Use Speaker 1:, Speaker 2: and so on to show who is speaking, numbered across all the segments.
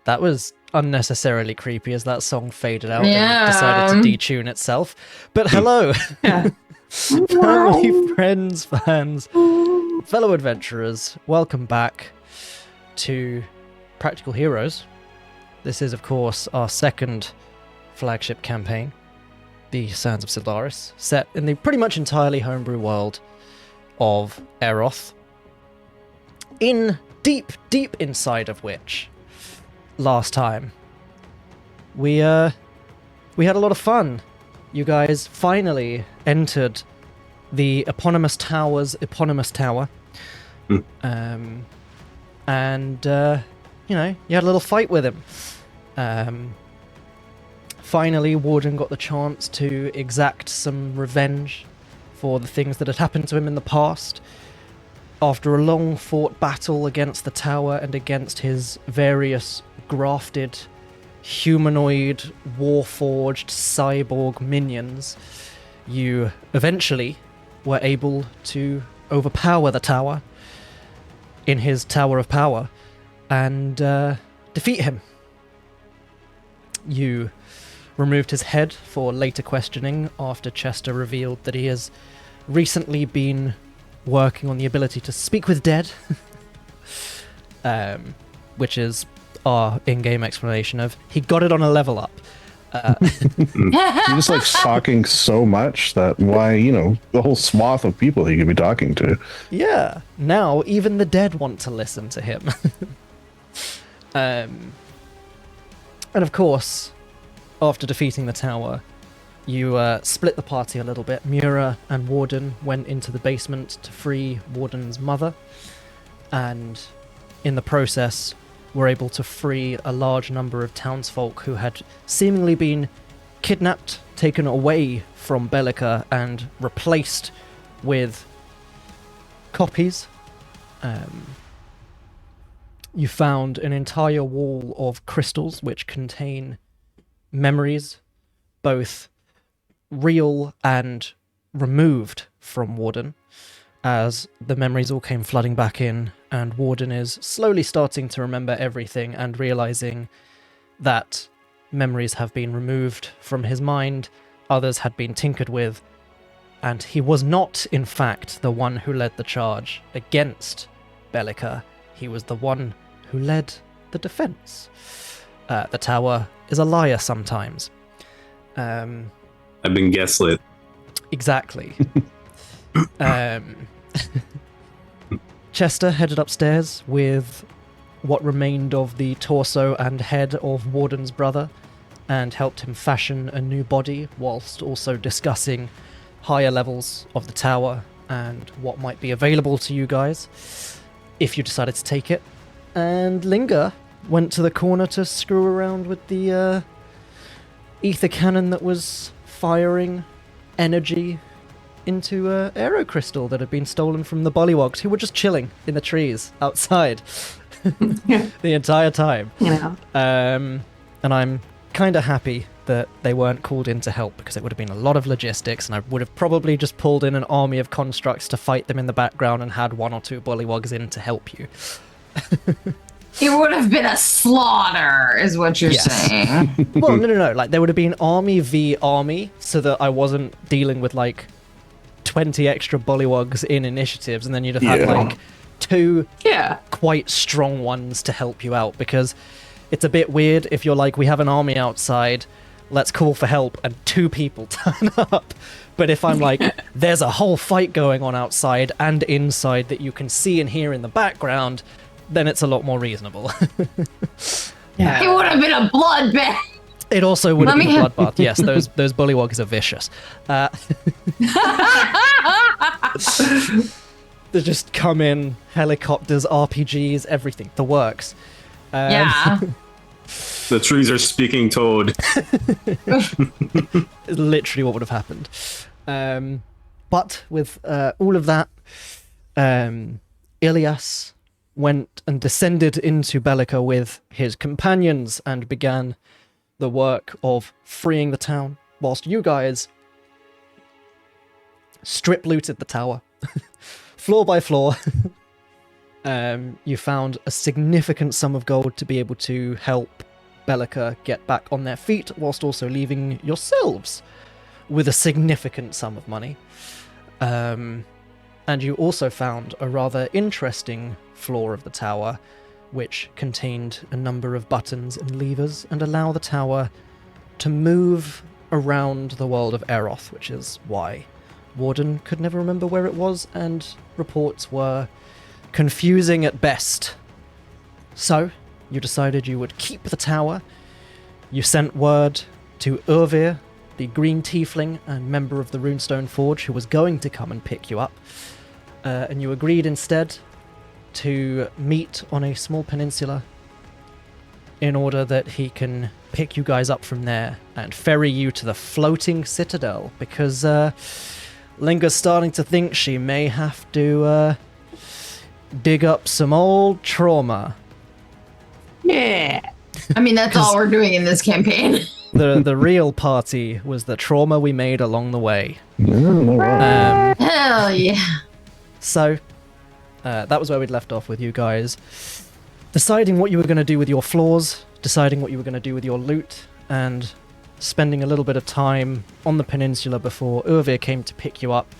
Speaker 1: That was unnecessarily creepy as that song faded out
Speaker 2: Yeah.
Speaker 1: and decided to detune itself. But hello,
Speaker 2: Yeah.
Speaker 1: family, friends, fans, fellow adventurers, welcome back to Practical Heroes. This is, of course, our second flagship campaign, the Sands of Syldaris, set in the pretty much entirely homebrew world of Eroth, in deep inside of which, last time, we had a lot of fun. You guys finally entered the eponymous tower's eponymous tower. And you had a little fight with him. Finally, Warden got the chance to exact some revenge for the things that had happened to him in the past. After a long fought battle against the tower and against his various grafted, humanoid, warforged, cyborg minions, you eventually were able to overpower the tower in his Tower of Power and defeat him. You removed his head for later questioning after Chester revealed that he has recently been working on the ability to speak with dead, which is our in-game explanation of he got it on a level up.
Speaker 3: He just likes talking so much that the whole swath of people he could be talking to.
Speaker 1: Yeah, now even the dead want to listen to him. And of course, after defeating the tower, you split the party a little bit. Mura and Warden went into the basement to free Warden's mother, and in the process were able to free a large number of townsfolk who had seemingly been kidnapped, taken away from Bellica, and replaced with copies. You found an entire wall of crystals which contain memories, both real and removed from Warden, as the memories all came flooding back in, and Warden is slowly starting to remember everything and realizing that memories have been removed from his mind, others had been tinkered with, and he was not, in fact, the one who led the charge against Bellica. He was the one who led the defense. The tower is a liar sometimes.
Speaker 4: I've been gaslit.
Speaker 1: Exactly. Chester headed upstairs with what remained of the torso and head of Warden's brother and helped him fashion a new body whilst also discussing higher levels of the tower and what might be available to you guys if you decided to take it. And Linger went to the corner to screw around with the ether cannon that was firing energy into a aero crystal that had been stolen from the Bollywogs, who were just chilling in the trees outside the entire time. And I'm kind of happy that they weren't called in to help, because it would have been a lot of logistics, and I would have probably just pulled in an army of constructs to fight them in the background and had one or two Bollywogs in to help you.
Speaker 2: It would have been a slaughter, is what you're saying.
Speaker 1: Well, no. Like, there would have been army v army, so that I wasn't dealing with, 20 extra Bollywogs in initiatives, and then you'd have had, two quite strong ones to help you out, because it's a bit weird if you're like, we have an army outside, let's call for help, and two people turn up. But if I'm like, there's a whole fight going on outside and inside that you can see and hear in the background, then it's a lot more reasonable.
Speaker 2: Yeah. It would have been a bloodbath.
Speaker 1: It also would have been a bloodbath. Yes, those Bullywogs are vicious. They just come in, helicopters, RPGs, everything, the works.
Speaker 4: The trees are speaking toad.
Speaker 1: Literally what would have happened. But with all of that, Ilias went and descended into Bellica with his companions and began the work of freeing the town, whilst you guys strip looted the tower, floor by floor, You found a significant sum of gold to be able to help Bellica get back on their feet, whilst also leaving yourselves with a significant sum of money. And you also found a rather interesting floor of the tower, which contained a number of buttons and levers and allow the tower to move around the world of Eroth, which is why Warden could never remember where it was, and reports were confusing at best. So, you decided you would keep the tower. You sent word to Urvir, the green tiefling and member of the Runestone Forge, who was going to come and pick you up, and you agreed instead to meet on a small peninsula in order that he can pick you guys up from there and ferry you to the Floating Citadel, because Linger's starting to think she may have to dig up some old trauma.
Speaker 2: Yeah. I mean, that's all we're doing in this campaign.
Speaker 1: The real party was the trauma we made along the way.
Speaker 2: Hell yeah.
Speaker 1: So, that was where we'd left off with you guys deciding what you were going to do with your floors, deciding what you were going to do with your loot, and spending a little bit of time on the peninsula before Urvir came to pick you up,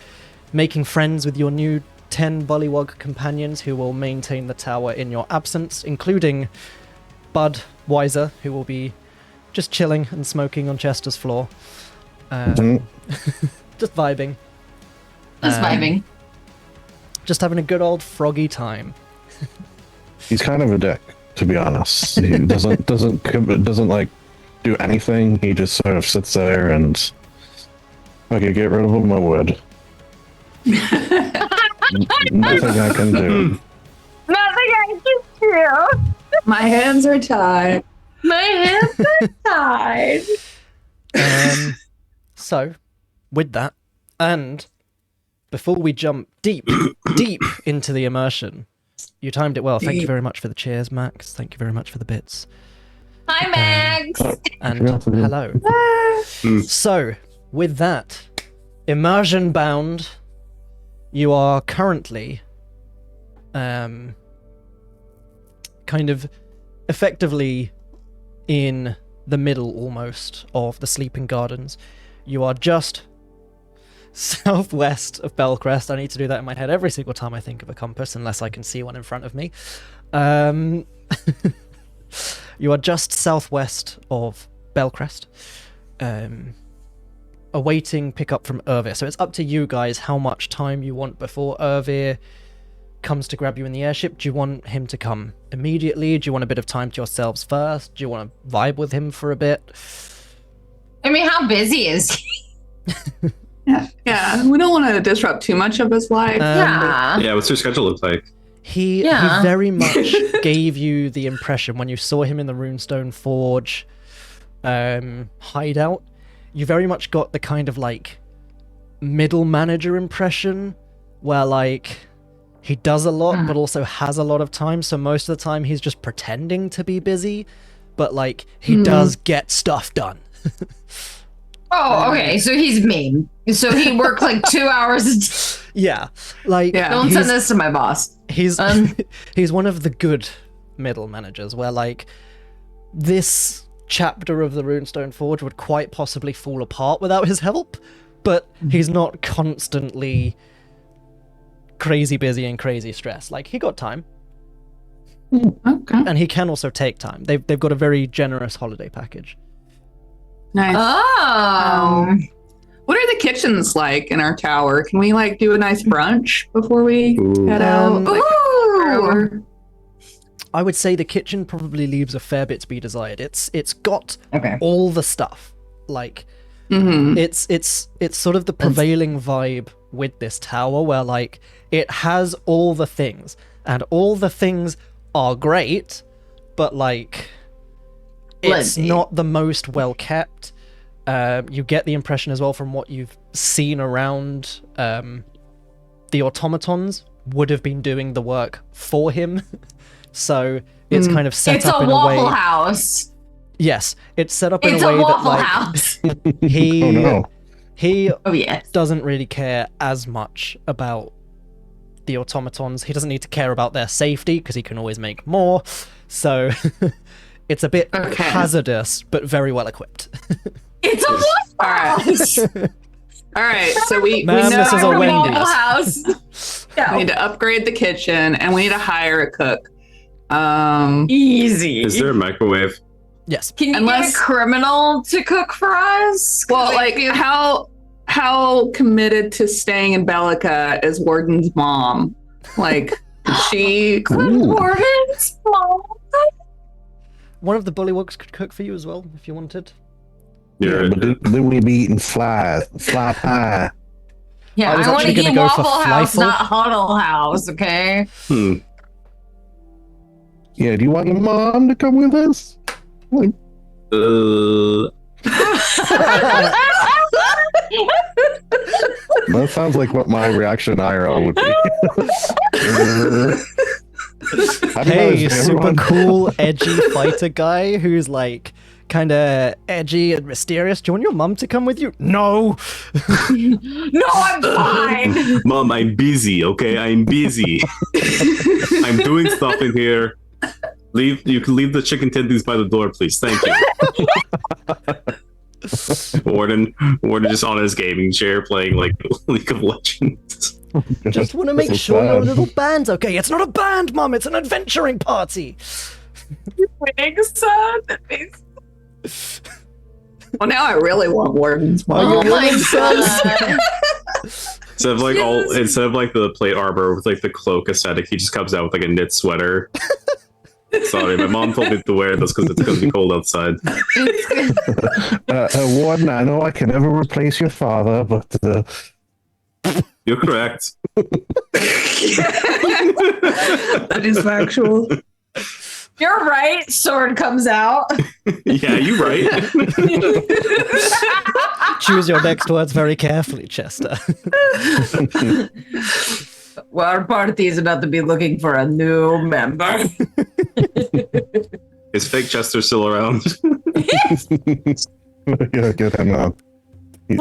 Speaker 1: making friends with your new 10 Bullywug companions who will maintain the tower in your absence, including Bud Weiser, who will be just chilling and smoking on Chester's floor. Just vibing.
Speaker 2: Just vibing.
Speaker 1: Just having a good old froggy time.
Speaker 3: He's kind of a dick, to be honest. He doesn't like do anything. He just sort of sits there and okay, get rid of him. I would. Nothing I can do.
Speaker 2: Nothing I can do.
Speaker 5: My hands are tied.
Speaker 2: My hands are tied.
Speaker 1: So, with that, and before we jump deep into the immersion, you timed it well. Thank you very much for the cheers, Max. Thank you very much for the bits.
Speaker 2: Hi, Max.
Speaker 1: And hello. So, with that, immersion bound, you are currently kind of effectively in the middle almost of the Sleeping Gardens. You are just southwest of Belcrest. I need to do that in my head every single time I think of a compass, unless I can see one in front of me. You are just southwest of Belcrest, awaiting pickup from Urvir. So it's up to you guys how much time you want before Urvir comes to grab you in the airship. Do you want him to come immediately? Do you want a bit of time to yourselves first? Do you want to vibe with him for a bit?
Speaker 2: I mean, how busy is he?
Speaker 5: Yeah, we don't want to disrupt too much of his life.
Speaker 4: Yeah, what's your schedule look like?
Speaker 1: He very much gave you the impression when you saw him in the Runestone Forge hideout. You very much got the kind of like middle manager impression where like he does a lot but also has a lot of time, so most of the time he's just pretending to be busy, but like he does get stuff done.
Speaker 2: Oh, okay. So he's mean. So he worked like 2 hours.
Speaker 1: Yeah, like
Speaker 2: Don't send this to my boss.
Speaker 1: He's he's one of the good middle managers where like this chapter of the Runestone Forge would quite possibly fall apart without his help, but he's not constantly crazy busy and crazy stressed. Like he got time.
Speaker 5: Okay.
Speaker 1: And he can also take time. They've got a very generous holiday package.
Speaker 5: Nice.
Speaker 2: Oh.
Speaker 5: What are the kitchens like in our tower? Can we like do a nice brunch before we head out? Like,
Speaker 2: Ooh.
Speaker 1: I would say the kitchen probably leaves a fair bit to be desired. It's got
Speaker 2: Okay.
Speaker 1: all the stuff. Like
Speaker 5: mhm.
Speaker 1: it's sort of the prevailing vibe with this tower where like it has all the things and all the things are great, but like it's not the most well kept. You get the impression as well from what you've seen around the automatons would have been doing the work for him. So it's kind of set
Speaker 2: It's
Speaker 1: up
Speaker 2: a
Speaker 1: in a way.
Speaker 2: Waffle House.
Speaker 1: Yes, it's set up in
Speaker 2: It's
Speaker 1: a way
Speaker 2: a
Speaker 1: that
Speaker 2: Waffle
Speaker 1: like
Speaker 2: House.
Speaker 1: he
Speaker 3: Oh no.
Speaker 1: he
Speaker 2: Oh, yes.
Speaker 1: doesn't really care as much about the automatons. He doesn't need to care about their safety because he can always make more. So it's a bit hazardous, but very well equipped.
Speaker 2: It's a waffle house.
Speaker 5: All right, so we
Speaker 1: Ma'am,
Speaker 5: know
Speaker 1: this is a
Speaker 5: we
Speaker 1: Wendy's.
Speaker 2: Waffle house.
Speaker 5: We need to upgrade the kitchen, and we need to hire a cook.
Speaker 2: Easy.
Speaker 4: Is there a microwave?
Speaker 1: Yes.
Speaker 2: Can you
Speaker 5: Unless-
Speaker 2: get a criminal to cook for us? 'Cause
Speaker 5: Well,
Speaker 2: I
Speaker 5: like
Speaker 2: feel-
Speaker 5: how committed to staying in Bellica is Warden's mom? Like she.
Speaker 2: Warden's mom.
Speaker 1: One of the bullywugs could cook for you as well, if you wanted.
Speaker 3: Yeah, but then we be eating fly pie.
Speaker 2: Yeah,
Speaker 1: I was
Speaker 2: I want to
Speaker 1: actually
Speaker 2: eat
Speaker 1: gonna go for
Speaker 2: Waffle House,
Speaker 1: Flyful.
Speaker 2: not Huddle House. Okay.
Speaker 3: Yeah, do you want your mom to come with us? That sounds like what my reaction IRL would be.
Speaker 1: Hey, super cool, edgy fighter guy who's like kind of edgy and mysterious. Do you want your mum to come with you? No.
Speaker 2: No, I'm fine.
Speaker 4: Mom, I'm busy, okay? I'm busy. I'm doing stuff in here. You can leave the chicken tenders by the door, please. Thank you. Warden just on his gaming chair playing like League of Legends.
Speaker 1: Just want to make sure your little band's okay. It's not a band, Mum. It's an adventuring party.
Speaker 2: Winning son.
Speaker 5: Well, now I really want Warden's mom.
Speaker 2: Oh my god.
Speaker 4: Instead of like the plate armor with like the cloak aesthetic, he just comes out with like a knit sweater. Sorry, my mom told me to wear this because it's going to be cold outside.
Speaker 3: Warden, I know I can never replace your father, but
Speaker 4: You're correct.
Speaker 5: That is factual.
Speaker 2: You're right. Sword comes out.
Speaker 4: Yeah, you're right.
Speaker 1: Choose your next words very carefully, Chester.
Speaker 2: Well, our party is about to be looking for a new member.
Speaker 4: Is fake Chester still around?
Speaker 3: yeah, get him out.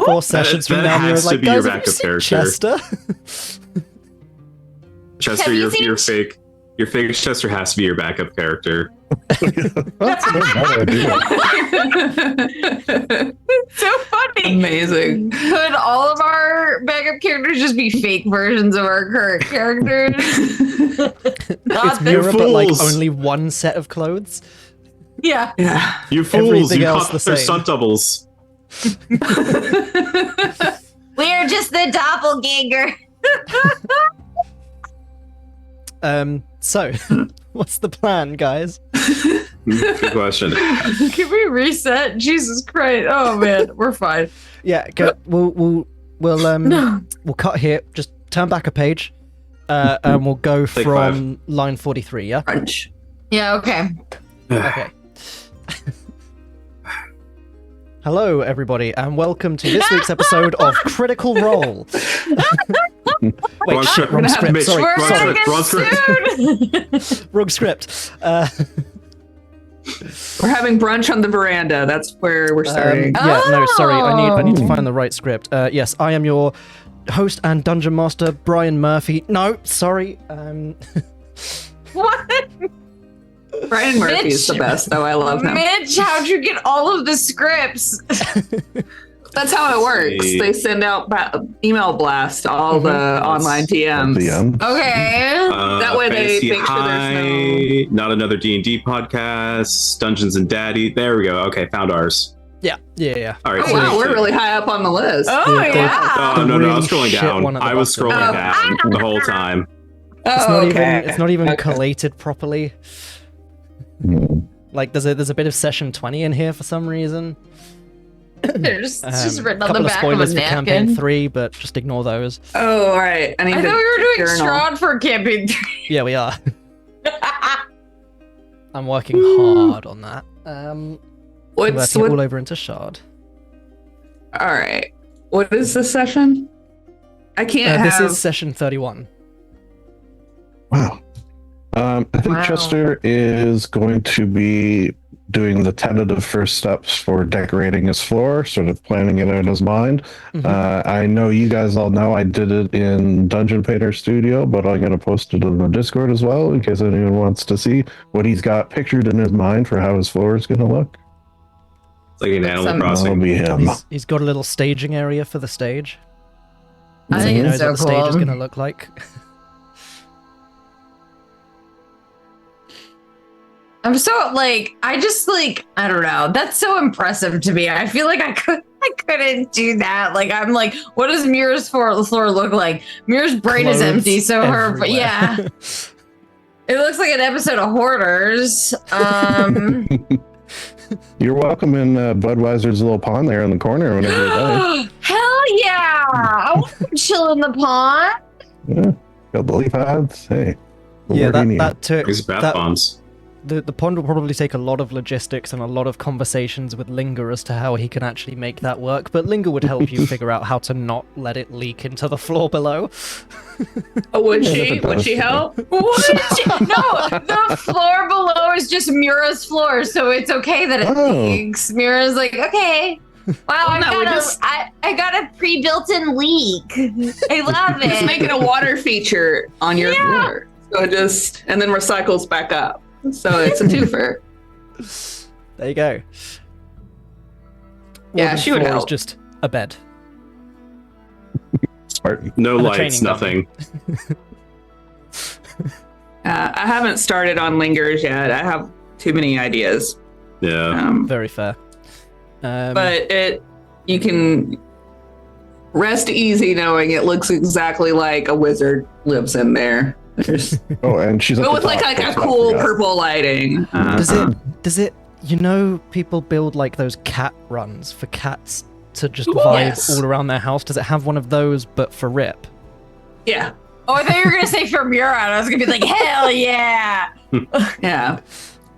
Speaker 1: 4 sessions from now,
Speaker 4: has
Speaker 1: you're
Speaker 4: to
Speaker 1: like,
Speaker 4: be your
Speaker 1: guys, have you
Speaker 4: backup
Speaker 1: seen
Speaker 4: character.
Speaker 1: Chester?
Speaker 4: Chester,
Speaker 2: Have you
Speaker 4: your
Speaker 2: seen-
Speaker 4: fake. Your fake Chester has to be your backup character.
Speaker 3: That's no bad idea.
Speaker 2: It's so funny.
Speaker 5: Amazing.
Speaker 2: Could all of our backup characters just be fake versions of our current characters?
Speaker 1: It's
Speaker 2: Not
Speaker 1: Mira,
Speaker 2: the
Speaker 1: but like
Speaker 4: fools.
Speaker 1: only one set of clothes.
Speaker 2: yeah.
Speaker 5: Yeah.
Speaker 4: You fools!
Speaker 1: Everything
Speaker 4: You
Speaker 1: else
Speaker 4: caught
Speaker 1: the
Speaker 4: their
Speaker 1: same.
Speaker 4: stunt doubles.
Speaker 2: We're just the doppelganger.
Speaker 1: So, what's the plan, guys?
Speaker 4: Good question.
Speaker 2: Can we reset? Jesus Christ! Oh man, we're fine.
Speaker 1: Yeah, we'll cut here. Just turn back a page, and we'll go
Speaker 4: Take
Speaker 1: from line 43. Yeah.
Speaker 5: Crunch.
Speaker 2: Yeah. Okay.
Speaker 1: Okay. Hello, everybody, and welcome to this week's episode of Critical Role. Wait,
Speaker 4: Wrong
Speaker 1: shit,
Speaker 4: script.
Speaker 1: wrong
Speaker 5: We're gonna have
Speaker 1: script.
Speaker 5: Mitch-
Speaker 1: Sorry,
Speaker 2: We're
Speaker 1: sorry,
Speaker 2: gonna
Speaker 4: wrong
Speaker 2: get
Speaker 4: script.
Speaker 2: sued.
Speaker 1: wrong script.
Speaker 5: We're having brunch on the veranda. That's where we're starting.
Speaker 1: Yeah, no, sorry. I need to
Speaker 2: Oh.
Speaker 1: find the right script. Yes, I am your host and dungeon master, Brian Murphy. No, sorry.
Speaker 2: What?
Speaker 5: Brian Murphy is the
Speaker 2: Mitch.
Speaker 5: best, though. I love him.
Speaker 2: Mitch, how'd you get all of the scripts?
Speaker 5: That's how it works.
Speaker 4: Hey.
Speaker 5: They send out email blast to all the online TMs.
Speaker 3: The end.
Speaker 2: Okay.
Speaker 5: That way they
Speaker 4: Fantasy
Speaker 5: make sure there's
Speaker 4: High, not another D&D podcast, Dungeons and Daddy. There we go. Okay, found ours.
Speaker 1: Yeah.
Speaker 4: All right.
Speaker 5: Oh,
Speaker 4: so
Speaker 5: wow, we're really high up on the list.
Speaker 2: Oh
Speaker 1: Yeah,
Speaker 2: yeah.
Speaker 4: Oh, no, I was
Speaker 1: really
Speaker 4: scrolling
Speaker 1: shit
Speaker 4: down.
Speaker 1: one at the
Speaker 4: I was
Speaker 1: bottom.
Speaker 4: scrolling
Speaker 2: Oh.
Speaker 4: down the whole time.
Speaker 5: Oh,
Speaker 1: It's not even
Speaker 5: Okay.
Speaker 1: collated properly. Like there's a bit of session 20 in here for some reason.
Speaker 2: It's just written on
Speaker 1: couple
Speaker 2: the
Speaker 1: of
Speaker 2: back of a
Speaker 1: spoilers for campaign
Speaker 2: napkin.
Speaker 1: 3, but just ignore those.
Speaker 5: Oh, all right. I need
Speaker 2: I
Speaker 5: to
Speaker 2: thought we were doing
Speaker 5: journal.
Speaker 2: Strahd for campaign 3.
Speaker 1: Yeah, we are. I'm working hard on that.
Speaker 5: What's
Speaker 1: Converting it all
Speaker 5: what?
Speaker 1: over into Shard.
Speaker 5: All right. What is this session? I can't
Speaker 1: This
Speaker 5: have.
Speaker 1: is session 31.
Speaker 3: Wow. I think
Speaker 2: Wow.
Speaker 3: Chester is going to be doing the tentative first steps for decorating his floor, sort of planning it in his mind. I know you guys all know I did it in Dungeon Painter Studio, but I'm going to post it in the Discord as well in case anyone wants to see what he's got pictured in his mind for how his floor is going to look.
Speaker 4: It's like an Animal
Speaker 3: That'll
Speaker 4: Crossing.
Speaker 3: be him.
Speaker 1: He's got a little staging area for the stage.
Speaker 2: I
Speaker 1: So
Speaker 2: think
Speaker 1: he
Speaker 2: it's
Speaker 1: knows
Speaker 2: so
Speaker 1: what the stage is
Speaker 2: cool.
Speaker 1: going to look like.
Speaker 2: I'm so like, I just like, I don't know. That's so impressive to me. I feel like I couldn't do that. Like, I'm like, what does Mira's floor look like? Mira's brain is
Speaker 1: Clothes
Speaker 2: empty, so
Speaker 1: everywhere.
Speaker 2: yeah. It looks like an episode of Hoarders.
Speaker 3: You're welcome in Budweiser's little pond there in the corner whenever you're done.
Speaker 2: Hell yeah! I want to chill in the pond.
Speaker 3: Yeah, got lily pads. Hey, what
Speaker 1: Yeah,
Speaker 3: more do you need?
Speaker 1: that took
Speaker 4: These bath
Speaker 1: that,
Speaker 4: bombs.
Speaker 1: the pond will probably take a lot of logistics and a lot of conversations with Linger as to how he can actually make that work. But Linger would help you figure out how to not let it leak into the floor below.
Speaker 5: Oh, would
Speaker 3: Yeah,
Speaker 5: she?
Speaker 3: if it
Speaker 5: Would
Speaker 3: does,
Speaker 5: she
Speaker 3: yeah.
Speaker 5: help?
Speaker 2: No, the floor below is just Mira's floor, so it's okay that it
Speaker 3: Oh.
Speaker 2: leaks. Mira's like, okay. Wow,
Speaker 5: no, we're just-
Speaker 2: I got a pre-built-in leak. I love
Speaker 5: Just
Speaker 2: it.
Speaker 5: making a water feature on your floor. So it just, and then recycles back up. So it's a twofer.
Speaker 1: There you go.
Speaker 5: Yeah,
Speaker 1: Wooden
Speaker 5: she would
Speaker 1: floor is
Speaker 5: help.
Speaker 1: just a bed.
Speaker 3: Smart.
Speaker 4: No
Speaker 1: And a
Speaker 4: lights,
Speaker 1: training
Speaker 4: nothing.
Speaker 5: I haven't started on Lingers yet. I have too many ideas.
Speaker 4: Yeah.
Speaker 1: Very fair.
Speaker 5: But you can rest easy knowing it looks exactly like a wizard lives in there. There's,
Speaker 3: Oh, and she's at
Speaker 5: but
Speaker 3: the
Speaker 5: with like
Speaker 3: top.
Speaker 5: a
Speaker 3: That's what I
Speaker 5: cool
Speaker 3: forgot.
Speaker 5: purple lighting.
Speaker 1: does it, you know, people build like those cat runs for cats to just vibe
Speaker 5: Yes.
Speaker 1: all around their house? Does it have one of those but for Rip?
Speaker 5: Yeah,
Speaker 2: Oh, I thought you were gonna say for Mira, and I was gonna be like, hell yeah!
Speaker 5: yeah.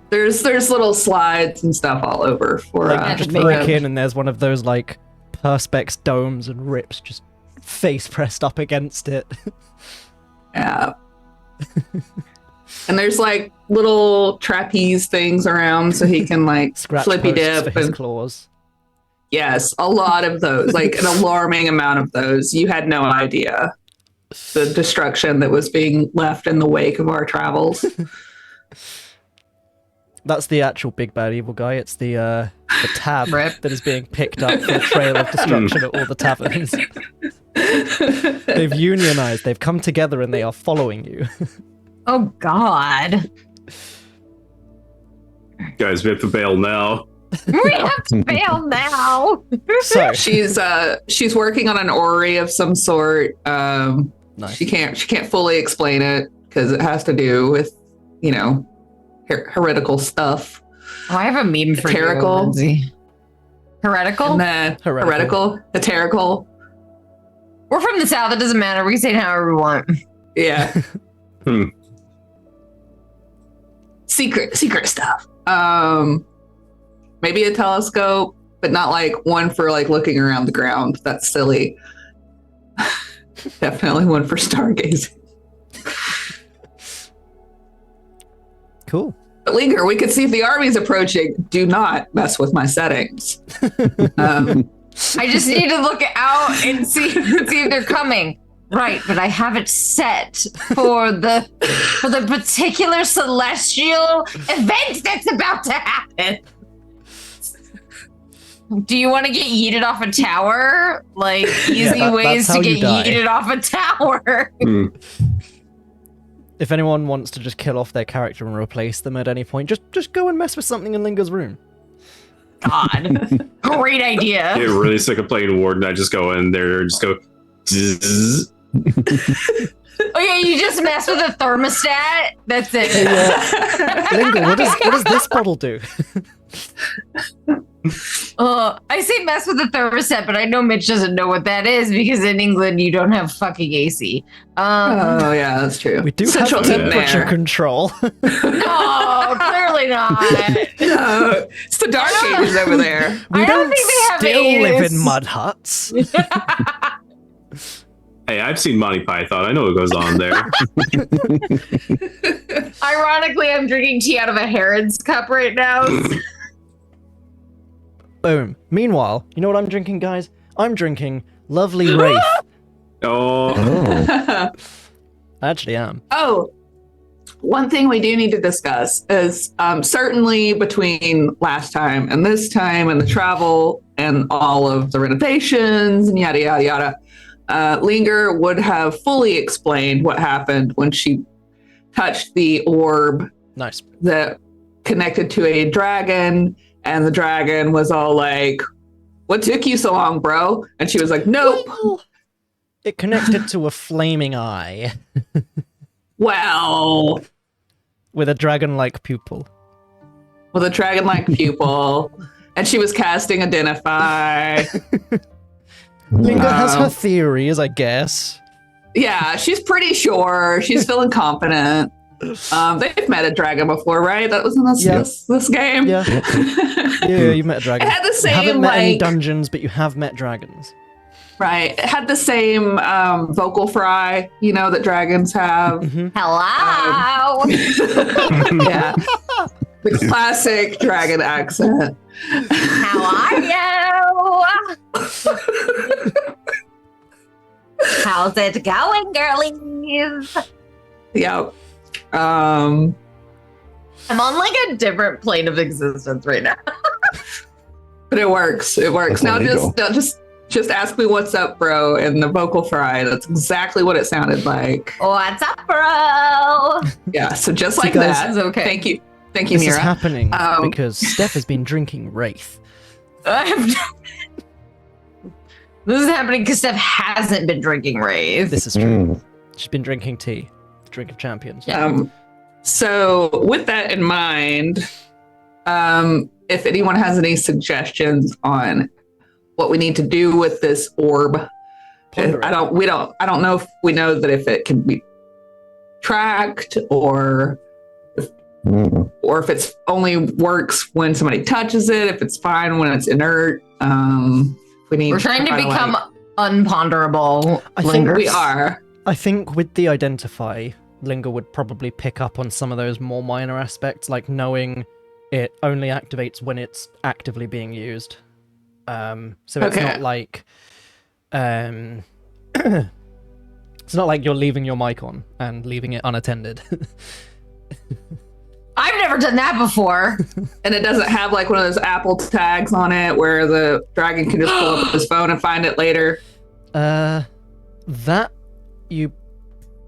Speaker 5: There's little slides and stuff all over for
Speaker 1: Like, just
Speaker 2: make
Speaker 1: break
Speaker 2: up.
Speaker 1: in and there's one of those like perspex domes and Rip's just face pressed up against it.
Speaker 5: Yeah. And there's like little trapeze things around so he can like
Speaker 1: Scratch
Speaker 5: flippy
Speaker 1: posts
Speaker 5: dip
Speaker 1: for his
Speaker 5: and
Speaker 1: claws.
Speaker 5: yes, a lot of those, like an alarming amount of those. You had no idea the destruction that was being left in the wake of our travels.
Speaker 1: That's the actual big bad evil guy. It's the tab
Speaker 2: Rip.
Speaker 1: that is being picked up for the trail of destruction at all the taverns. They've unionized, they've come together and they are following you.
Speaker 2: Oh God.
Speaker 4: Guys, we have to bail now.
Speaker 2: We have to bail now.
Speaker 1: So,
Speaker 5: She's working on an orrery of some sort.
Speaker 1: nice.
Speaker 5: She can't fully explain it because it has to do with, you know, heretical stuff.
Speaker 2: Oh, I have a meme for
Speaker 5: Satirical.
Speaker 2: you, Lindsay. Heretical?
Speaker 5: And then
Speaker 1: Heretical.
Speaker 5: heterical.
Speaker 2: We're from the South. It doesn't matter. We can say it however we want.
Speaker 5: Yeah.
Speaker 4: Hmm.
Speaker 5: Secret stuff. Maybe a telescope, but not like one for like looking around the ground. That's silly. Definitely one for stargazing.
Speaker 1: Cool.
Speaker 5: But Linger, we could see if the army's approaching. Do not mess with my settings.
Speaker 2: I just need to look out and see if they're coming. Right, but I have it set for the particular celestial event that's about to happen. Do you want to get yeeted off a tower? Like easy ways
Speaker 1: that's how
Speaker 2: to
Speaker 1: you
Speaker 2: get
Speaker 1: die.
Speaker 2: yeeted off a tower.
Speaker 4: Hmm.
Speaker 1: If anyone wants to just kill off their character and replace them at any point, just go and mess with something in Linger's room.
Speaker 2: God, great idea.
Speaker 4: Get really sick of playing Warden. I just go in there and just go. Zzz.
Speaker 2: Oh yeah, you just mess with a thermostat. That's it.
Speaker 1: Linger, what does this bottle do?
Speaker 2: I say mess with the thermostat, but I know Mitch doesn't know what that is because in England you don't have fucking AC.
Speaker 5: Oh yeah, that's true.
Speaker 1: We do
Speaker 5: Central
Speaker 1: have
Speaker 5: heat
Speaker 1: temperature
Speaker 5: there.
Speaker 1: control.
Speaker 2: No, clearly not.
Speaker 5: No, it's the Dark Ages over there.
Speaker 1: We
Speaker 2: I don't
Speaker 1: don't
Speaker 2: think they have
Speaker 1: still live
Speaker 2: AC.
Speaker 1: in mud huts.
Speaker 4: Hey, I've seen Monty Python. I know what goes on there.
Speaker 2: Ironically, I'm drinking tea out of a Harrods cup right now.
Speaker 1: Boom. Meanwhile, you know what I'm drinking, guys? I'm drinking lovely Wraith.
Speaker 4: Oh,
Speaker 3: Oh.
Speaker 1: I actually am.
Speaker 5: Oh, one thing we do need to discuss is certainly between last time and this time and the travel and all of the renovations and yada, yada, yada, Linger would have fully explained what happened when she touched the orb
Speaker 1: Nice.
Speaker 5: that connected to a dragon, and the dragon was all like, "What took you so long, bro?" And she was like, "Nope."
Speaker 1: Well, it connected to a flaming eye
Speaker 5: Well,
Speaker 1: with a dragon-like pupil.
Speaker 5: with a dragon-like pupil, and she was casting Identify.
Speaker 1: Linger has her
Speaker 5: Wow.
Speaker 1: theories, I guess.
Speaker 5: Yeah, she's pretty sure. She's feeling confident. They've met a dragon before, right? That was in this
Speaker 1: Yeah.
Speaker 5: this game.
Speaker 1: Yeah. Yeah, you've met a dragon.
Speaker 5: It had the
Speaker 1: You haven't
Speaker 5: same
Speaker 1: met any
Speaker 5: like
Speaker 1: dungeons, but you have met dragons.
Speaker 5: right. It had the same vocal fry, you know, that dragons have.
Speaker 1: Mhm.
Speaker 2: Hello.
Speaker 5: Yeah, the classic dragon accent.
Speaker 2: How are you? How's it going, girlies?
Speaker 5: Yep.
Speaker 2: I'm on like a different plane of existence right now.
Speaker 5: But it works. It works.
Speaker 3: That's
Speaker 5: Now
Speaker 3: illegal.
Speaker 5: just ask me what's up, bro, in the vocal fry. That's exactly what it sounded like.
Speaker 2: What's up, bro?
Speaker 5: Yeah. So just
Speaker 1: See,
Speaker 5: like
Speaker 1: guys,
Speaker 5: that.
Speaker 2: It's okay.
Speaker 5: Thank you. Thank you,
Speaker 1: This is
Speaker 5: Mira.
Speaker 1: happening
Speaker 5: Um,
Speaker 1: because Steph has been drinking Wraith.
Speaker 2: This is happening because Steph hasn't been drinking Wraith.
Speaker 1: This is true.
Speaker 3: Mm.
Speaker 1: She's been drinking tea. Drink of champions.
Speaker 2: Yeah.
Speaker 5: So with that in mind, if anyone has any suggestions on what we need to do with this orb,
Speaker 1: Ponder it.
Speaker 5: I don't know if we know that if it can be tracked or
Speaker 3: Mm.
Speaker 5: if it's only works when somebody touches it, if it's fine when it's inert. We need
Speaker 2: We're trying to
Speaker 5: try
Speaker 2: become
Speaker 5: like-
Speaker 2: unponderable.
Speaker 1: I think
Speaker 2: lingers.
Speaker 5: we are.
Speaker 1: I think with the Identify, Linger would probably pick up on some of those more minor aspects, like knowing it only activates when it's actively being used. So it's
Speaker 5: Okay.
Speaker 1: not like it's not like you're leaving your mic on and leaving it unattended.
Speaker 2: I've never done that before.
Speaker 5: And it doesn't have like one of those Apple tags on it where the dragon can just pull up his phone and find it later.
Speaker 1: That you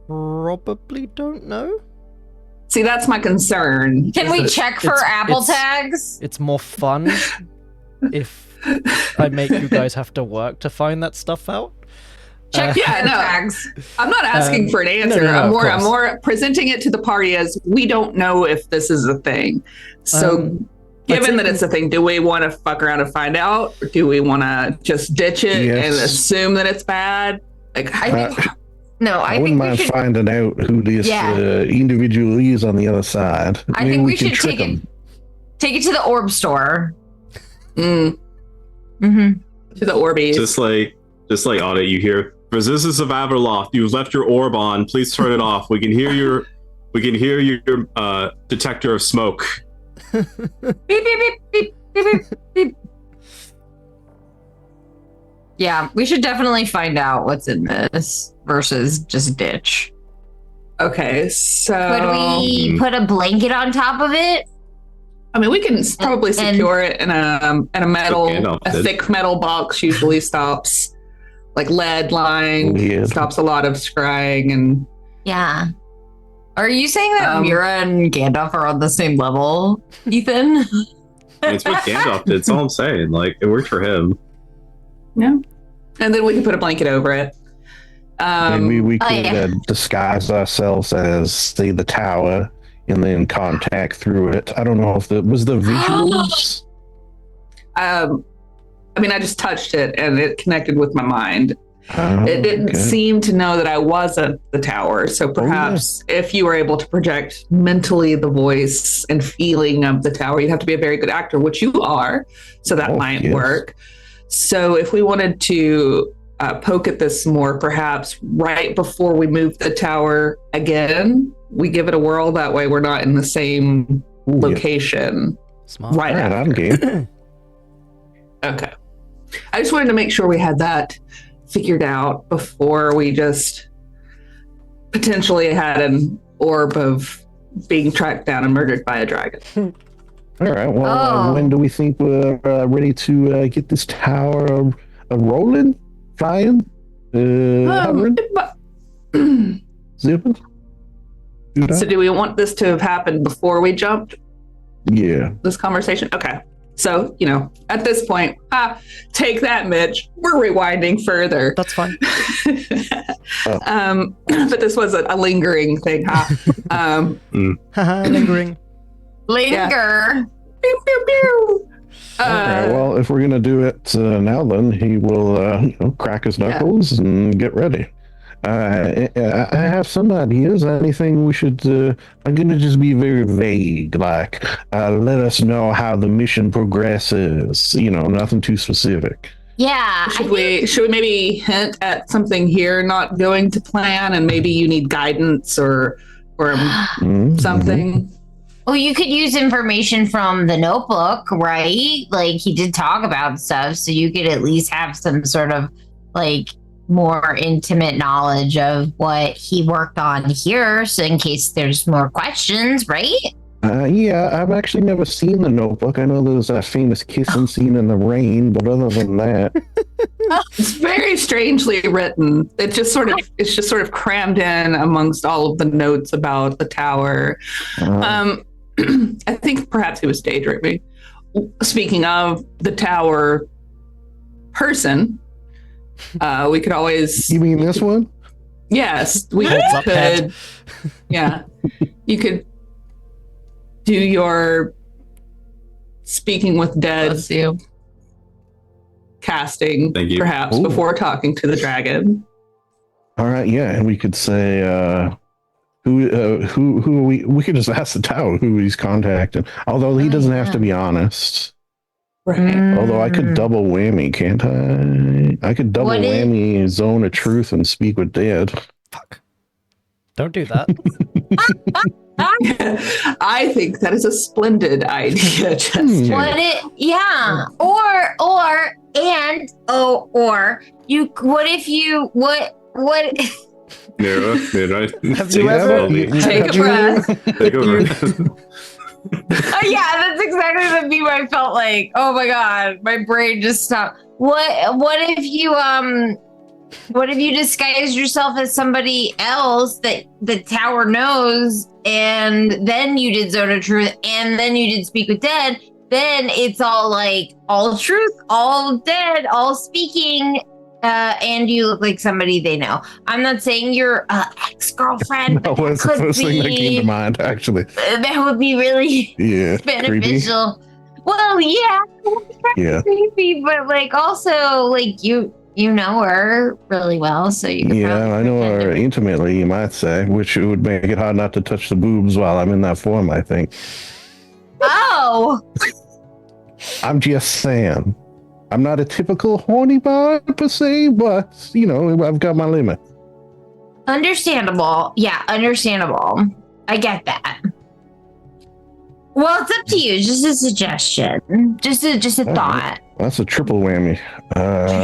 Speaker 1: probably don't know.
Speaker 5: See, that's my concern.
Speaker 2: Can we check for
Speaker 1: it's-
Speaker 2: Apple
Speaker 1: it's-
Speaker 2: tags?
Speaker 1: It's more fun if I make you guys have to work to find that stuff out.
Speaker 2: Check
Speaker 5: Yeah,
Speaker 2: for
Speaker 5: no.
Speaker 2: tags.
Speaker 5: I'm not asking for an answer.
Speaker 1: no, of
Speaker 5: I'm
Speaker 1: course.
Speaker 5: more presenting it to the party as we don't know if this is a thing. So given that it's a thing, do we want to fuck around and find out? Or do we want to just ditch it and
Speaker 3: Yes.
Speaker 5: assume that it's bad? Like,
Speaker 2: I think
Speaker 3: I
Speaker 2: think
Speaker 3: wouldn't
Speaker 2: we
Speaker 3: mind
Speaker 2: should.
Speaker 3: finding out who this
Speaker 2: Yeah.
Speaker 3: individual is on the other side.
Speaker 2: I
Speaker 3: Maybe
Speaker 2: think we
Speaker 3: can
Speaker 2: should
Speaker 3: trick
Speaker 2: take it.
Speaker 3: 'em.
Speaker 2: Take it to the orb store.
Speaker 5: mm,
Speaker 2: Mm-hmm.
Speaker 5: to the Orbeez.
Speaker 4: just like Audit, you hear resistance of Averloft. You've left your orb on. Please turn it off. We can hear your detector of smoke.
Speaker 2: Beep beep beep beep beep beep beep. Yeah, we should definitely find out what's in this versus just ditch.
Speaker 5: Okay, so
Speaker 2: Could we put a blanket on top of it?
Speaker 5: I mean, we can probably
Speaker 2: And-
Speaker 5: secure it in a metal,
Speaker 4: Gandalf
Speaker 5: a
Speaker 4: did.
Speaker 5: thick metal box. Usually stops like lead line,
Speaker 3: Weird.
Speaker 5: stops a lot of scrying and.
Speaker 2: Yeah. Are you saying that
Speaker 5: Um,
Speaker 2: Mira and Gandalf are on the same level, Ethan?
Speaker 4: It's what Gandalf did. That's all I'm saying. Like, it worked for him.
Speaker 5: Yeah. And then we can put a blanket over it.
Speaker 3: Maybe we
Speaker 2: oh,
Speaker 3: could
Speaker 2: yeah.
Speaker 3: disguise ourselves as, say, the tower, and then contact through it. I don't know if was the visuals.
Speaker 5: I mean, I just touched it and it connected with my mind.
Speaker 3: Oh,
Speaker 5: It didn't
Speaker 3: okay.
Speaker 5: seem to know that I wasn't the tower. So perhaps if you were able to project mentally the voice and feeling of the tower, you'd have to be a very good actor, which you are. So that
Speaker 3: Oh,
Speaker 5: might
Speaker 3: yes.
Speaker 5: work. So if we wanted to poke at this more, perhaps right before we move the tower again, we give it a whirl. That way we're not in the same
Speaker 3: Ooh, yeah.
Speaker 5: location
Speaker 1: Smart.
Speaker 5: right
Speaker 3: All right,
Speaker 5: after.
Speaker 3: I'm game.
Speaker 5: Okay. I just wanted to make sure we had that figured out before we just potentially had an orb of being tracked down and murdered by a dragon.
Speaker 3: All right. Well, when do we think we're ready to get this tower rolling, flying, hovering, zipping?
Speaker 5: So do we want this to have happened before we jumped
Speaker 3: Yeah.
Speaker 5: this conversation? Okay. So, at this point, take that, Mitch. We're rewinding further.
Speaker 1: That's fine.
Speaker 5: But this was a lingering thing, huh?
Speaker 1: Haha, lingering.
Speaker 2: Linger.
Speaker 5: Pew, pew, pew.
Speaker 3: All right. Well, if we're gonna do it now, then he will, crack his knuckles and get ready. I have some ideas. Anything we should? I'm gonna just be very vague. Like, let us know how the mission progresses. Nothing too specific.
Speaker 2: Yeah.
Speaker 5: Should we maybe hint at something here not going to plan, and maybe you need guidance or something?
Speaker 2: Well, you could use information from the notebook, right? Like, he did talk about stuff, so you could at least have some sort of more intimate knowledge of what he worked on here, so in case there's more questions, right?
Speaker 3: Yeah, I've actually never seen the notebook. I know there's a famous kissing scene in the rain, but other than that,
Speaker 5: It's very strangely written. It's just sort of crammed in amongst all of the notes about the tower. I think perhaps he was daydreaming. Speaking of the tower person, we could always.
Speaker 3: you mean this one?
Speaker 5: Yes, we
Speaker 1: Holds up head.
Speaker 5: could. Yeah, you could do your speaking with dead casting,
Speaker 4: Thank you.
Speaker 5: perhaps
Speaker 3: Ooh.
Speaker 5: before talking to the dragon.
Speaker 3: All right, yeah, and we could say who are we? We could just ask the tower who he's contacting. Although he doesn't have to be honest.
Speaker 5: Right.
Speaker 3: Although I could double whammy, can't I? I could double
Speaker 2: What if-
Speaker 3: whammy zone of truth and speak with dead.
Speaker 1: Fuck. Don't do that.
Speaker 5: I think that is a splendid idea, Chester.
Speaker 2: What it? Yeah. Or you? What if you? What?
Speaker 4: Mira.
Speaker 1: Have you ever-
Speaker 5: Take a breath.
Speaker 4: Take a breath.
Speaker 2: Yeah, that's exactly the meme I felt like. Oh my god, my brain just stopped. What if you disguise yourself as somebody else that the tower knows, and then you did Zone of Truth, and then you did Speak with Dead? Then it's all all truth, all dead, all speaking, and you look like somebody they know. I'm not saying you're ex-girlfriend,
Speaker 3: That
Speaker 2: but
Speaker 3: was the
Speaker 2: that could
Speaker 3: first thing that came to
Speaker 2: be,
Speaker 3: mind, actually.
Speaker 2: that would be really
Speaker 3: Yeah, creepy.
Speaker 2: beneficial. Well, yeah,
Speaker 3: Yeah,
Speaker 2: creepy, but also you know her really well, so you could
Speaker 3: yeah,
Speaker 2: probably
Speaker 3: I know
Speaker 2: pretend
Speaker 3: her
Speaker 2: to-
Speaker 3: intimately, you might say, which would make it hard not to touch the boobs while I'm in that form. I think.
Speaker 2: Oh,
Speaker 3: I'm just saying. I'm not a typical horny bard per se, but I've got my limit.
Speaker 2: understandable. Yeah, understandable. I get that. Well, it's up to you. Just a suggestion. Just a thought.
Speaker 3: That's a triple whammy.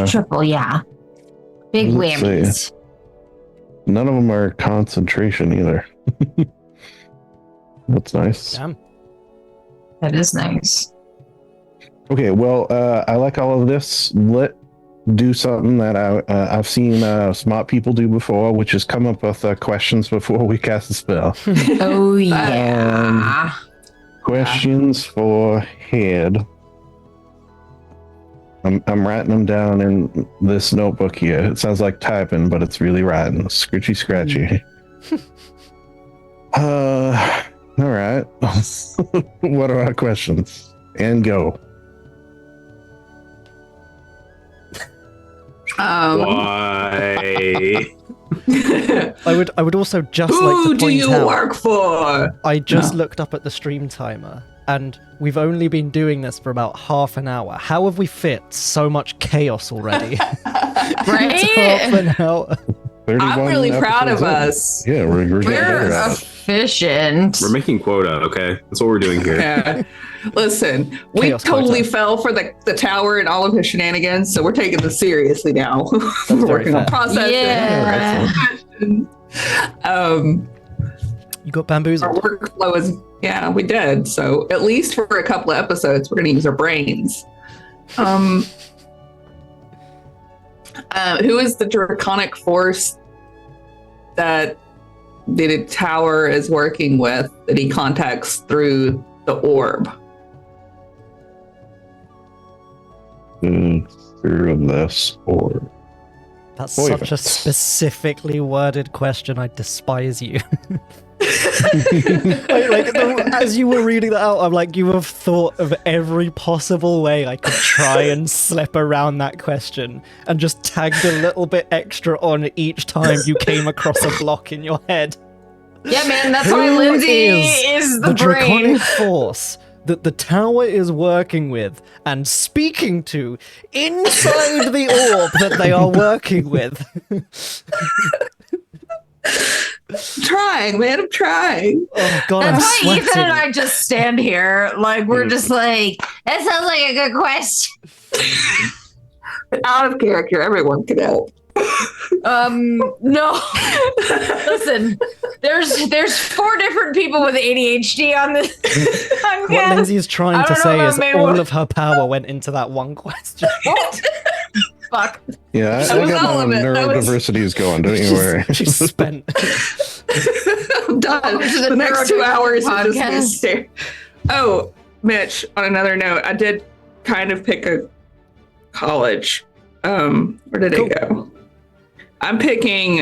Speaker 2: Triple, yeah. Big
Speaker 3: Let's see.
Speaker 2: whammies.
Speaker 3: None of them are concentration either. That's nice.
Speaker 1: Damn.
Speaker 2: That is nice.
Speaker 3: Okay, well, I like all of this. Let's do something that I've seen smart people do before, which is come up with questions before we cast a spell.
Speaker 2: Oh yeah.
Speaker 3: Questions for head. I'm writing them down in this notebook here. It sounds like typing, but it's really writing. Scritchy scratchy. All right. What are our questions? And go.
Speaker 4: Why?
Speaker 1: I would also just
Speaker 5: Who
Speaker 1: like to
Speaker 5: do
Speaker 1: point
Speaker 5: you
Speaker 1: out,
Speaker 5: work for?
Speaker 1: I just looked up at the stream timer, and we've only been doing this for about half an hour. How have we fit so much chaos already?
Speaker 2: Right?
Speaker 1: Half an hour.
Speaker 5: I'm really proud of
Speaker 3: episodes
Speaker 5: us.
Speaker 3: in. Yeah, we're getting better
Speaker 2: We're
Speaker 3: at it.
Speaker 2: efficient.
Speaker 4: We're making quota, okay? That's what we're doing here.
Speaker 5: Yeah. Listen, we
Speaker 1: Chaos
Speaker 5: totally
Speaker 1: quota.
Speaker 5: fell for the tower and all of his shenanigans, so we're taking this seriously now.
Speaker 1: That's
Speaker 5: We're
Speaker 1: very
Speaker 5: working on
Speaker 1: fair.
Speaker 5: processes.
Speaker 2: Yeah.
Speaker 1: You got
Speaker 5: Our
Speaker 1: bamboozled.
Speaker 5: workflow is, yeah, we did. So at least for a couple of episodes, we're going to use our brains. Who is the draconic force that the tower is working with that he contacts through the orb?
Speaker 3: Through this or
Speaker 1: That's
Speaker 3: Boy,
Speaker 1: such a
Speaker 3: that's-
Speaker 1: specifically worded question. I despise you. As you were reading that out, I'm like, you have thought of every possible way I could try and slip around that question, and just tagged a little bit extra on each time you came across a block in your head.
Speaker 2: Yeah, man, that's
Speaker 1: Who
Speaker 2: why Lindsay
Speaker 1: is
Speaker 2: is the brain.
Speaker 1: draconic force that the tower is working with and speaking to inside the orb that they are working with?
Speaker 5: Trying, man, I'm trying.
Speaker 1: Oh god,
Speaker 2: That's
Speaker 1: I'm
Speaker 2: why
Speaker 1: sweating.
Speaker 2: Ethan and I just stand here, like we're just like, that sounds like a good question.
Speaker 5: Out of character, everyone can help.
Speaker 2: No. Listen, there's 4 different people with ADHD on this.
Speaker 1: What
Speaker 2: podcast.
Speaker 1: Lindsay is trying
Speaker 2: I
Speaker 1: to
Speaker 2: don't know
Speaker 1: say
Speaker 2: about
Speaker 1: is
Speaker 2: May
Speaker 1: all
Speaker 2: one.
Speaker 1: of her power went into that one question.
Speaker 2: What? Fuck.
Speaker 3: yeah,
Speaker 5: That
Speaker 3: I
Speaker 5: was
Speaker 3: got
Speaker 5: all
Speaker 3: my
Speaker 5: of it. That was-
Speaker 3: neurodiversity is going. Don't you worry.
Speaker 1: She's spent.
Speaker 5: I'm done.
Speaker 2: Welcome to the
Speaker 5: The next 2
Speaker 2: Neurodivergent
Speaker 5: hours is just me
Speaker 2: Podcast.
Speaker 5: stare. Oh, Mitch, on another note, I did kind of pick a college. Where did
Speaker 1: Cool.
Speaker 5: it go? I'm picking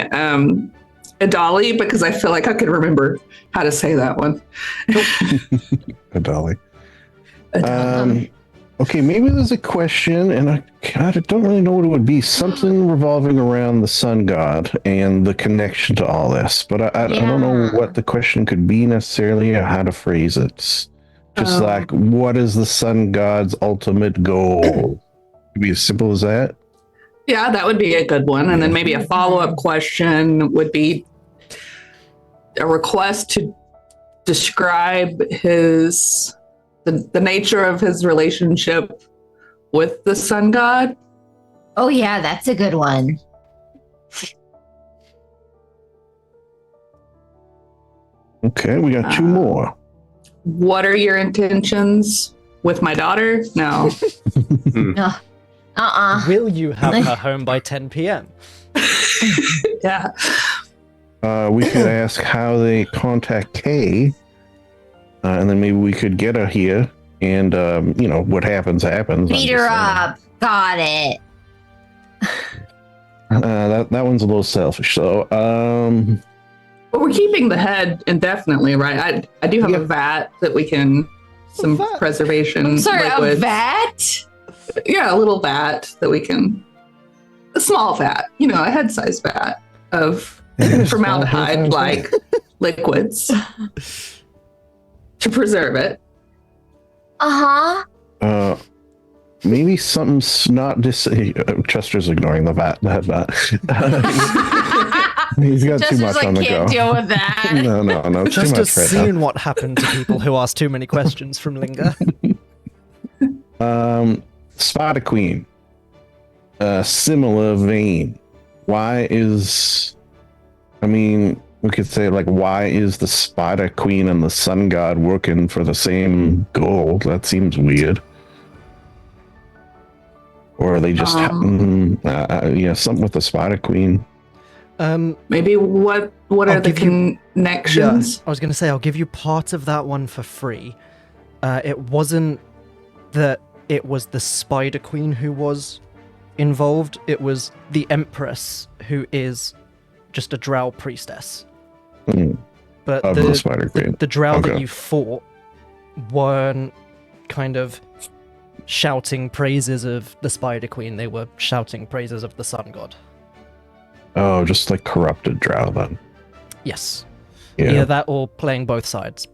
Speaker 5: Adali because I feel like I could remember how to say that one.
Speaker 3: Dolly. Okay, maybe there's a question, and I don't really know what it would be. Something revolving around the sun god and the connection to all this, but I don't know
Speaker 2: Yeah.
Speaker 3: what the question could be necessarily or how to phrase it. Just
Speaker 5: Oh.
Speaker 3: like, what is the sun god's ultimate goal? Could be as simple as that.
Speaker 5: Yeah, that would be a good one. And then maybe a follow-up question would be a request to describe the nature of his relationship with the sun god.
Speaker 2: Oh yeah, that's a good one.
Speaker 3: Okay, we got 2 more.
Speaker 5: What are your intentions with my daughter? No.
Speaker 1: Will you have her home by 10 p.m.?
Speaker 5: Yeah.
Speaker 3: We could ask how they contact Kay, and then maybe we could get her here. And what happens. I'm
Speaker 2: Beat
Speaker 3: just
Speaker 2: her
Speaker 3: saying.
Speaker 2: up. Got it.
Speaker 3: That one's a little selfish. So,
Speaker 5: But we're keeping the head indefinitely, right? I do have
Speaker 3: Yeah.
Speaker 5: a vat that we can some
Speaker 1: vat?
Speaker 5: preservation
Speaker 2: I'm sorry,
Speaker 5: liquids.
Speaker 2: a vat?
Speaker 5: Yeah, a little vat that we can a small vat, a head-sized vat of formaldehyde like liquids to preserve it.
Speaker 2: Uh-huh.
Speaker 3: Maybe something's not just. Chester's ignoring the vat. That vat. He's got too
Speaker 2: Chester's
Speaker 3: much
Speaker 2: like,
Speaker 3: on the
Speaker 2: can't
Speaker 3: go.
Speaker 2: deal with that.
Speaker 3: No, it's too
Speaker 1: Just
Speaker 3: much right
Speaker 1: seen what happened to people who ask too many questions from Linger.
Speaker 3: now. Spider Queen. Similar vein. Why is? We could say why is the Spider Queen and the Sun God working for the same goal? That seems weird. Or are they just something with the Spider Queen?
Speaker 5: Maybe what are
Speaker 1: I'll
Speaker 5: the
Speaker 1: give you-
Speaker 5: connections?
Speaker 1: I was going to say, I'll give you part of that one for free. It wasn't that it was the Spider Queen who was involved, it was the Empress, who is just a drow priestess. But
Speaker 3: Of the Spider Queen.
Speaker 1: the drow that
Speaker 3: Okay.
Speaker 1: you fought weren't kind of shouting praises of the Spider Queen, they were shouting praises of the Sun God.
Speaker 3: Oh, just like corrupted drow then.
Speaker 1: Yes.
Speaker 3: Yeah.
Speaker 1: Either that or playing both sides.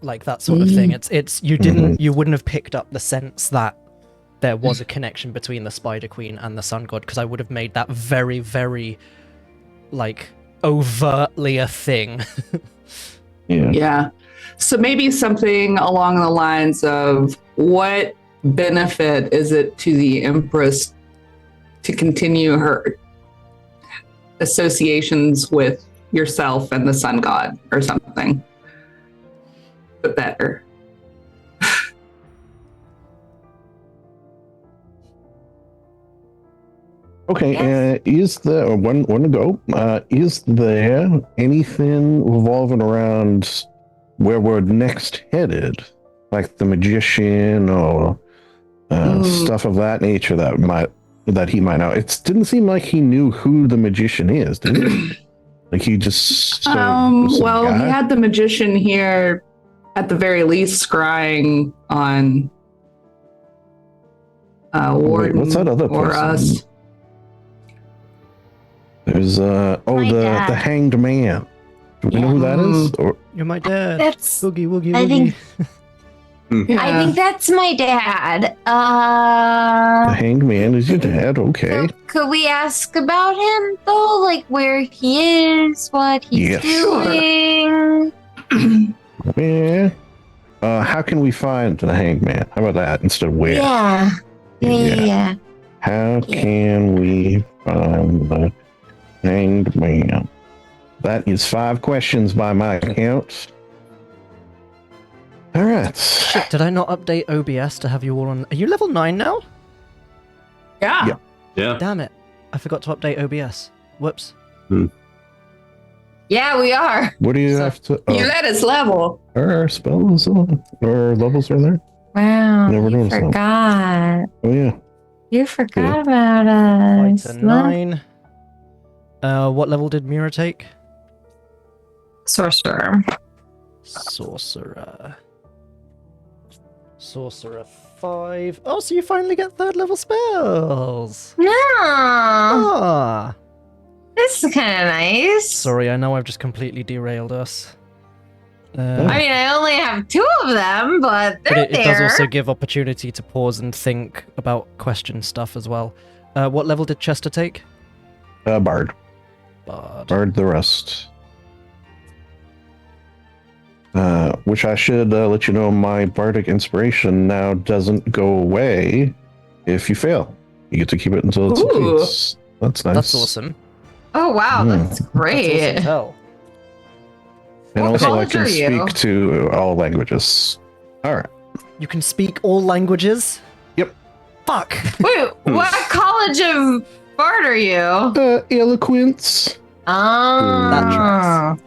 Speaker 1: Like that sort of thing. It's you wouldn't have picked up the sense that there was a connection between the Spider Queen and the Sun God, because I would have made that very, very like overtly a thing.
Speaker 3: Yeah.
Speaker 5: Yeah. So maybe something along the lines of what benefit is it to the Empress to continue her associations with yourself and the Sun God or something? But better.
Speaker 3: Okay,
Speaker 2: Yes.
Speaker 3: is there one to go? Is there anything revolving around where we're next headed, like the magician or stuff of that nature that he might know? It didn't seem like he knew who the magician is, did it? Like he just some
Speaker 5: Well, he
Speaker 3: guy?
Speaker 5: had the magician here at the very least scrying on Warden
Speaker 3: what's that other
Speaker 5: or
Speaker 3: person?
Speaker 5: us.
Speaker 3: There's
Speaker 2: My
Speaker 3: the
Speaker 2: dad.
Speaker 3: hanged man. Do we know who that
Speaker 5: Yeah.
Speaker 3: is? Or
Speaker 1: You're my dad.
Speaker 2: That's.
Speaker 1: Boogie woogie
Speaker 2: I
Speaker 1: woogie.
Speaker 2: think-
Speaker 5: Yeah.
Speaker 2: I think that's my dad.
Speaker 3: the hanged man is your dad? Okay.
Speaker 2: Could we ask about him though? Like where he is, what he's
Speaker 3: Yes.
Speaker 2: doing?
Speaker 3: Yeah. How can we find the hanged man? How about that instead of where?
Speaker 2: Yeah.
Speaker 3: How
Speaker 2: Yeah.
Speaker 3: can we find the hanged man? That is 5 questions by my count. All right.
Speaker 1: Shit, did I not update OBS to have you all on? Are you level 9 now?
Speaker 5: Yeah.
Speaker 3: Yeah.
Speaker 4: Yeah.
Speaker 1: Damn it. I forgot to update OBS. Whoops.
Speaker 2: Yeah, we are.
Speaker 3: What do you
Speaker 1: So-
Speaker 3: have to?
Speaker 5: You let us level.
Speaker 3: Our spells or levels are there?
Speaker 2: Wow,
Speaker 3: Never
Speaker 2: you
Speaker 3: noticed that.
Speaker 2: forgot.
Speaker 3: Oh yeah.
Speaker 2: You forgot about us.
Speaker 1: Fighter 9. What level did Mira take?
Speaker 2: Sorcerer.
Speaker 1: Sorcerer. Sorcerer 5. Oh, so you finally get 3rd level spells.
Speaker 2: No,
Speaker 1: Ah.
Speaker 2: this is kind of nice.
Speaker 1: Sorry, I know I've just completely derailed us.
Speaker 2: I mean, I only have 2 of them, but
Speaker 1: But
Speaker 2: they're
Speaker 1: it does
Speaker 2: there.
Speaker 1: also give opportunity to pause and think about question stuff as well. What level did Chester take?
Speaker 3: Bard.
Speaker 1: Bard.
Speaker 3: Bard the rest. Which I should let you know, my bardic inspiration now doesn't go away if you fail. You get to keep it until it's
Speaker 5: Ooh.
Speaker 3: completes. That's nice.
Speaker 1: That's awesome.
Speaker 2: Oh wow,
Speaker 3: Mm.
Speaker 2: that's great.
Speaker 1: That's awesome tell.
Speaker 3: And
Speaker 2: What
Speaker 3: also, I
Speaker 2: college
Speaker 3: can
Speaker 2: are you?
Speaker 3: speak to all languages. All right.
Speaker 1: You can speak all languages?
Speaker 3: Yep.
Speaker 1: Fuck!
Speaker 2: Wait, what college of Bard are you?
Speaker 3: Eloquence.
Speaker 2: Oh,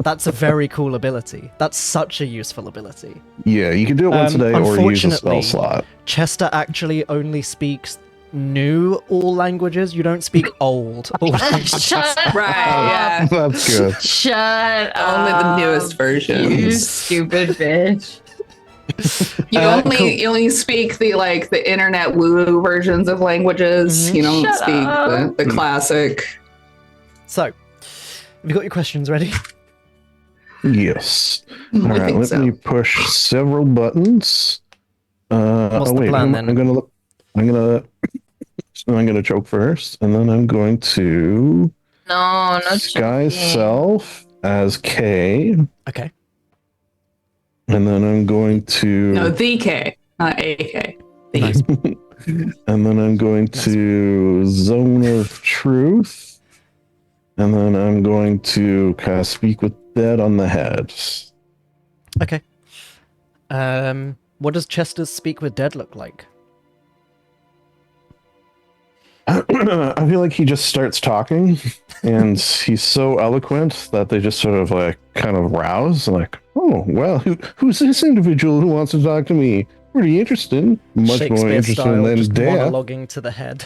Speaker 1: That's a very cool ability. That's such a useful ability.
Speaker 3: Yeah, you can do it once a day or use a spell
Speaker 1: unfortunately-
Speaker 3: slot.
Speaker 1: Chester actually only speaks new all languages. You don't speak old all languages.
Speaker 2: shut
Speaker 5: Right,
Speaker 2: up.
Speaker 5: yeah.
Speaker 3: That's good.
Speaker 2: Shut up.
Speaker 5: Only the newest
Speaker 2: You
Speaker 5: versions.
Speaker 2: stupid bitch.
Speaker 5: You
Speaker 1: Cool.
Speaker 5: you only speak the internet woo versions of languages.
Speaker 1: Mhm.
Speaker 5: You don't
Speaker 2: Shut
Speaker 5: speak
Speaker 2: up.
Speaker 5: the classic.
Speaker 1: So, have you got your questions ready?
Speaker 3: Yes.
Speaker 5: I
Speaker 3: All right,
Speaker 5: think
Speaker 3: let
Speaker 5: so.
Speaker 3: me push several buttons.
Speaker 1: What's the plan, then?
Speaker 3: I'm gonna choke first, and then I'm going to
Speaker 2: No, no
Speaker 3: Sky
Speaker 2: choking.
Speaker 3: Self as K,
Speaker 1: Okay.
Speaker 3: and then I'm going to
Speaker 5: No, the K, not AK. The.
Speaker 1: Nice.
Speaker 3: and then I'm going to Zone of Truth, and then I'm going to cast Speak with Dead on the head.
Speaker 1: Okay. What does Chester's Speak with Dead look like?
Speaker 3: I feel like he just starts talking, and he's so eloquent that they just sort of kind of rouse, like, oh, well, who's this individual who wants to talk to me? Pretty interesting. Much more
Speaker 1: Shakespeare
Speaker 3: interesting
Speaker 1: style,
Speaker 3: than
Speaker 1: just
Speaker 3: death.
Speaker 1: monologuing to the head.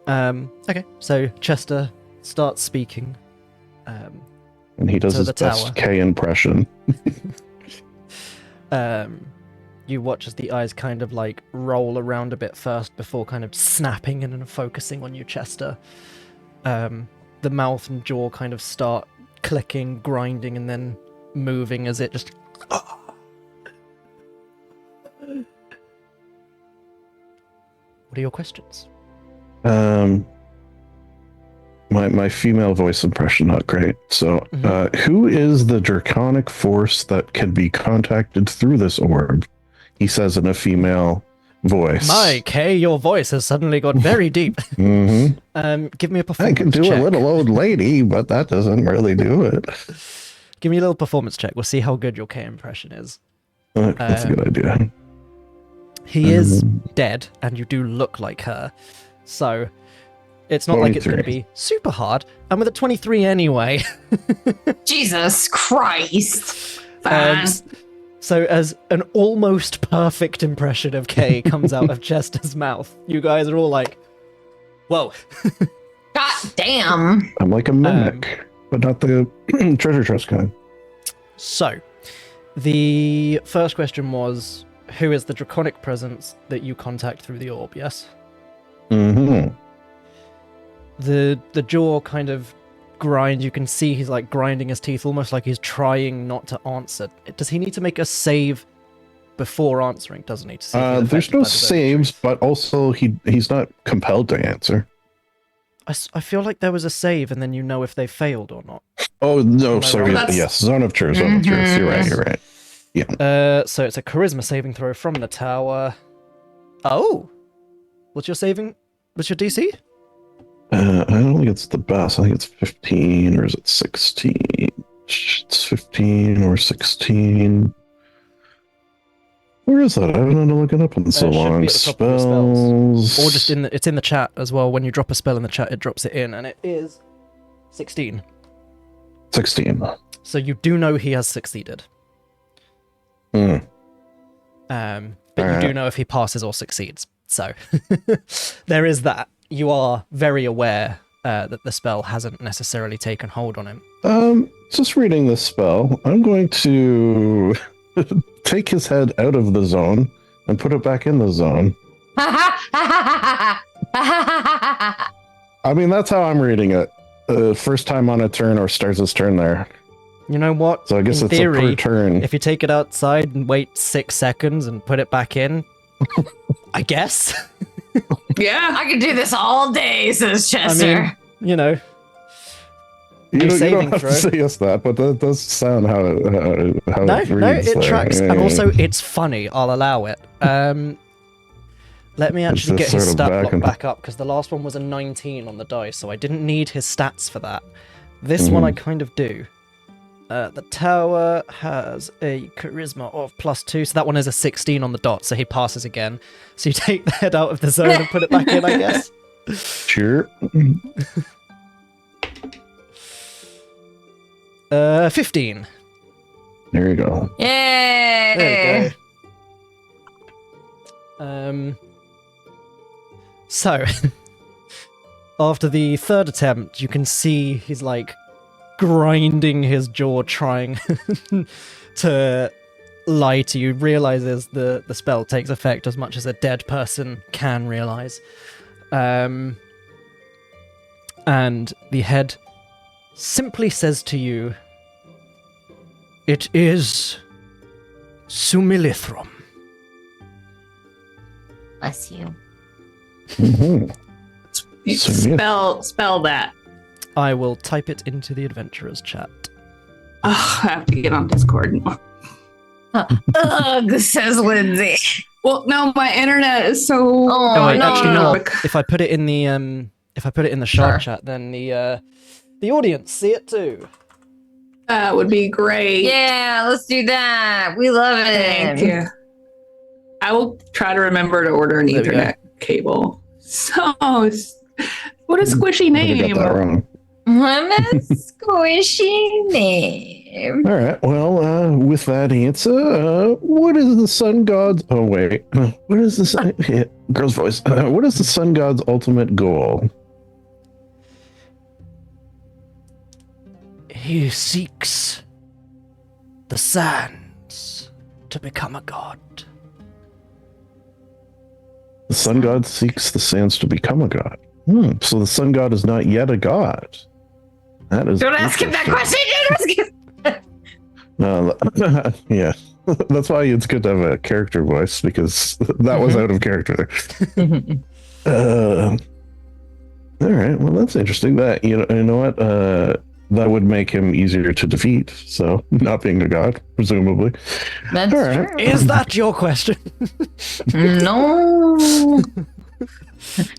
Speaker 1: Okay, so Chester starts speaking.
Speaker 3: And he does
Speaker 1: to
Speaker 3: his
Speaker 1: the
Speaker 3: best
Speaker 1: tower.
Speaker 3: K impression.
Speaker 1: You watch as the eyes kind of roll around a bit first before kind of snapping in and focusing on you, Chester. The mouth and jaw kind of start clicking, grinding, and then moving as it just. What are your questions?
Speaker 3: My female voice impression not great. So, who is the draconic force that can be contacted through this orb? He says in a female voice.
Speaker 1: My Kay, your voice has suddenly got very deep. Give me a performance
Speaker 3: I can do
Speaker 1: check.
Speaker 3: a little old lady, but that doesn't really do it.
Speaker 1: Give me a little performance check. We'll see how good your Kay impression is.
Speaker 3: That's a good idea.
Speaker 1: He is dead, and you do look like her. So, it's not like it's going to be super hard. And with a 23 anyway.
Speaker 2: Jesus Christ.
Speaker 1: So as an almost perfect impression of Kay comes out of Chester's mouth, you guys are all like, whoa.
Speaker 2: God damn.
Speaker 3: I'm like a mimic, but not the treasure trust kind.
Speaker 1: So, the first question was, who is the draconic presence that you contact through the orb, yes?
Speaker 3: Mm-hmm.
Speaker 1: The jaw kind of grind. You can see he's like grinding his teeth, almost like he's trying not to answer. Does he need to make a save before answering? Doesn't he? To see if he's
Speaker 3: there's
Speaker 1: affected
Speaker 3: no
Speaker 1: by the
Speaker 3: saves, but also he's not compelled to answer.
Speaker 1: I feel like there was a save, and then you know if they failed or not.
Speaker 3: Oh no,
Speaker 1: Am I
Speaker 3: sorry.
Speaker 1: wrong?
Speaker 3: Yes, Zone of Truth. Zone of Truth. You're right. Yeah.
Speaker 1: So it's a charisma saving throw from the tower. Oh, what's your saving? What's your DC?
Speaker 3: I don't think it's the best. I think it's 15, or is it 16? It's 15 or 16. Where is that? I haven't had to look it up in so long.
Speaker 1: Should be at the top of your spells.
Speaker 3: Spells.
Speaker 1: Or just it's in the chat as well. When you drop a spell in the chat, it drops it in, and it is 16.
Speaker 3: 16.
Speaker 1: So you do know he has succeeded.
Speaker 3: Hmm.
Speaker 1: But you do know if he passes or succeeds. So there is that. You are very aware that the spell hasn't necessarily taken hold on him.
Speaker 3: Just reading this spell, I'm going to take his head out of the zone and put it back in the zone. I mean, that's how I'm reading it. First time on a turn or starts his turn there.
Speaker 1: You know what?
Speaker 3: So I guess
Speaker 1: in
Speaker 3: it's
Speaker 1: theory,
Speaker 3: a per turn.
Speaker 1: If you take it outside and wait 6 seconds and put it back in, I guess.
Speaker 5: Yeah.
Speaker 2: I could do this all day, says Chester.
Speaker 1: I mean, you know.
Speaker 3: You don't
Speaker 1: saving
Speaker 3: have
Speaker 1: throw.
Speaker 3: to say yes that, but that does sound how it reads.
Speaker 1: No, it
Speaker 3: there.
Speaker 1: tracks.
Speaker 3: Yeah,
Speaker 1: And
Speaker 3: yeah.
Speaker 1: also, it's funny. I'll allow it. Let me actually
Speaker 3: just
Speaker 1: get his
Speaker 3: sort of
Speaker 1: stat
Speaker 3: back
Speaker 1: block
Speaker 3: and-
Speaker 1: back up, because the last one was a 19 on the dice, so I didn't need his stats for that. This one I kind of do. The tower has a charisma of +2, so that one is a 16 on the dot, so he passes again. So you take the head out of the zone and put it back in, I guess.
Speaker 3: Sure.
Speaker 1: 15.
Speaker 3: There you go.
Speaker 2: Yay!
Speaker 1: There we go. So, after the third attempt, you can see he's like grinding his jaw, trying to lie to you. Realizes the spell takes effect as much as a dead person can realize. And the head simply says to you, "It is Sumilithrum."
Speaker 2: Bless you.
Speaker 3: Mhm. So, yeah.
Speaker 5: Spell that.
Speaker 1: I will type it into the adventurers chat.
Speaker 5: Oh, I have to get on Discord.
Speaker 2: Ugh, says Lindsay.
Speaker 5: Well, no, my internet is so.
Speaker 2: Oh,
Speaker 1: wait,
Speaker 2: no.
Speaker 1: actually, no. If I put it in the shard chat, then the audience see it too.
Speaker 5: That would be great.
Speaker 2: Yeah, let's do that. We love it.
Speaker 5: Thank you. I will try to remember to order an
Speaker 1: There we go.
Speaker 5: Ethernet cable. So, what a squishy
Speaker 3: I got
Speaker 5: name.
Speaker 3: that wrong.
Speaker 2: What a squishy name.
Speaker 3: All right. Well, with that answer, what is the sun god's? Oh wait, what is the sun? Yeah, girl's voice. What is the sun god's ultimate goal?
Speaker 1: He seeks the sands to become a god.
Speaker 3: The sun god seeks the sands to become a god. So the sun god is not yet a god. That is.
Speaker 2: Don't ask him that question. Don't ask him.
Speaker 3: Yeah, that's why it's good to have a character voice, because that was out of character. right. Well, that's interesting. That you know what? That would make him easier to defeat. So, not being a god, presumably.
Speaker 2: That's
Speaker 3: All right.
Speaker 2: true.
Speaker 1: Is that your question?
Speaker 2: No.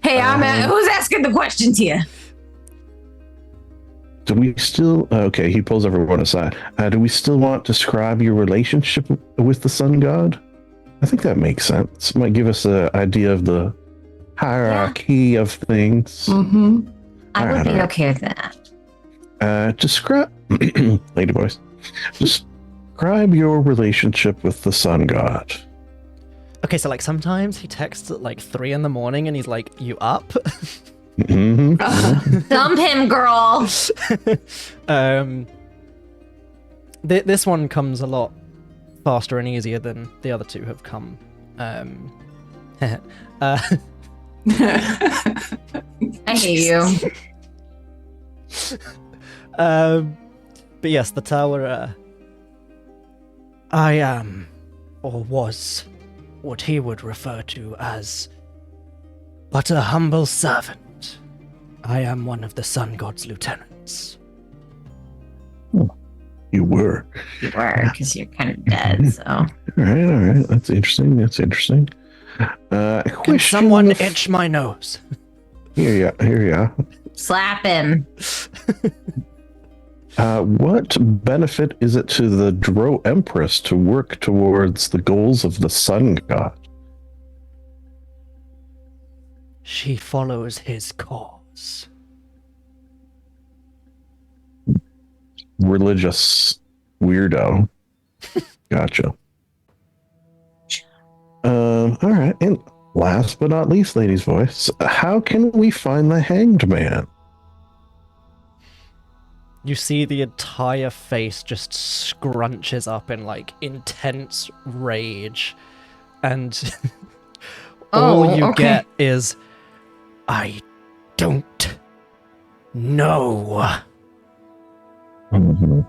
Speaker 2: Hey, who's asking the questions here?
Speaker 3: Do we still? Okay, he pulls everyone aside. Do we still want to describe your relationship with the sun god? I think that makes sense. Might give us an idea of the hierarchy of things.
Speaker 5: Mm-hmm.
Speaker 2: I would be okay with that.
Speaker 3: Describe, lady voice. Describe your relationship with the sun god.
Speaker 1: Okay, so like sometimes he texts at like 3 a.m. and he's like, "You up?"
Speaker 3: Mm-hmm.
Speaker 2: Dump him, girl.
Speaker 1: This one comes a lot faster and easier than the other two have come.
Speaker 2: I hate you.
Speaker 1: But yes, the tower. I am, or was, what he would refer to as but a humble servant. I am one of the sun god's lieutenants.
Speaker 3: You were.
Speaker 2: You were, because you're kind of dead, so.
Speaker 3: All right. That's interesting.
Speaker 1: Can someone itch my nose?
Speaker 3: Here you are.
Speaker 2: Slap him.
Speaker 3: What benefit is it to the Dro Empress to work towards the goals of the sun god?
Speaker 1: She follows his cause.
Speaker 3: Religious weirdo. Gotcha. All right. And last but not least, lady's voice, how can we find the hanged man?
Speaker 1: You see the entire face just scrunches up in like intense rage, and all you get is, I don't know.
Speaker 3: Mm-hmm.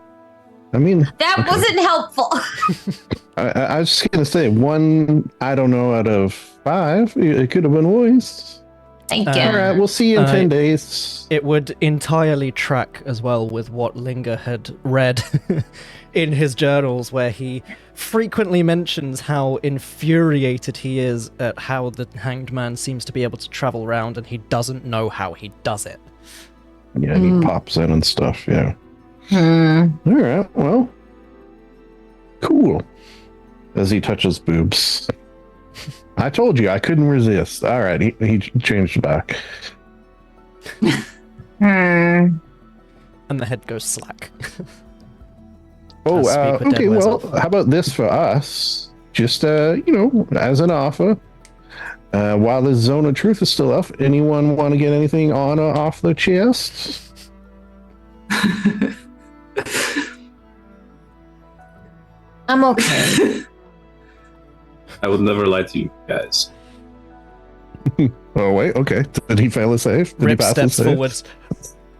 Speaker 3: I mean,
Speaker 2: That wasn't helpful.
Speaker 3: I was just gonna say one. I don't know out of 5. It could have been voiced.
Speaker 2: Thank you.
Speaker 3: All right, we'll see you in 10 days.
Speaker 1: It would entirely track as well with what Linger had read in his journals, where he frequently mentions how infuriated he is at how the hanged man seems to be able to travel around, and he doesn't know how he does it.
Speaker 3: Yeah, he pops in and stuff. Yeah.
Speaker 2: Hmm.
Speaker 3: All right. Well, cool. As he touches boobs. I told you I couldn't resist. All right, he changed back.
Speaker 2: Hmm.
Speaker 1: And the head goes slack.
Speaker 3: Oh,
Speaker 1: Speak with
Speaker 3: okay.
Speaker 1: dead
Speaker 3: Well,
Speaker 1: myself.
Speaker 3: how about this for us? Just as an offer. While this zone of truth is still up, anyone want to get anything on or off the chest?
Speaker 2: I'm okay.
Speaker 4: I would never lie to you guys.
Speaker 3: Oh wait, okay. Did he fail a save? Did he
Speaker 1: Rip
Speaker 3: pass
Speaker 1: steps
Speaker 3: his save?
Speaker 1: forwards.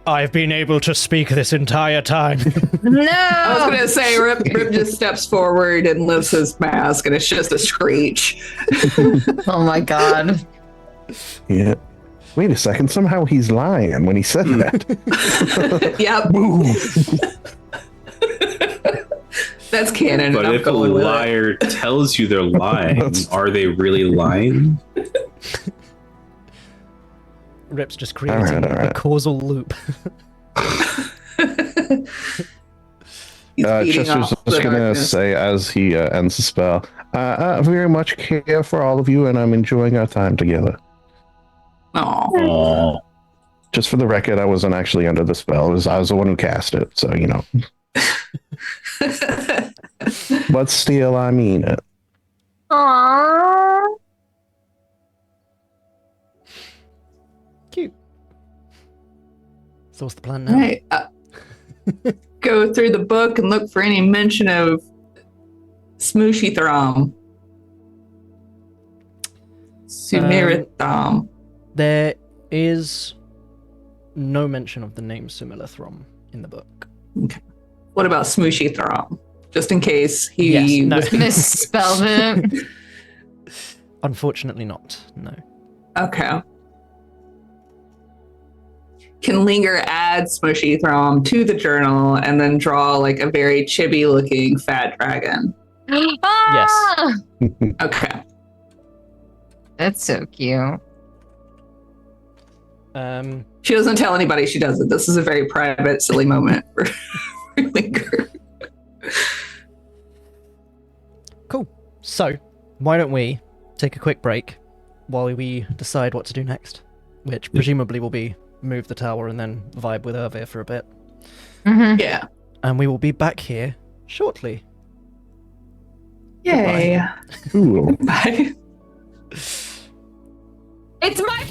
Speaker 1: I've been able to speak this entire time.
Speaker 2: No.
Speaker 5: I was gonna say Rip just steps forward and lifts his mask, and it's just a screech.
Speaker 2: Oh my god.
Speaker 3: Yeah. Wait a second. Somehow he's lying when he said that.
Speaker 5: Yep,
Speaker 3: Boom.
Speaker 5: that's canon.
Speaker 4: But
Speaker 5: and I'm
Speaker 4: if a
Speaker 5: going with it.
Speaker 4: liar tells you they're lying,
Speaker 3: That's-
Speaker 4: are they really lying?
Speaker 1: Rip's just creating
Speaker 3: All right.
Speaker 1: a causal loop.
Speaker 5: He's feeding
Speaker 3: Chester's
Speaker 5: off the
Speaker 3: just going to
Speaker 5: darkness.
Speaker 3: say as he ends the spell, I very much care for all of you and I'm enjoying our time together.
Speaker 5: Aw.
Speaker 4: Oh,
Speaker 3: Just for the record, I wasn't actually under the spell. I was the one who cast it, so, But still, I mean it.
Speaker 2: Aww.
Speaker 1: Cute. So what's the plan now?
Speaker 5: Right. Go through the book and look for any mention of Smooshy Throm. Sumirithom.
Speaker 1: There is no mention of the name Sumilathrom in the book.
Speaker 5: What about Smooshy Throm? Just in case he
Speaker 1: Yes, no.
Speaker 5: was-
Speaker 2: Misspelled it.
Speaker 1: Unfortunately not, no.
Speaker 5: Okay. can Linger add Smushy Throm to the journal and then draw like a very chibi looking fat dragon?
Speaker 2: Ah!
Speaker 5: Okay.
Speaker 2: That's so cute.
Speaker 5: She doesn't tell anybody she does it. This is a very private, silly moment for Linger.
Speaker 1: Cool. So, why don't we take a quick break while we decide what to do next? Which presumably will be move the tower and then vibe with Urvir for a bit.
Speaker 2: Mm-hmm.
Speaker 5: Yeah.
Speaker 1: And we will be back here shortly.
Speaker 5: Yay.
Speaker 3: Cool.
Speaker 5: Bye.
Speaker 2: It's my.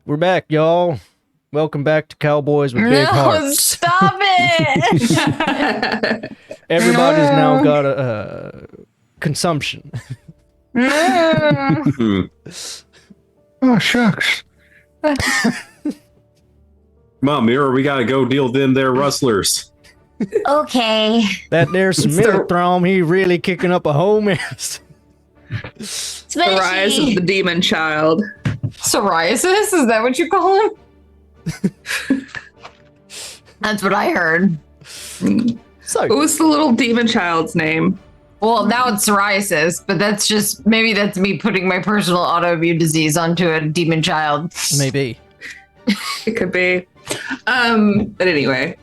Speaker 1: We're back, y'all. Welcome back to Cowboys with Big
Speaker 2: No,
Speaker 1: Hearts.
Speaker 2: stop it!
Speaker 1: Everybody's now
Speaker 2: No.
Speaker 1: got a consumption.
Speaker 4: Hmm.
Speaker 3: Oh, shucks.
Speaker 4: Come on, Mirror, we gotta go deal with them there rustlers.
Speaker 2: Okay.
Speaker 1: That there Smith Throm, he really kicking up a whole mess.
Speaker 5: The rise of the demon child.
Speaker 2: Psoriasis? Is that what you call him? That's what I heard.
Speaker 1: So,
Speaker 5: What was the little demon child's name?
Speaker 2: Well, now it's psoriasis, but that's just maybe that's me putting my personal autoimmune disease onto a demon child.
Speaker 1: maybe.
Speaker 5: It could be. But anyway,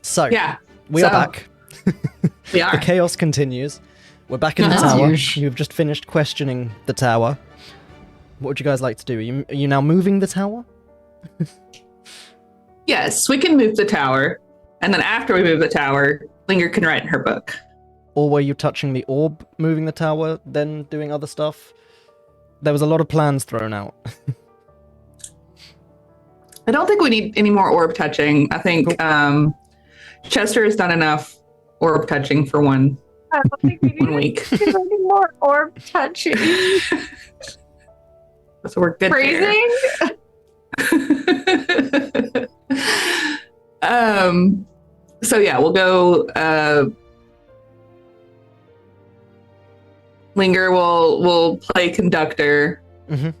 Speaker 1: So,
Speaker 5: yeah.
Speaker 1: we are back.
Speaker 5: We are.
Speaker 1: The chaos continues. We're back in the
Speaker 2: That's
Speaker 1: tower.
Speaker 2: huge.
Speaker 1: You've just finished questioning the tower. What would you guys like to do? Are you now moving the tower?
Speaker 5: Yes, we can move the tower. And then after we move the tower, Linger can write in her book.
Speaker 1: Or were you touching the orb, moving the tower, then doing other stuff? There was a lot of plans thrown out.
Speaker 5: I don't think we need any more orb touching. I think Chester has done enough orb touching for one week.
Speaker 2: Any more orb touching.
Speaker 5: So we're good there.
Speaker 2: Phrasing?
Speaker 5: So yeah, we'll go Linger will play conductor
Speaker 1: Mhm.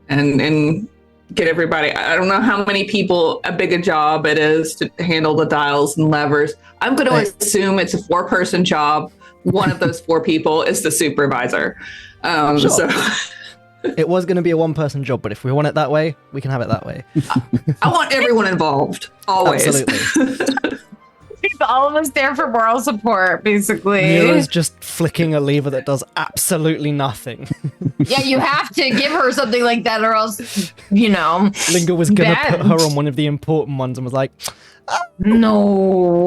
Speaker 5: and get everybody. I don't know how many people, a big a job it is to handle the dials and levers. I'm going to assume it's a 4-person job. One of those 4 people is the supervisor.
Speaker 1: Sure.
Speaker 5: So
Speaker 1: It was going to be a one-person job, but if we want it that way, we can have it that way.
Speaker 5: I want everyone involved, always.
Speaker 1: Absolutely.
Speaker 2: Keep all of us there for moral support, basically.
Speaker 1: Mira's just flicking a lever that does absolutely nothing.
Speaker 2: Yeah, you have to give her something like that, or else,
Speaker 1: Linger was going to
Speaker 2: Bad.
Speaker 1: put her on one of the important ones and was like,
Speaker 2: no.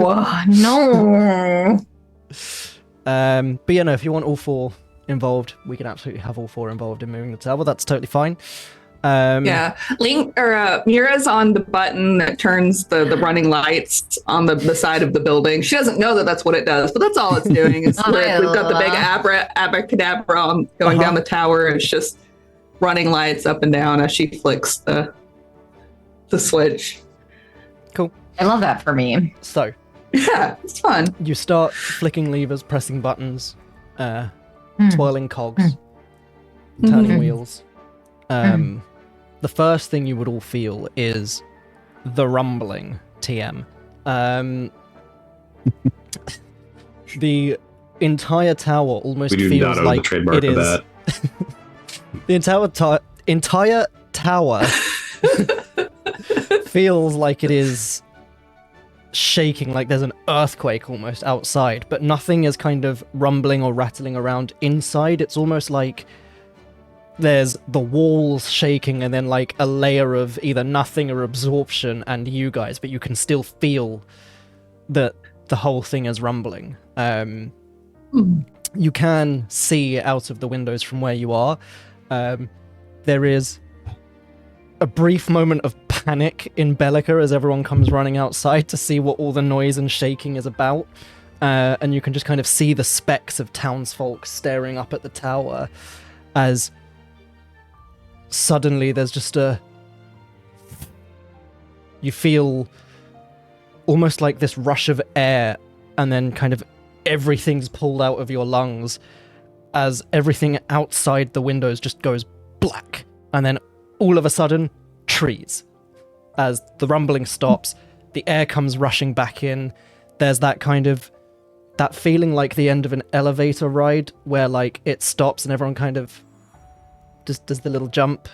Speaker 1: but yeah, no, if you want all 4 involved, we can absolutely have all 4 involved in moving the tower. That's totally fine.
Speaker 5: Yeah, Mira's on the button that turns the running lights on the side of the building. She doesn't know that that's what it does, but that's all it's doing. We've got the big ABBACADABRA going down the tower, and it's just running lights up and down as she flicks the switch.
Speaker 1: Cool.
Speaker 2: I love that for me.
Speaker 1: So,
Speaker 5: Yeah, it's fun.
Speaker 1: you start flicking levers, pressing buttons, twirling cogs, turning wheels. The first thing you would all feel is the rumbling, TM. The entire tower almost
Speaker 4: We do
Speaker 1: feels
Speaker 4: not own
Speaker 1: like
Speaker 4: the trademark
Speaker 1: it
Speaker 4: of
Speaker 1: is.
Speaker 4: that.
Speaker 1: The entire tower feels like it is shaking, like there's an earthquake almost outside, but nothing is kind of rumbling or rattling around inside. It's almost like there's the walls shaking and then like a layer of either nothing or absorption and you guys, but you can still feel that the whole thing is rumbling. You can see out of the windows from where you are. There is a brief moment of panic in Bellica as everyone comes running outside to see what all the noise and shaking is about. And you can just kind of see the specks of townsfolk staring up at the tower as suddenly there's just you feel almost like this rush of air, and then kind of everything's pulled out of your lungs as everything outside the windows just goes black, and then all of a sudden, trees. As the rumbling stops, the air comes rushing back in. There's that feeling like the end of an elevator ride where like it stops and everyone kind of just does the little jump.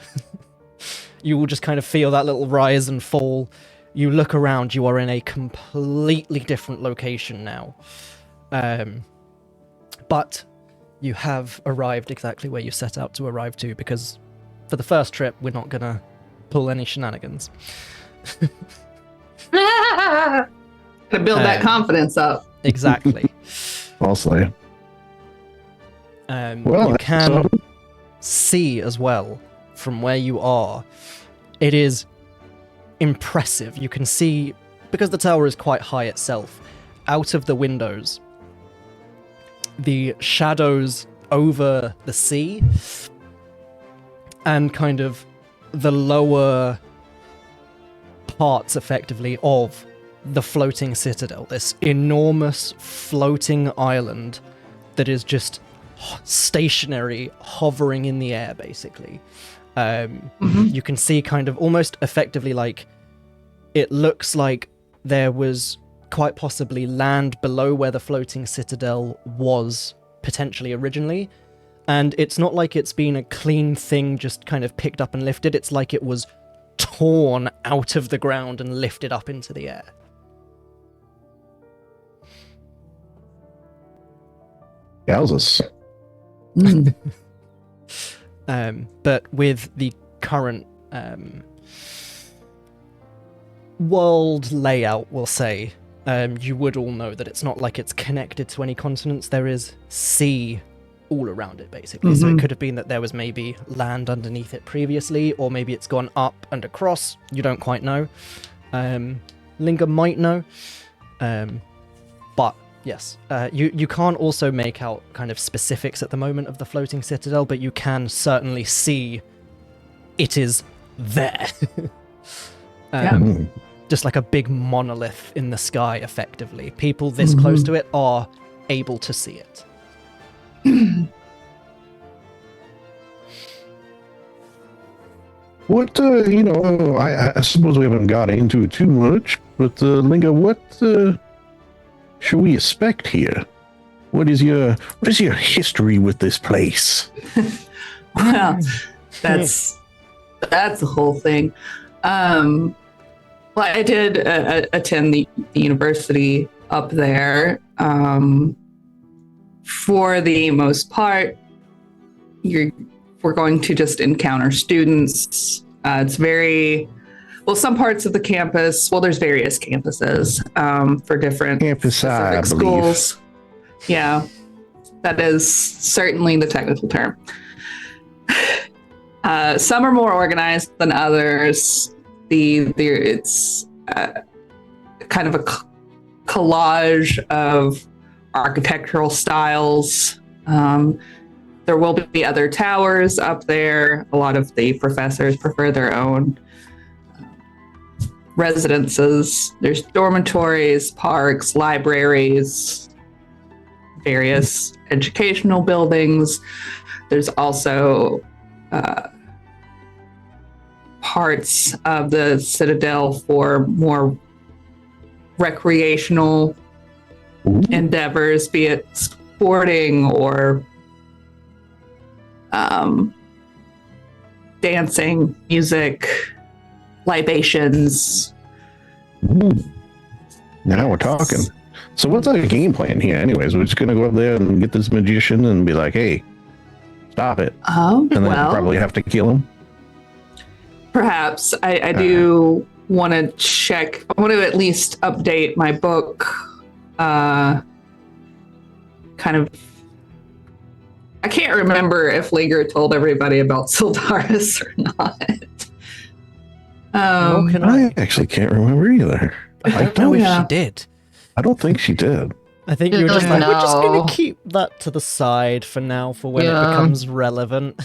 Speaker 1: You will just kind of feel that little rise and fall. You look around, you are in a completely different location now. But you have arrived exactly where you set out to arrive to, because for the first trip, we're not gonna pull any shenanigans.
Speaker 5: To build that confidence up.
Speaker 1: Exactly.
Speaker 3: Mostly. Well,
Speaker 1: You can
Speaker 3: so-
Speaker 1: see as well from where you are, it is impressive. You can see, because the tower is quite high itself, out of the windows, the shadows over the sea and kind of the lower parts, effectively, of the floating citadel. This enormous floating island that is just stationary, hovering in the air, basically. You can see kind of almost effectively like it looks like there was quite possibly land below where the floating citadel was potentially originally. And it's not like it's been a clean thing just kind of picked up and lifted. It's like it was torn out of the ground and lifted up into the air.
Speaker 3: Yowzers.
Speaker 1: But with the current world layout, we'll say, you would all know that it's not like it's connected to any continents. There is sea all around it, basically. So it could have been that there was maybe land underneath it previously, or maybe it's gone up and across. You don't quite know. Linger might know. But yes, you can't also make out kind of specifics at the moment of the floating citadel, but you can certainly see it is there. Just like a big monolith in the sky, effectively. People this close to it are able to see it.
Speaker 3: What, I suppose we haven't got into it too much, but, Linger, what, should we expect here? What is your history with this place?
Speaker 5: Well, that's the whole thing. Well, I did attend the university up there. For the most part, we're going to just encounter students. It's very, well, some parts of the campus, well, there's various campuses for different specific schools. Yeah, that is certainly the technical term. Some are more organized than others. It's kind of a collage of architectural styles. There will be other towers up there. A lot of the professors prefer their own residences. There's dormitories, parks, libraries, various educational buildings. There's also parts of the Citadel for more recreational endeavors, be it sporting or dancing, music, libations.
Speaker 3: Now we're talking. So what's our game plan here anyways? We're just going to go up there and get this magician and be like, hey, stop it. And then probably have to kill him.
Speaker 5: Perhaps. I do want to check. I want to at least update my book. Kind of. I can't remember if Linger told everybody about Syldaris or not.
Speaker 3: I actually can't remember either.
Speaker 1: I don't know if she did.
Speaker 3: I don't think she did.
Speaker 1: I think you were just like, we're just going to keep that to the side for now for when it becomes relevant.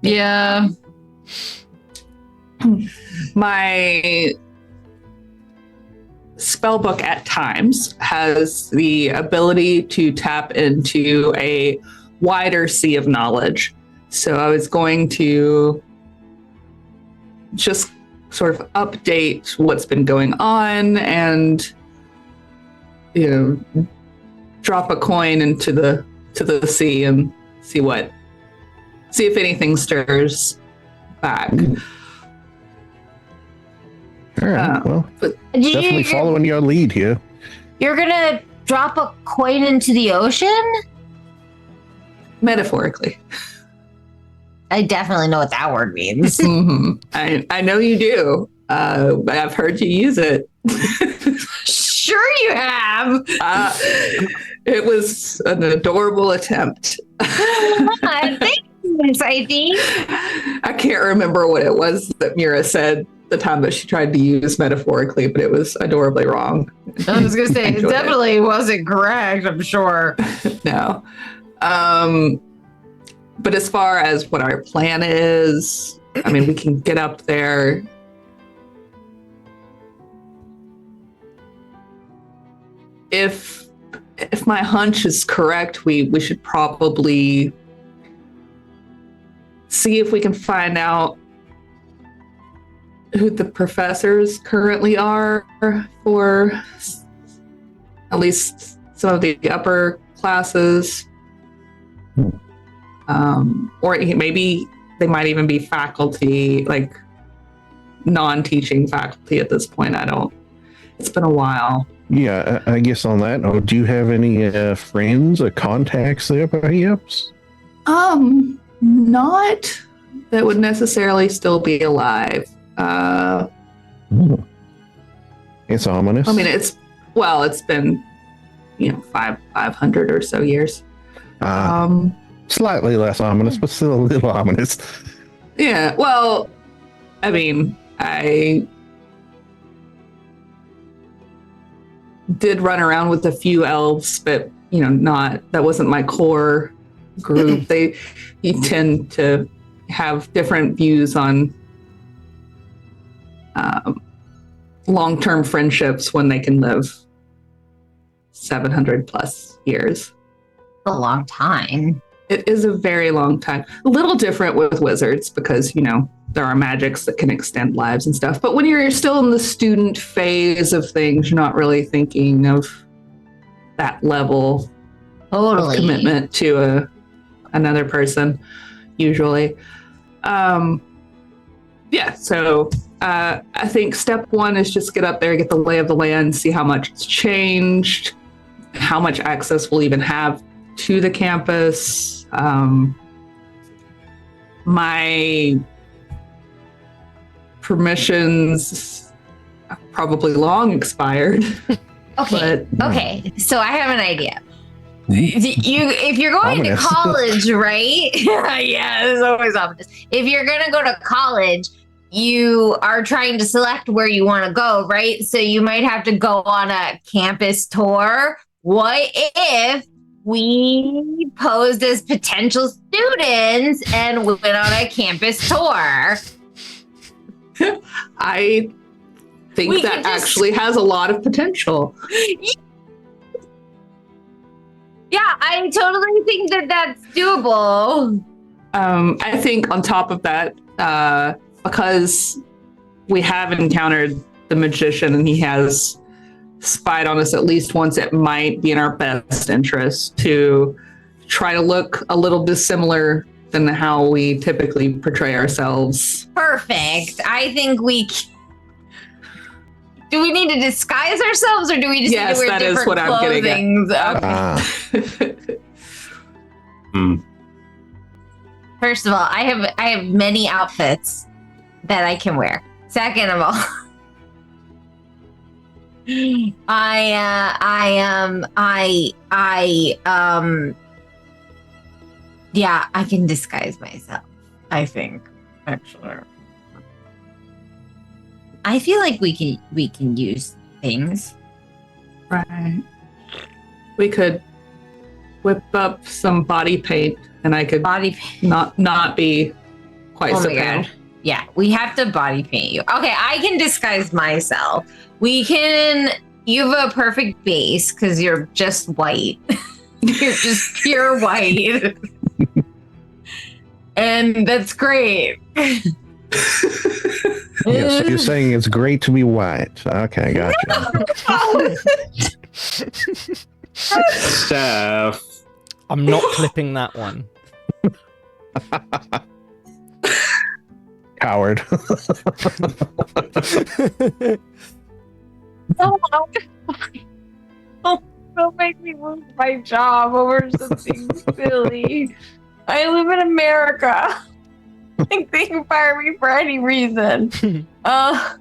Speaker 2: Yeah.
Speaker 5: My spellbook at times has the ability to tap into a wider sea of knowledge. So I was going to just sort of update what's been going on and, drop a coin into the sea and see if anything stirs back.
Speaker 3: All right. Well, definitely following your lead here.
Speaker 2: You're gonna drop a coin into the ocean?
Speaker 5: Metaphorically.
Speaker 2: I definitely know what that word means.
Speaker 5: I know you do. I've heard you use it.
Speaker 2: Sure you have.
Speaker 5: It was an adorable attempt.
Speaker 2: I think.
Speaker 5: I can't remember what it was that Mira said the time that she tried to use metaphorically, but it was adorably wrong.
Speaker 2: I was gonna say it
Speaker 5: Enjoyed
Speaker 2: definitely wasn't correct, I'm sure.
Speaker 5: No. But as far as what our plan is, I mean, we can get up there. If my hunch is correct, we should probably see if we can find out who the professors currently are for at least some of the upper classes. Or maybe they might even be faculty, like non-teaching faculty at this point. It's been a while.
Speaker 3: Yeah, I guess on that note, do you have any friends or contacts there, perhaps?
Speaker 5: Not that would necessarily still be alive.
Speaker 3: It's ominous.
Speaker 5: I mean, it's been, 500 or so years.
Speaker 3: Slightly less ominous, but still a little ominous.
Speaker 5: Yeah, well, I mean, I did run around with a few elves, but that wasn't my core group. You tend to have different views on long-term friendships when they can live 700 plus years.
Speaker 2: A long time.
Speaker 5: It is a very long time. A little different with wizards because, there are magics that can extend lives and stuff. But when you're still in the student phase of things, you're not really thinking of that level of commitment to another person, usually. So I think step one is just get up there, get the lay of the land, see how much it's changed, how much access we'll even have to the campus. My permissions probably long expired.
Speaker 2: Okay. So I have an idea. If you're going to college, right? Yeah, it's always ominous. If you're going to go to college, you are trying to select where you want to go, right? So you might have to go on a campus tour. What if we posed as potential students and went on a campus tour?
Speaker 5: I think that actually has a lot of potential.
Speaker 2: Yeah, I totally think that that's doable.
Speaker 5: I think on top of that, because we have encountered the magician and he has spied on us at least once, it might be in our best interest to try to look a little dissimilar than how we typically portray ourselves.
Speaker 2: Perfect. I think do we need to disguise ourselves or do we just need to wear different clothing? Okay. First of all, I have many outfits that I can wear. Second of all, I can disguise myself, I think, actually. I feel like we can use things.
Speaker 5: Right. We could whip up some body paint and I could not be quite so pale.
Speaker 2: Yeah, we have to body paint you. Okay, I can disguise myself. You have a perfect base because you're just white. You're just pure white. And that's great.
Speaker 3: Yeah, so you're saying it's great to be white. Okay, gotcha.
Speaker 4: Steph.
Speaker 1: I'm not clipping that one.
Speaker 3: Coward.
Speaker 2: Don't make me lose my job over something silly. I live in America. They can fire me for any reason.
Speaker 3: All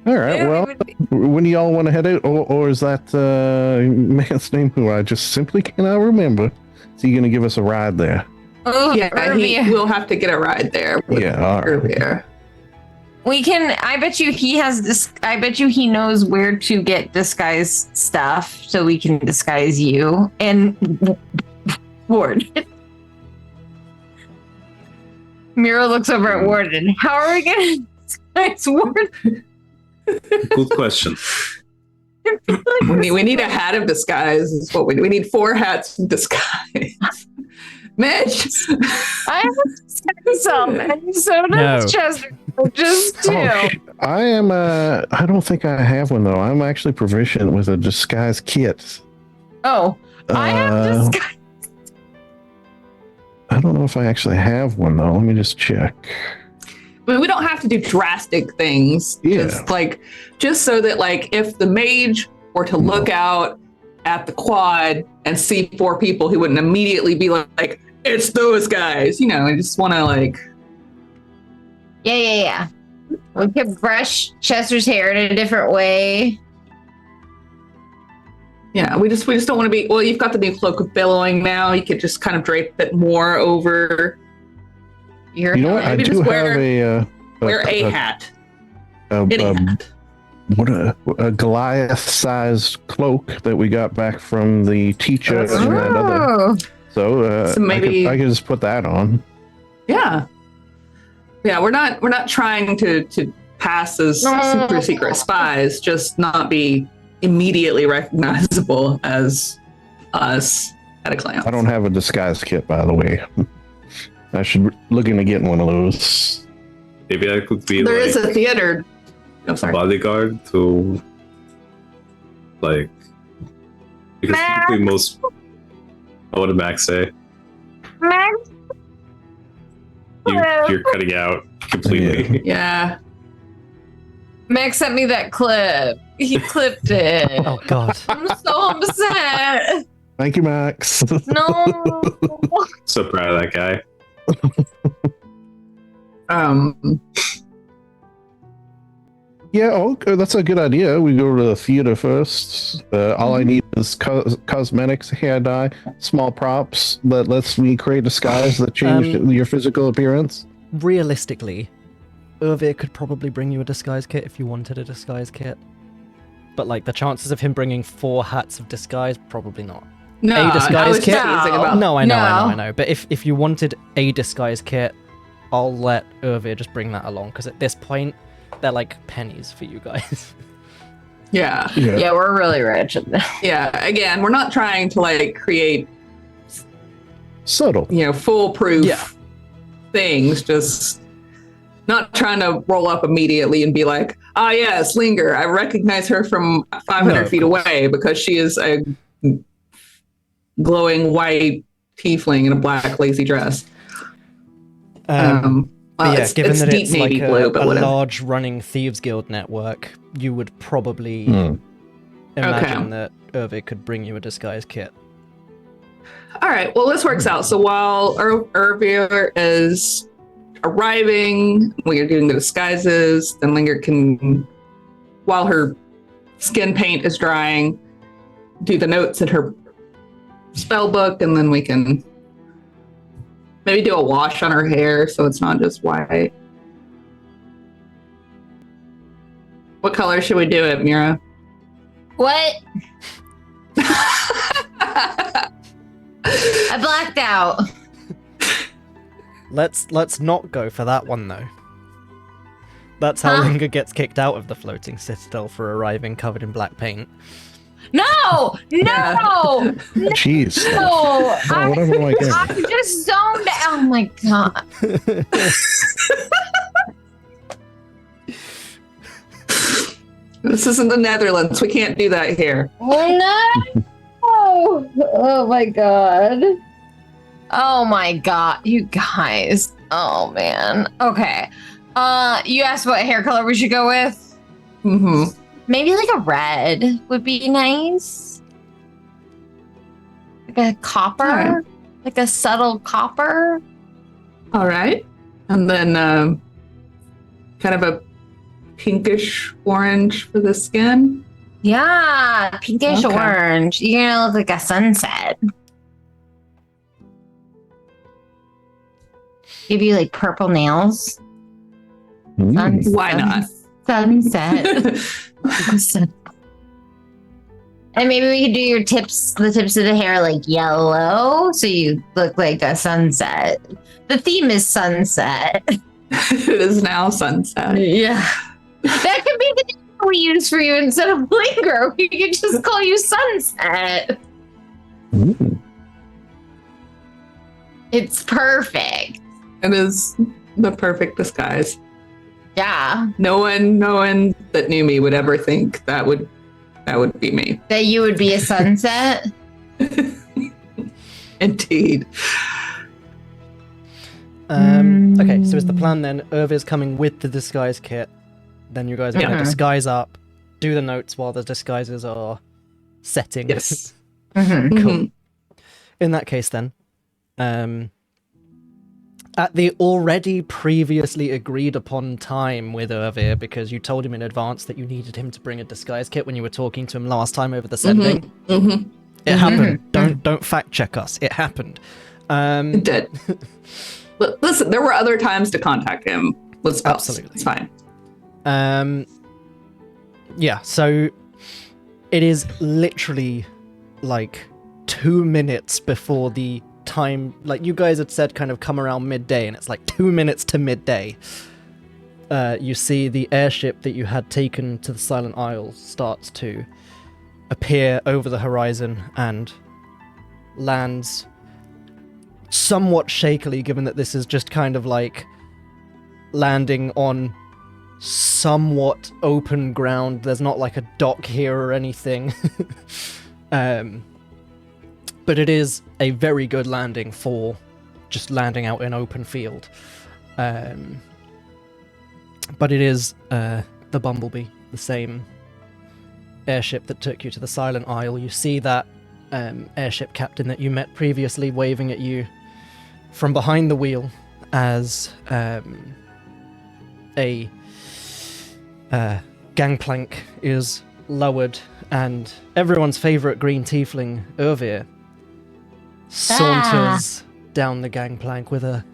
Speaker 3: right. Well, when do y'all want to head out, or is that man's name who I just simply cannot remember? Is he going to give us a ride there?
Speaker 5: Yeah, we'll have to get a ride there.
Speaker 3: Yeah, all right.
Speaker 5: Urvir.
Speaker 2: We can. I bet you he has this. I bet you he knows where to get disguise stuff, so we can disguise you and Warden. Mira looks over at Warden. How are we gonna disguise Warden?
Speaker 4: Good question.
Speaker 5: We need a hat of disguise. Is what we need. 4 hats of disguise. Mitch,
Speaker 2: I have a disguise some, and so
Speaker 1: No.
Speaker 2: does Chester. Just 2.
Speaker 3: I am. I don't think I have one though. I'm actually proficient with a disguise kit.
Speaker 2: Oh, I have disguise.
Speaker 3: I don't know if I actually have one though. Let me just check.
Speaker 5: I mean, we don't have to do drastic things.
Speaker 3: Yeah.
Speaker 5: Just so that like if the mage were to look out at the quad and see 4 people, he wouldn't immediately be like, it's those guys. You know, I just want to like.
Speaker 2: Yeah. We could brush Chester's hair in a different way.
Speaker 5: Yeah, we just don't want to be. Well, you've got the new cloak of billowing now. You could just kind of drape it more over.
Speaker 3: You know what? I
Speaker 5: Maybe
Speaker 3: do
Speaker 5: just
Speaker 3: have
Speaker 5: wear a hat.
Speaker 3: a
Speaker 5: Any hat.
Speaker 3: what a Goliath-sized cloak that we got back from the teacher.
Speaker 5: That's
Speaker 3: and that other.
Speaker 2: Oh,
Speaker 3: So,
Speaker 5: So maybe-
Speaker 3: I could just put that on.
Speaker 5: Yeah. We're not trying to pass as super secret spies, just not be immediately recognizable as us at a glance.
Speaker 3: I don't have a disguise kit, by the way. I should look into getting one of those.
Speaker 4: Maybe I could be
Speaker 5: There
Speaker 4: like
Speaker 5: is a theater. I'm
Speaker 4: a
Speaker 5: sorry.
Speaker 4: bodyguard to like because
Speaker 2: Max.
Speaker 4: typically most. What did Max say?
Speaker 2: Max.
Speaker 4: You're cutting out completely.
Speaker 5: Yeah.
Speaker 2: Max sent me that clip. He clipped it.
Speaker 1: Oh God.
Speaker 2: I'm so upset.
Speaker 3: Thank you, Max.
Speaker 2: No.
Speaker 4: So proud of that guy.
Speaker 3: Yeah, okay, that's a good idea. We go to the theater first. All I need is cosmetics, hair dye, small props that lets me create disguise that change your physical appearance.
Speaker 1: Realistically, Urvir could probably bring you a disguise kit if you wanted a disguise kit. But like the chances of him bringing 4 hats of disguise, probably not.
Speaker 5: No,
Speaker 1: A disguise
Speaker 5: I was
Speaker 1: kit?
Speaker 5: teasing about.
Speaker 1: No, I
Speaker 2: No.
Speaker 1: know. But if you wanted a disguise kit, I'll let Urvir just bring that along because at this point, they're like pennies for you guys.
Speaker 5: Yeah.
Speaker 2: Yeah, we're really rich.
Speaker 5: Yeah. Again, we're not trying to like create,
Speaker 3: Subtle.
Speaker 5: foolproof
Speaker 1: Yeah.
Speaker 5: things. Just not trying to roll up immediately and be like, ah, yes, Linger. I recognize her from 500
Speaker 1: No, of
Speaker 5: feet
Speaker 1: course.
Speaker 5: away because she is a glowing white tiefling in a black lacy dress.
Speaker 1: But yeah, given that
Speaker 5: deep
Speaker 1: it's
Speaker 5: navy
Speaker 1: like
Speaker 5: blue,
Speaker 1: a
Speaker 5: but whatever.
Speaker 1: large running Thieves Guild network, you would probably imagine that Urvir could bring you a disguise kit.
Speaker 5: All right. Well, this works out. So while Urvir is arriving, we are doing the disguises, then Linger can, while her skin paint is drying, do the notes in her spell book, and then we can maybe do a wash on her hair so it's not just white. What color should we do it, Mira?
Speaker 2: What? I blacked out.
Speaker 1: Let's not go for that one though. That's how
Speaker 2: Huh?
Speaker 1: Linger gets kicked out of the Floating Citadel for arriving covered in black paint.
Speaker 2: No! No!
Speaker 3: Jeez.
Speaker 2: No!
Speaker 3: Oh, whatever am I getting?
Speaker 2: I just zoned out. Oh my god.
Speaker 5: This isn't the Netherlands. We can't do that here.
Speaker 2: Oh no! Oh my god. Oh my god, you guys. Oh man. Okay. You asked what hair color we should go with?
Speaker 5: Mm-hmm.
Speaker 2: Maybe like a red would be nice. Like a copper?
Speaker 5: Alright.
Speaker 2: Like a subtle copper?
Speaker 5: All right. And then kind of a pinkish orange for the skin.
Speaker 2: Yeah, pinkish
Speaker 5: Okay.
Speaker 2: orange. You're gonna look like a sunset. Give you like purple nails.
Speaker 5: Why not?
Speaker 2: Sunset. And maybe we could do the tips of the hair like yellow, so you look like a sunset. The theme is sunset.
Speaker 5: It is now sunset.
Speaker 2: Yeah. That could be the name we use for you instead of Linger. We could just call you Sunset.
Speaker 3: Ooh.
Speaker 2: It's perfect.
Speaker 5: It is the perfect disguise.
Speaker 2: Yeah.
Speaker 5: No one that knew me would ever think that would be me.
Speaker 2: That you would be a sunset.
Speaker 5: Indeed.
Speaker 1: Okay, so is the plan then Urvir's coming with the disguise kit, then you guys are going to disguise up, do the notes while the disguises are setting.
Speaker 5: Yes.
Speaker 1: Cool. In that case then, at the already previously agreed upon time with Urvir, because you told him in advance that you needed him to bring a disguise kit when you were talking to him last time over the sending. It happened. Don't fact check us. It happened.
Speaker 5: It did. Listen, there were other times to contact him with spells.
Speaker 1: Absolutely.
Speaker 5: It's fine.
Speaker 1: Yeah, so it is literally like 2 minutes before the time, like you guys had said kind of come around midday, and it's like 2 minutes to midday. You see the airship that you had taken to the Silent Isle starts to appear over the horizon and lands somewhat shakily, given that this is just kind of like landing on somewhat open ground. There's not like a dock here or anything. But it is a very good landing for just landing out in open field. But it is the Bumblebee, the same airship that took you to the Silent Isle. You see that airship captain that you met previously waving at you from behind the wheel as a gangplank is lowered, and everyone's favorite green tiefling, Urvir, saunters down the gangplank with a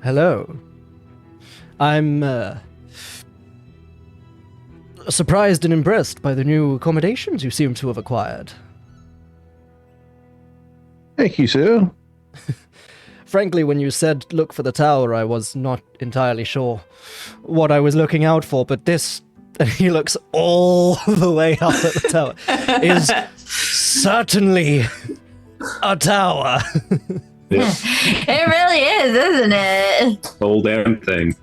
Speaker 1: hello. I'm surprised and impressed by the new accommodations you seem to have acquired.
Speaker 3: Thank you, sir.
Speaker 1: Frankly, when you said look for the tower, I was not entirely sure what I was looking out for, but this, and he looks all the way up at the tower, is certainly a tower.
Speaker 4: Yeah.
Speaker 2: It really is, isn't it?
Speaker 4: Old damn thing.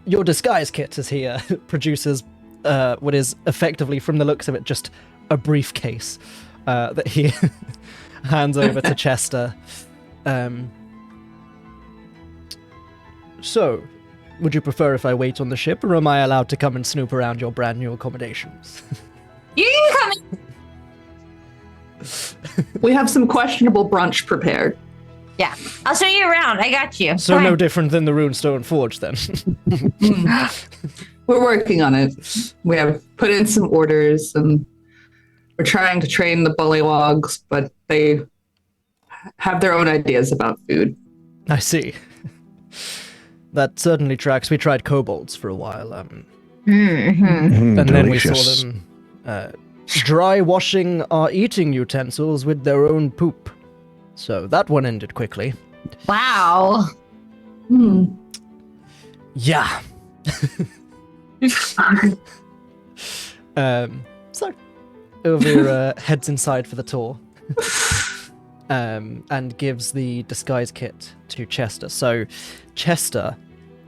Speaker 1: Your disguise kit is here. Produces what is effectively, from the looks of it, just a briefcase that he hands over to Chester. So, would you prefer if I wait on the ship, or am I allowed to come and snoop around your brand new accommodations?
Speaker 2: You can come in.
Speaker 5: We have some questionable brunch prepared.
Speaker 2: Yeah, I'll show you around. I got you.
Speaker 1: So
Speaker 2: Come
Speaker 1: no
Speaker 2: on.
Speaker 1: different than the Runestone Forge, then.
Speaker 5: We're working on it. We have put in some orders, and we're trying to train the bullywogs, but they have their own ideas about food.
Speaker 1: I see. That certainly tracks. We tried kobolds for a while, and then we saw them dry washing our eating utensils with their own poop. So that one ended quickly.
Speaker 2: Wow.
Speaker 1: Yeah. So Urvir heads inside for the tour, and gives the disguise kit to Chester. So Chester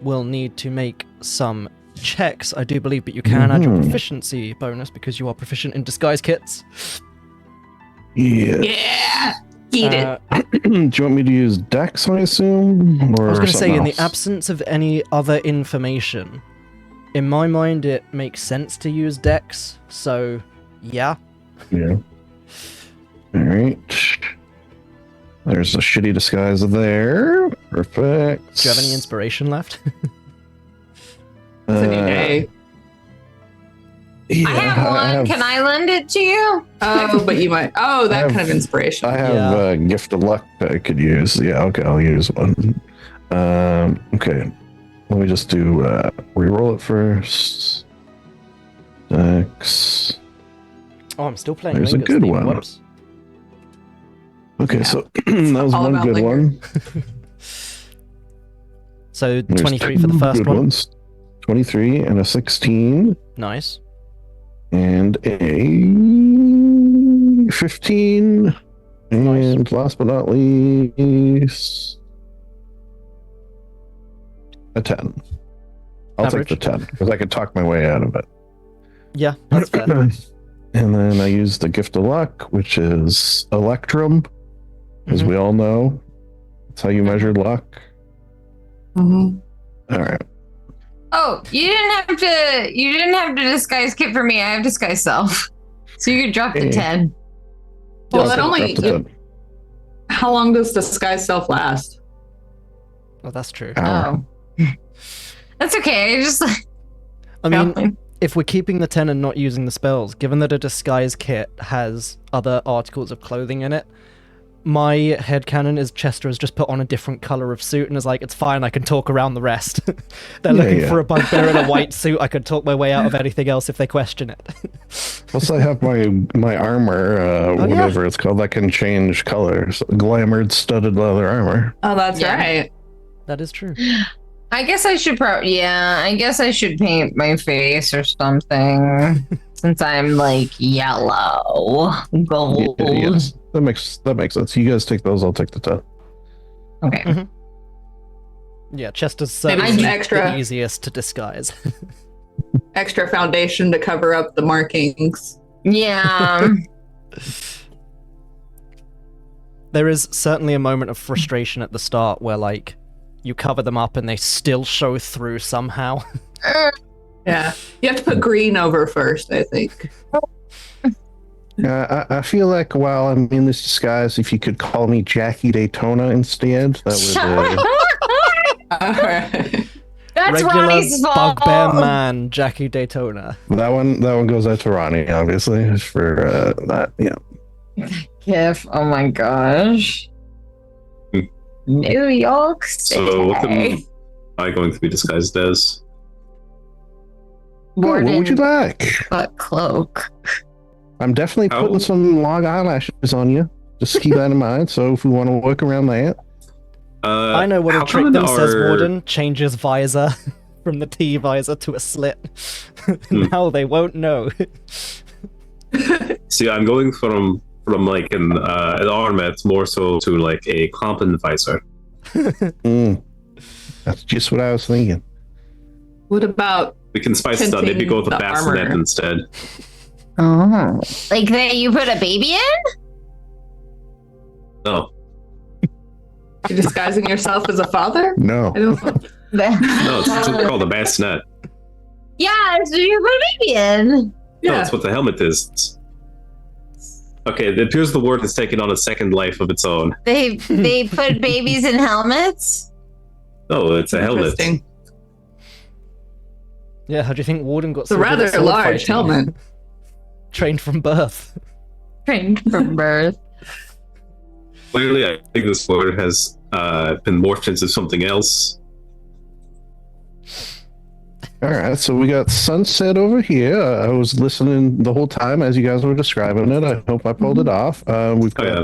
Speaker 1: will need to make some checks, I do believe, but you can add your proficiency bonus because you are proficient in disguise kits.
Speaker 3: Yeah.
Speaker 5: Yeah. Eat it.
Speaker 3: Do you want me to use Dex, I assume? Or
Speaker 1: I was going to say,
Speaker 3: something
Speaker 1: in
Speaker 3: else?
Speaker 1: the absence of any other information, in my mind, it makes sense to use Dex. So, yeah.
Speaker 3: Yeah. All right. There's a shitty disguise there. Perfect.
Speaker 1: Do you have any inspiration left?
Speaker 5: It's a new day.
Speaker 3: Yeah,
Speaker 2: I have one. Can I lend it to you?
Speaker 5: Oh, but you might. Oh, that
Speaker 3: I have-
Speaker 5: kind of inspiration.
Speaker 3: I have
Speaker 1: Yeah.
Speaker 3: Gift of Luck that I could use. Yeah, okay, I'll use one. Okay. Let me just do reroll it first. Dex.
Speaker 1: Oh, I'm still playing
Speaker 3: There's a
Speaker 1: Linger's
Speaker 3: good
Speaker 1: theme.
Speaker 3: one.
Speaker 1: Whoops.
Speaker 3: Okay,
Speaker 5: Yeah.
Speaker 3: so that was
Speaker 5: All
Speaker 3: one
Speaker 5: about
Speaker 3: good
Speaker 5: Linger.
Speaker 3: one.
Speaker 1: So
Speaker 3: There's
Speaker 1: 23 for the
Speaker 3: two
Speaker 1: first
Speaker 3: good
Speaker 1: one.
Speaker 3: ones. 23 and a 16
Speaker 1: Nice.
Speaker 3: and a 15. And last but not least, a 10. I'll
Speaker 1: Average.
Speaker 3: take the 10 because I could talk my way out of it.
Speaker 1: Yeah, that's fair.
Speaker 3: And then I use the gift of luck, which is Electrum, as
Speaker 1: Mhm.
Speaker 3: we all know. That's how you measure luck.
Speaker 5: Mhm.
Speaker 3: All right.
Speaker 2: Oh, you didn't have to disguise kit for me. I have disguise self. So you could drop the
Speaker 3: Hey.
Speaker 2: 10.
Speaker 5: Well,
Speaker 3: Okay,
Speaker 5: that only.
Speaker 3: drop the 10.
Speaker 5: How long does disguise self last?
Speaker 1: Well, that's true.
Speaker 3: Hour.
Speaker 2: Oh. That's okay. I just
Speaker 1: I mean, if we're keeping the 10 and not using the spells, given that a disguise kit has other articles of clothing in it, my headcanon is Chester has just put on a different color of suit and is like, it's fine, I can talk around the rest. They're looking for a bugbear in a white suit, I could talk my way out of anything else if they question it.
Speaker 3: Plus, I have my armor, whatever it's called, that can change colors. Glamored studded leather armor.
Speaker 5: Oh, that's
Speaker 2: Yeah.
Speaker 5: right.
Speaker 1: That is true.
Speaker 2: I guess I should I guess I should paint my face or something. Since I'm like yellow. Gold.
Speaker 3: Yes, that makes sense. You guys take those, I'll take the 10.
Speaker 2: Okay.
Speaker 1: Yeah, Chester's
Speaker 5: Maybe
Speaker 1: certainly
Speaker 5: some extra-
Speaker 1: the easiest to disguise.
Speaker 5: Extra foundation to cover up the markings.
Speaker 2: Yeah.
Speaker 1: There is certainly a moment of frustration at the start where, like, you cover them up and they still show through somehow.
Speaker 5: Yeah. You have to put green over first, I think.
Speaker 3: I feel like while I'm in this disguise, if you could call me Jackie Daytona instead, that would.
Speaker 5: All right.
Speaker 2: That's
Speaker 1: Regular
Speaker 2: Ronnie's fault.
Speaker 1: bugbear man, Jackie Daytona.
Speaker 3: That one goes out to Ronnie, obviously, for that. Yeah.
Speaker 2: Gif. Oh my gosh. New York City.
Speaker 4: So what am I going to be disguised as?
Speaker 3: Oh, what would you
Speaker 2: Warden,
Speaker 3: like?
Speaker 2: but cloak.
Speaker 3: I'm definitely putting some long eyelashes on you. Just keep that in mind. So if we want to work around that,
Speaker 1: I know what
Speaker 4: how
Speaker 1: a trick
Speaker 4: come
Speaker 1: them, says
Speaker 4: our-
Speaker 1: Warden. Changes visor from the T visor to a slit. Now they won't know.
Speaker 4: See, I'm going from like an armet more so to like a competent visor.
Speaker 3: That's just what I was thinking.
Speaker 5: What about
Speaker 4: We can spice it up. Maybe go with a
Speaker 5: the
Speaker 4: bassinet
Speaker 5: armor.
Speaker 4: instead.
Speaker 2: Oh. Like that you put a baby in?
Speaker 4: No,
Speaker 5: you disguising yourself as a father?
Speaker 3: No.
Speaker 5: I don't know.
Speaker 4: no, it's called a bassinet.
Speaker 2: Yeah, so you put a baby in.
Speaker 4: No,
Speaker 5: Yeah.
Speaker 4: that's what the helmet is. Okay, it appears the word has taken on a second life of its own.
Speaker 2: They put babies in helmets?
Speaker 4: Oh, it's a helmet.
Speaker 5: Interesting.
Speaker 1: Yeah, how do you think Warden got
Speaker 5: It's a
Speaker 1: so good at
Speaker 5: rather
Speaker 1: sword
Speaker 5: large
Speaker 1: fighting?
Speaker 5: helmet.
Speaker 1: Trained from birth.
Speaker 2: Trained from birth.
Speaker 4: Clearly, I think this word has been morphed into something else.
Speaker 3: All right, so we got sunset over here. I was listening the whole time as you guys were describing it. I hope I pulled it off. We've got
Speaker 4: yeah.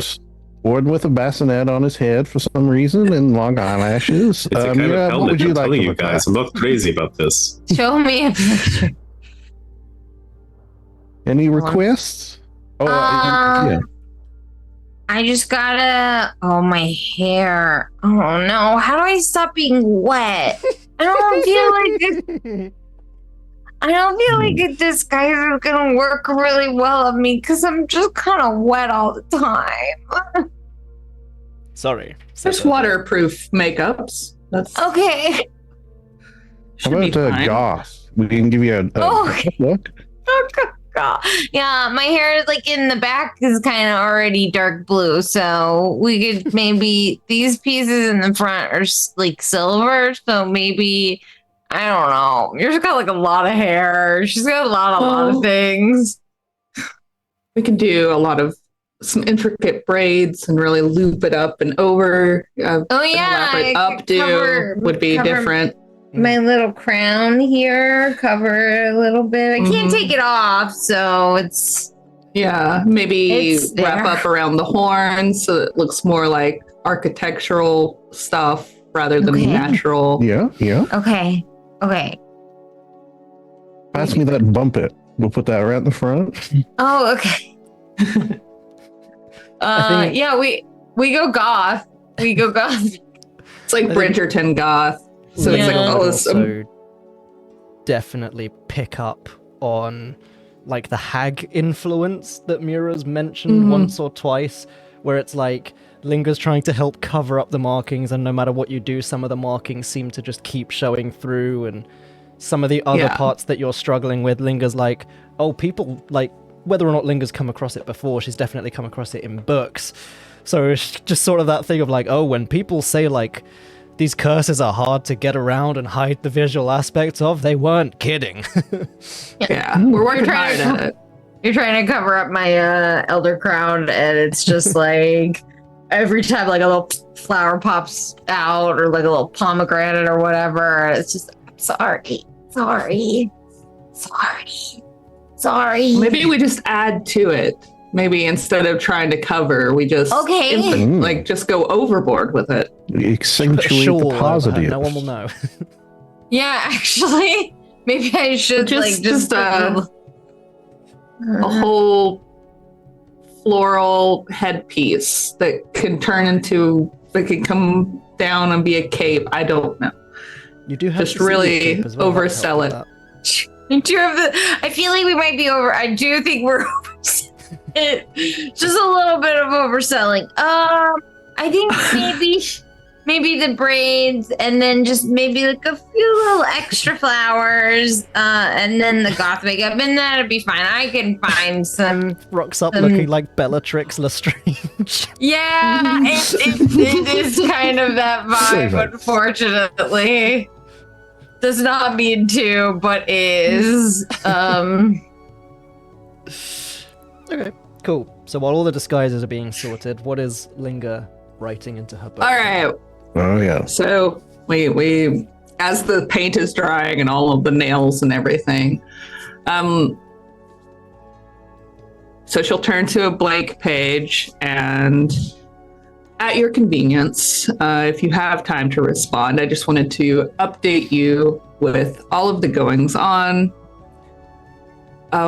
Speaker 3: Warden with a bassinet on his head for some reason and long eyelashes.
Speaker 4: It's a kind of
Speaker 3: what
Speaker 4: helmet.
Speaker 3: would you
Speaker 4: I'm
Speaker 3: like
Speaker 4: telling
Speaker 3: to
Speaker 4: you
Speaker 3: look
Speaker 4: guys,
Speaker 3: at?
Speaker 4: I'm not crazy about this.
Speaker 2: Show me a picture.
Speaker 3: Any requests? Oh, yeah.
Speaker 2: I just gotta. Oh, my hair. Oh no! How do I stop being wet? I don't feel like I don't feel like this guy is gonna work really well on me because I'm just kind of wet all the time.
Speaker 1: Sorry.
Speaker 5: There's waterproof makeups. That's
Speaker 2: Okay.
Speaker 3: How
Speaker 5: should be
Speaker 3: about
Speaker 5: fine.
Speaker 3: goth? We can give you a
Speaker 2: Oh.
Speaker 3: look.
Speaker 2: Yeah, my hair is like in the back is kind of already dark blue, so we could maybe these pieces in the front are like silver, so maybe I don't know. Yours got like a lot of hair. She's got a lot of
Speaker 5: Well,
Speaker 2: things.
Speaker 5: We can do a lot of some intricate braids and really loop it up and over.
Speaker 2: Oh yeah,
Speaker 5: An elaborate updo would be different.
Speaker 2: My little crown here, cover a little bit. I can't take it off, so it's
Speaker 5: maybe
Speaker 2: it's
Speaker 5: wrap up around the horns so it looks more like architectural stuff rather than natural.
Speaker 3: Yeah.
Speaker 2: okay.
Speaker 3: Pass me that bump it. We'll put that right in the front.
Speaker 2: Oh, okay. We go goth. We go goth.
Speaker 5: It's like Bridgerton goth. So it's like all this.
Speaker 1: Also definitely pick up on like the hag influence that Mira's mentioned once or twice, where it's like Linger's trying to help cover up the markings, and no matter what you do, some of the markings seem to just keep showing through, and some of the other parts that you're struggling with, Linger's like, oh, people, like, whether or not Linger's come across it before, she's definitely come across it in books. So it's just sort of that thing of like, oh, when people say like, these curses are hard to get around and hide the visual aspects of, they weren't kidding.
Speaker 5: We're working hard at it.
Speaker 2: You're trying to cover up my elder crown, and it's just like every time like a little flower pops out or like a little pomegranate or whatever, it's just sorry. Maybe
Speaker 5: we just add to it. Maybe instead of trying to cover, we just just go overboard with it.
Speaker 3: Accentuate the positive.
Speaker 1: No one will know.
Speaker 2: Yeah, actually, maybe I should just
Speaker 5: a whole floral headpiece that can come down and be a cape. I don't know.
Speaker 1: You do have
Speaker 5: just really oversell it.
Speaker 2: I feel like we might be over. I do think we're overselling it. Just a little bit of overselling. I think maybe the braids, and then just maybe like a few little extra flowers, and then the goth makeup, and that'd be fine. I can find some.
Speaker 1: Rocks up looking like Bellatrix Lestrange.
Speaker 2: Yeah, it is kind of that vibe, unfortunately. Does not mean to, but is.
Speaker 5: Okay,
Speaker 1: cool. So while all the disguises are being sorted, what is Linger writing into her book?
Speaker 5: All right.
Speaker 3: Oh yeah.
Speaker 5: So we as the paint is drying and all of the nails and everything, so she'll turn to a blank page, and at your convenience, if you have time to respond, I just wanted to update you with all of the goings on.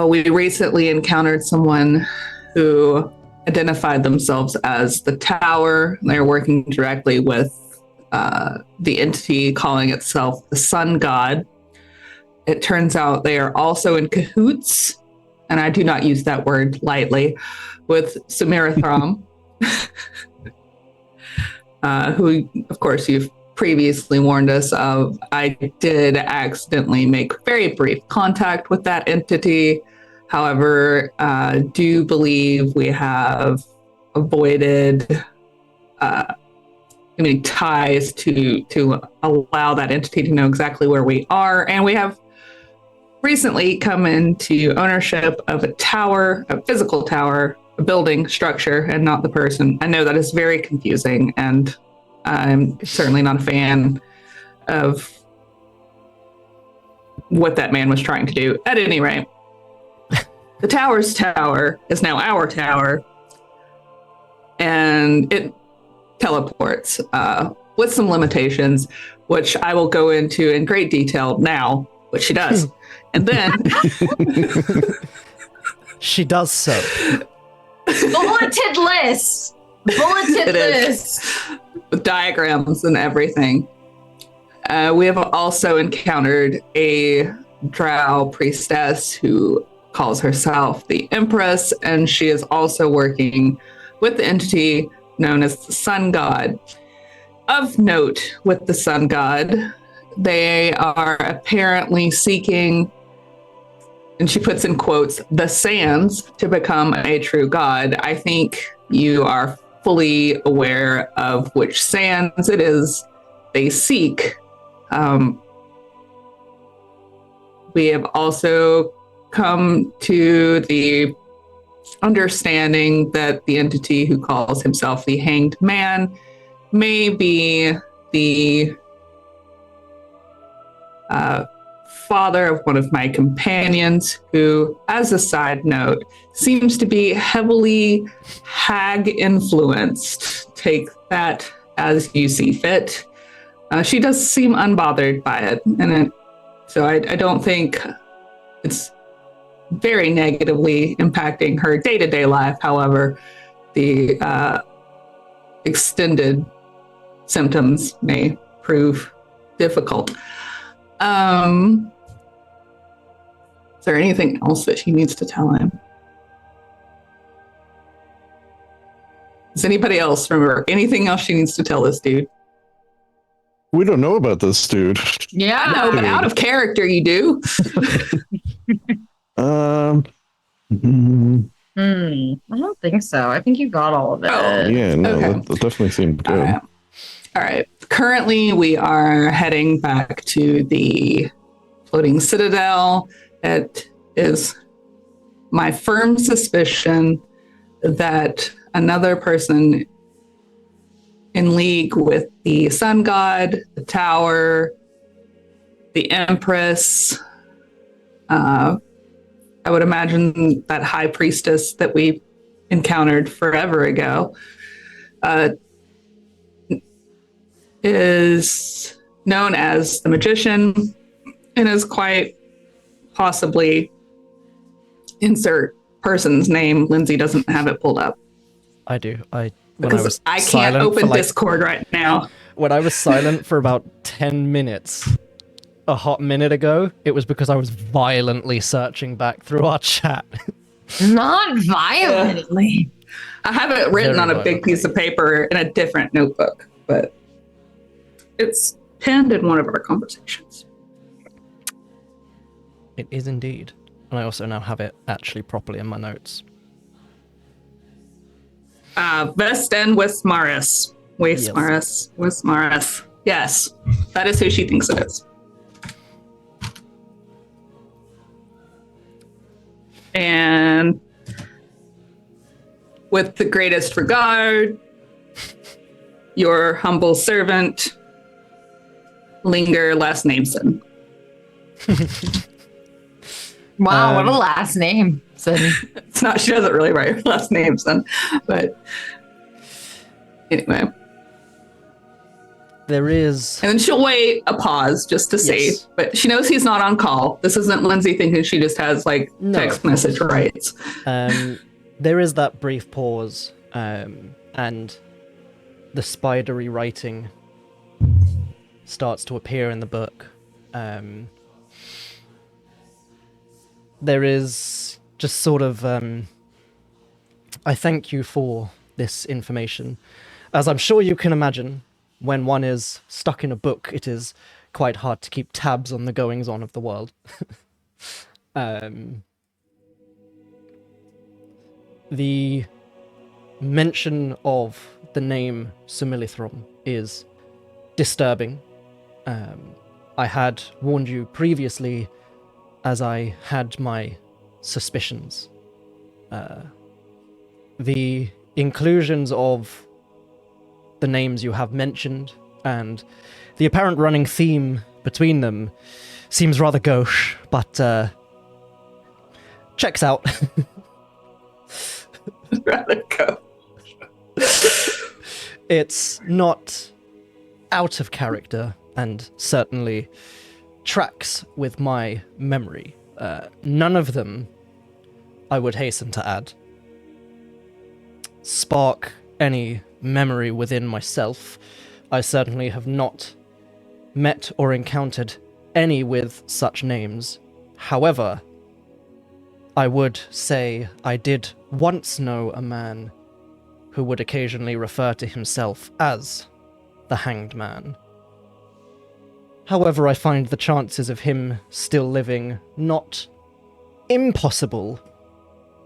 Speaker 5: We recently encountered someone who identified themselves as the Tower. They're working directly with the entity calling itself the Sun God. It turns out they are also in cahoots, and I do not use that word lightly, with Sumerithram, who, of course, you've previously warned us of. I did accidentally make very brief contact with that entity. However, do believe we have avoided any ties to allow that entity to know exactly where we are. And we have recently come into ownership of a tower, a physical tower, a building structure, and not the person. I know that is very confusing, and I'm certainly not a fan of what that man was trying to do. At any rate, the tower's tower is now our tower, and it teleports with some limitations, which I will go into in great detail now, which she does. And then
Speaker 1: she does so.
Speaker 2: Bulleted list. Bulleted list.
Speaker 5: With diagrams and everything. We have also encountered a drow priestess who calls herself the Empress, and she is also working with the entity known as the Sun God. Of note with the Sun God, they are apparently seeking, and she puts in quotes, the sands to become a true god. I think you are fully aware of which sands it is they seek. We have also come to the understanding that the entity who calls himself the Hanged Man may be the father of one of my companions, who, as a side note, seems to be heavily hag influenced. Take that as you see fit. She does seem unbothered by it, so I don't think it's very negatively impacting her day-to-day life. However, the extended symptoms may prove difficult. Is there anything else that she needs to tell him? Does anybody else remember anything else she needs to tell this dude?
Speaker 3: We don't know about this dude.
Speaker 2: Yeah.
Speaker 5: No, but out of character, you do.
Speaker 3: Mm,
Speaker 2: I don't think so. I think you got all of it.
Speaker 5: Oh,
Speaker 3: yeah, no,
Speaker 5: Okay.
Speaker 3: that definitely seemed good.
Speaker 5: All right. Currently, we are heading back to the Floating Citadel. It is my firm suspicion that another person in league with the Sun God, the Tower, the Empress, I would imagine that High Priestess that we encountered forever ago, is known as the Magician and is quite possibly insert person's name. Lindsay doesn't have it pulled up.
Speaker 1: I do.
Speaker 5: Because I can't open Discord right now.
Speaker 1: When I was silent for about 10 minutes, a hot minute ago, it was because I was violently searching back through our chat.
Speaker 2: Not violently.
Speaker 5: I have it written
Speaker 1: Very
Speaker 5: on a big piece of paper in a different notebook, but it's penned in one of our conversations.
Speaker 1: It is indeed. And I also now have it actually properly in my notes.
Speaker 5: Vesten Wismaris. Wismaris. Yes, that is who she thinks it is. And with the greatest regard, your humble servant, Linger, last nameson.
Speaker 2: Wow, what a last name.
Speaker 5: It's not, she doesn't really write her last nameson, but anyway.
Speaker 1: There is...
Speaker 5: And then she'll wait a pause just to see,
Speaker 1: Yes.
Speaker 5: but she knows he's not on call. This isn't Lindsay thinking she just has like
Speaker 1: No,
Speaker 5: text message rights.
Speaker 1: There is that brief pause, and the spidery writing starts to appear in the book. There is just sort of, I thank you for this information. As I'm sure you can imagine, when one is stuck in a book, it is quite hard to keep tabs on the goings-on of the world. The mention of the name Sumilithrom is disturbing. I had warned you previously, as I had my suspicions. The inclusions of the names you have mentioned and the apparent running theme between them seems rather gauche, but checks out.
Speaker 5: Rather go.
Speaker 1: It's not out of character and certainly tracks with my memory. None of them, I would hasten to add, spark any memory within myself. I certainly have not met or encountered any with such names. However, I would say I did once know a man who would occasionally refer to himself as the Hanged Man. However, I find the chances of him still living not impossible,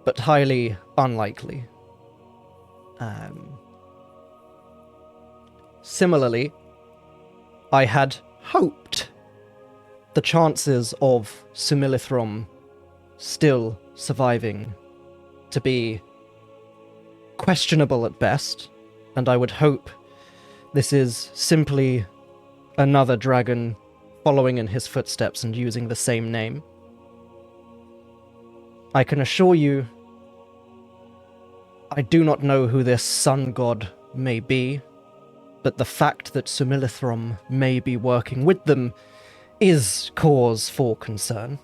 Speaker 1: but highly unlikely. Similarly, I had hoped the chances of Sumilithrom still surviving to be questionable at best, and I would hope this is simply another dragon following in his footsteps and using the same name. I can assure you, I do not know who this sun god may be, but the fact that Sumilithrom may be working with them is cause for concern.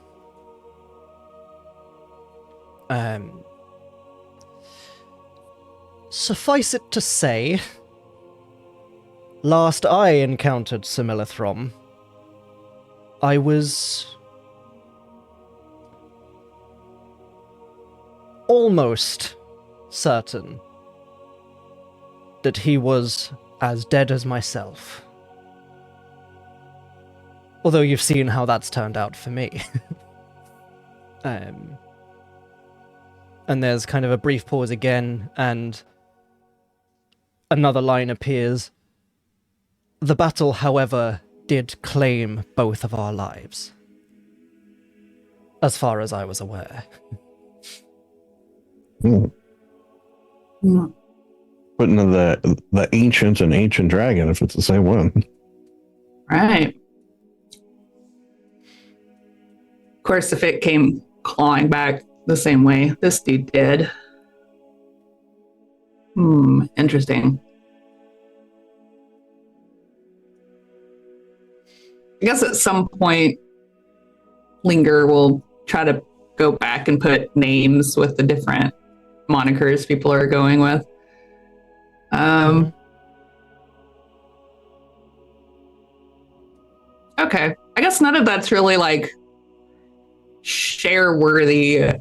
Speaker 1: Suffice it to say, last I encountered Sumilithrom, I was almost certain that he was as dead as myself. Although you've seen how that's turned out for me. And there's kind of a brief pause again, and another line appears. The battle, however, did claim both of our lives. As far as I was aware.
Speaker 3: Putting the ancient and ancient dragon, if it's the same one.
Speaker 5: Right. Of course, if it came clawing back the same way this dude did. Interesting. I guess at some point, Linger will try to go back and put names with the different monikers people are going with. Okay. I guess none of that's really like share worthy,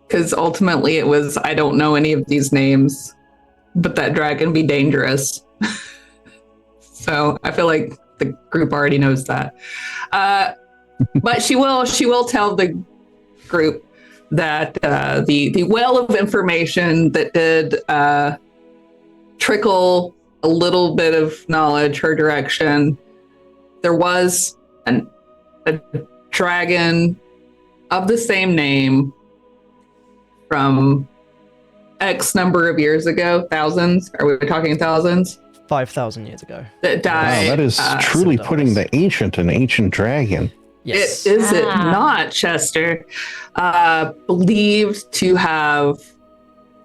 Speaker 5: because ultimately it was, I don't know any of these names, but that dragon be dangerous. So I feel like the group already knows that. But she will tell the group that the well of information that did trickle a little bit of knowledge her direction, there was a dragon of the same name from X number of years ago, thousands. Are we talking thousands?
Speaker 1: 5,000 years ago.
Speaker 5: That died.
Speaker 3: Wow, that is truly
Speaker 1: Syldaris.
Speaker 3: Putting the ancient and ancient dragon.
Speaker 1: Yes.
Speaker 5: Is it not, Chester? Believed to have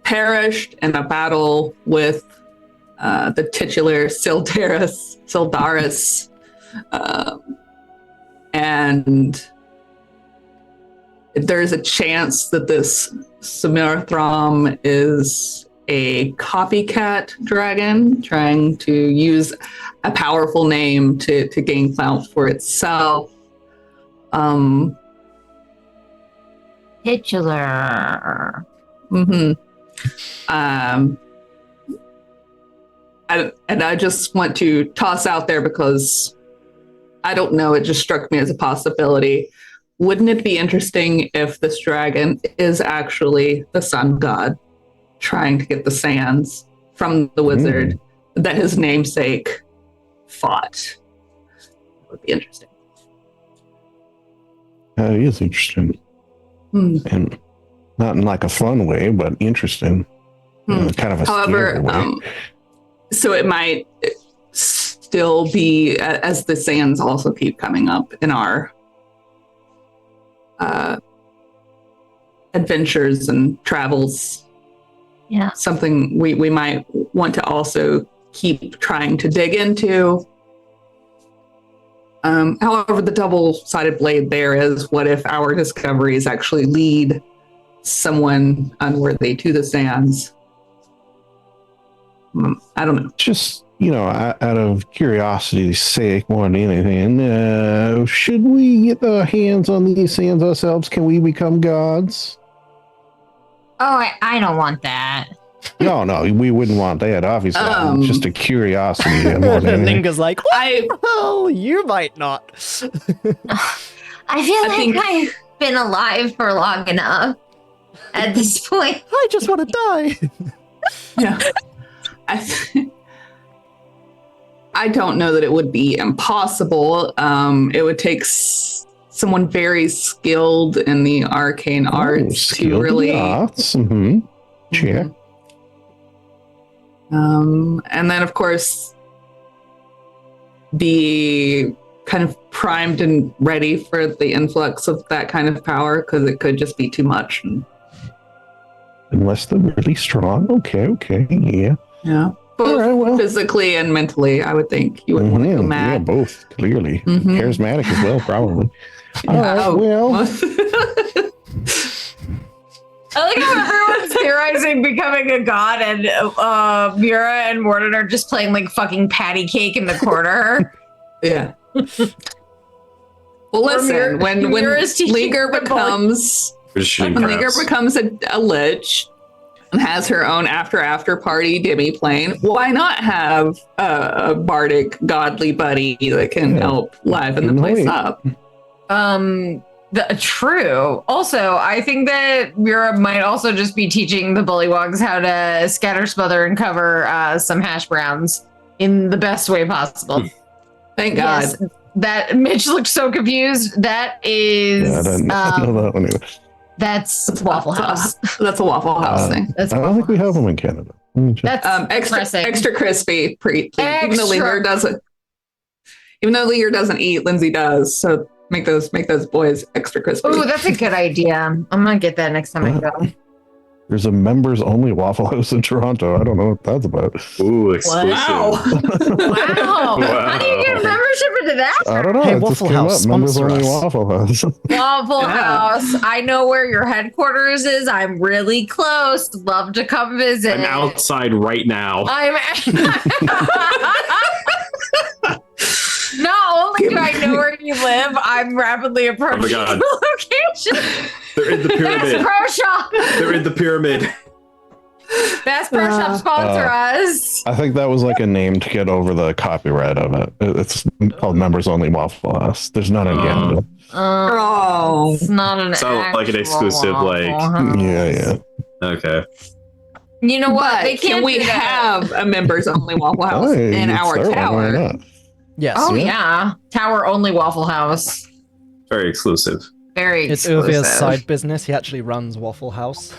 Speaker 5: perished in a battle with the titular Syldaris. And there's a chance that this Sumilithrom is a copycat dragon trying to use a powerful name to gain clout for itself.
Speaker 2: Titular.
Speaker 5: I just want to toss out there, because I don't know, it just struck me as a possibility. Wouldn't it be interesting if this dragon is actually the sun god trying to get the sands from the wizard that his namesake fought? That would be interesting.
Speaker 3: It is interesting. And not in like a fun way, but interesting. Kind of a scary way.
Speaker 5: So it might still be, as the sands also keep coming up in our adventures and travels.
Speaker 2: Yeah.
Speaker 5: Something we might want to also keep trying to dig into. However, the double-sided blade there is, what if our discoveries actually lead someone unworthy to the sands? I don't know.
Speaker 3: Just, out of curiosity's sake more than anything, should we get the hands on these sands ourselves? Can we become gods?
Speaker 2: Oh, I don't want that.
Speaker 3: No, we wouldn't want that, obviously. Just a curiosity. More than anything.
Speaker 1: Linga's like, well, you might not.
Speaker 2: I feel like I've been alive for long enough at this point.
Speaker 1: I just want to die.
Speaker 5: Yeah. I don't know that it would be impossible. It would take someone very skilled in the arcane arts to
Speaker 3: skilled in
Speaker 5: really.
Speaker 3: the arts. Mm-hmm. Check.
Speaker 5: And then, of course, be kind of primed and ready for the influx of that kind of power, because it could just be too much.
Speaker 3: Unless they're really strong. Okay, yeah.
Speaker 5: Yeah. Both
Speaker 3: All right, well.
Speaker 5: physically and mentally, I would think you would want to go
Speaker 3: Yeah,
Speaker 5: mad.
Speaker 3: both, clearly.
Speaker 5: Mhm.
Speaker 3: Charismatic as well, probably. All
Speaker 5: Yeah.
Speaker 3: right, well.
Speaker 2: I like how everyone's theorizing becoming a god, and Mira and Morden are just playing like fucking patty cake in the corner.
Speaker 5: Yeah. Well, listen, when
Speaker 2: Mira's teaching
Speaker 5: Linger
Speaker 2: the
Speaker 5: becomes
Speaker 4: We're just shooting
Speaker 5: when Linger
Speaker 4: craps.
Speaker 5: becomes a lich and has her own after party demi plane, why not have a bardic godly buddy that can help liven the place up?
Speaker 2: True. Also, I think that Mira might also just be teaching the bullywogs how to scatter, smother, and cover some hash browns in the best way possible.
Speaker 5: Thank God.
Speaker 2: Yes, that Mitch looked so confused. That is,
Speaker 3: Yeah, I don't know that one either.
Speaker 2: that's Waffle House.
Speaker 5: That's a Waffle House thing.
Speaker 2: That's
Speaker 3: I don't think we have them in Canada. Let me check.
Speaker 2: That's
Speaker 5: Extra crispy. Even though
Speaker 2: Extra.
Speaker 5: Linger doesn't eat, Lindsay does. So make those boys extra crispy.
Speaker 2: Oh, that's a good idea. I'm gonna get that next time I go.
Speaker 3: There's a members only Waffle House in Toronto. I don't know what that's about.
Speaker 4: Ooh, exclusive.
Speaker 2: Wow. How do you get a membership into that?
Speaker 3: I don't know.
Speaker 1: Hey,
Speaker 3: it just
Speaker 1: Waffle
Speaker 3: came
Speaker 1: House,
Speaker 3: up. Members
Speaker 1: sponsor
Speaker 3: only
Speaker 1: us.
Speaker 3: Waffle House.
Speaker 2: Waffle
Speaker 5: Yeah.
Speaker 2: House. I know where your headquarters is. I'm really close. Love to come visit.
Speaker 4: I'm outside right now.
Speaker 2: Not only do I know where you live, I'm rapidly approaching
Speaker 4: God.
Speaker 2: the location.
Speaker 4: They're in the
Speaker 2: Bass
Speaker 4: pyramid.
Speaker 2: Pro Shop.
Speaker 4: They're in the pyramid.
Speaker 2: Bass Pro Shop sponsor us.
Speaker 3: I think that was like a name to get over the copyright of it. It's called Members Only Waffle House. There's none in Canada.
Speaker 5: Oh.
Speaker 2: It's not an
Speaker 4: Sounds like an
Speaker 2: actual
Speaker 4: exclusive,
Speaker 2: Waffle
Speaker 4: like-
Speaker 2: House.
Speaker 3: Yeah.
Speaker 4: Okay.
Speaker 2: You know what?
Speaker 5: But
Speaker 2: They can't
Speaker 5: can we
Speaker 2: do that.
Speaker 5: have a members only Waffle House
Speaker 3: Hey,
Speaker 5: in
Speaker 3: you
Speaker 5: our
Speaker 3: start one, why
Speaker 5: tower?
Speaker 3: not?
Speaker 1: Yes.
Speaker 2: Oh yeah, tower only Waffle House.
Speaker 4: Very exclusive.
Speaker 2: Very
Speaker 1: It's
Speaker 2: exclusive.
Speaker 1: Urvir's side business. He actually runs Waffle House.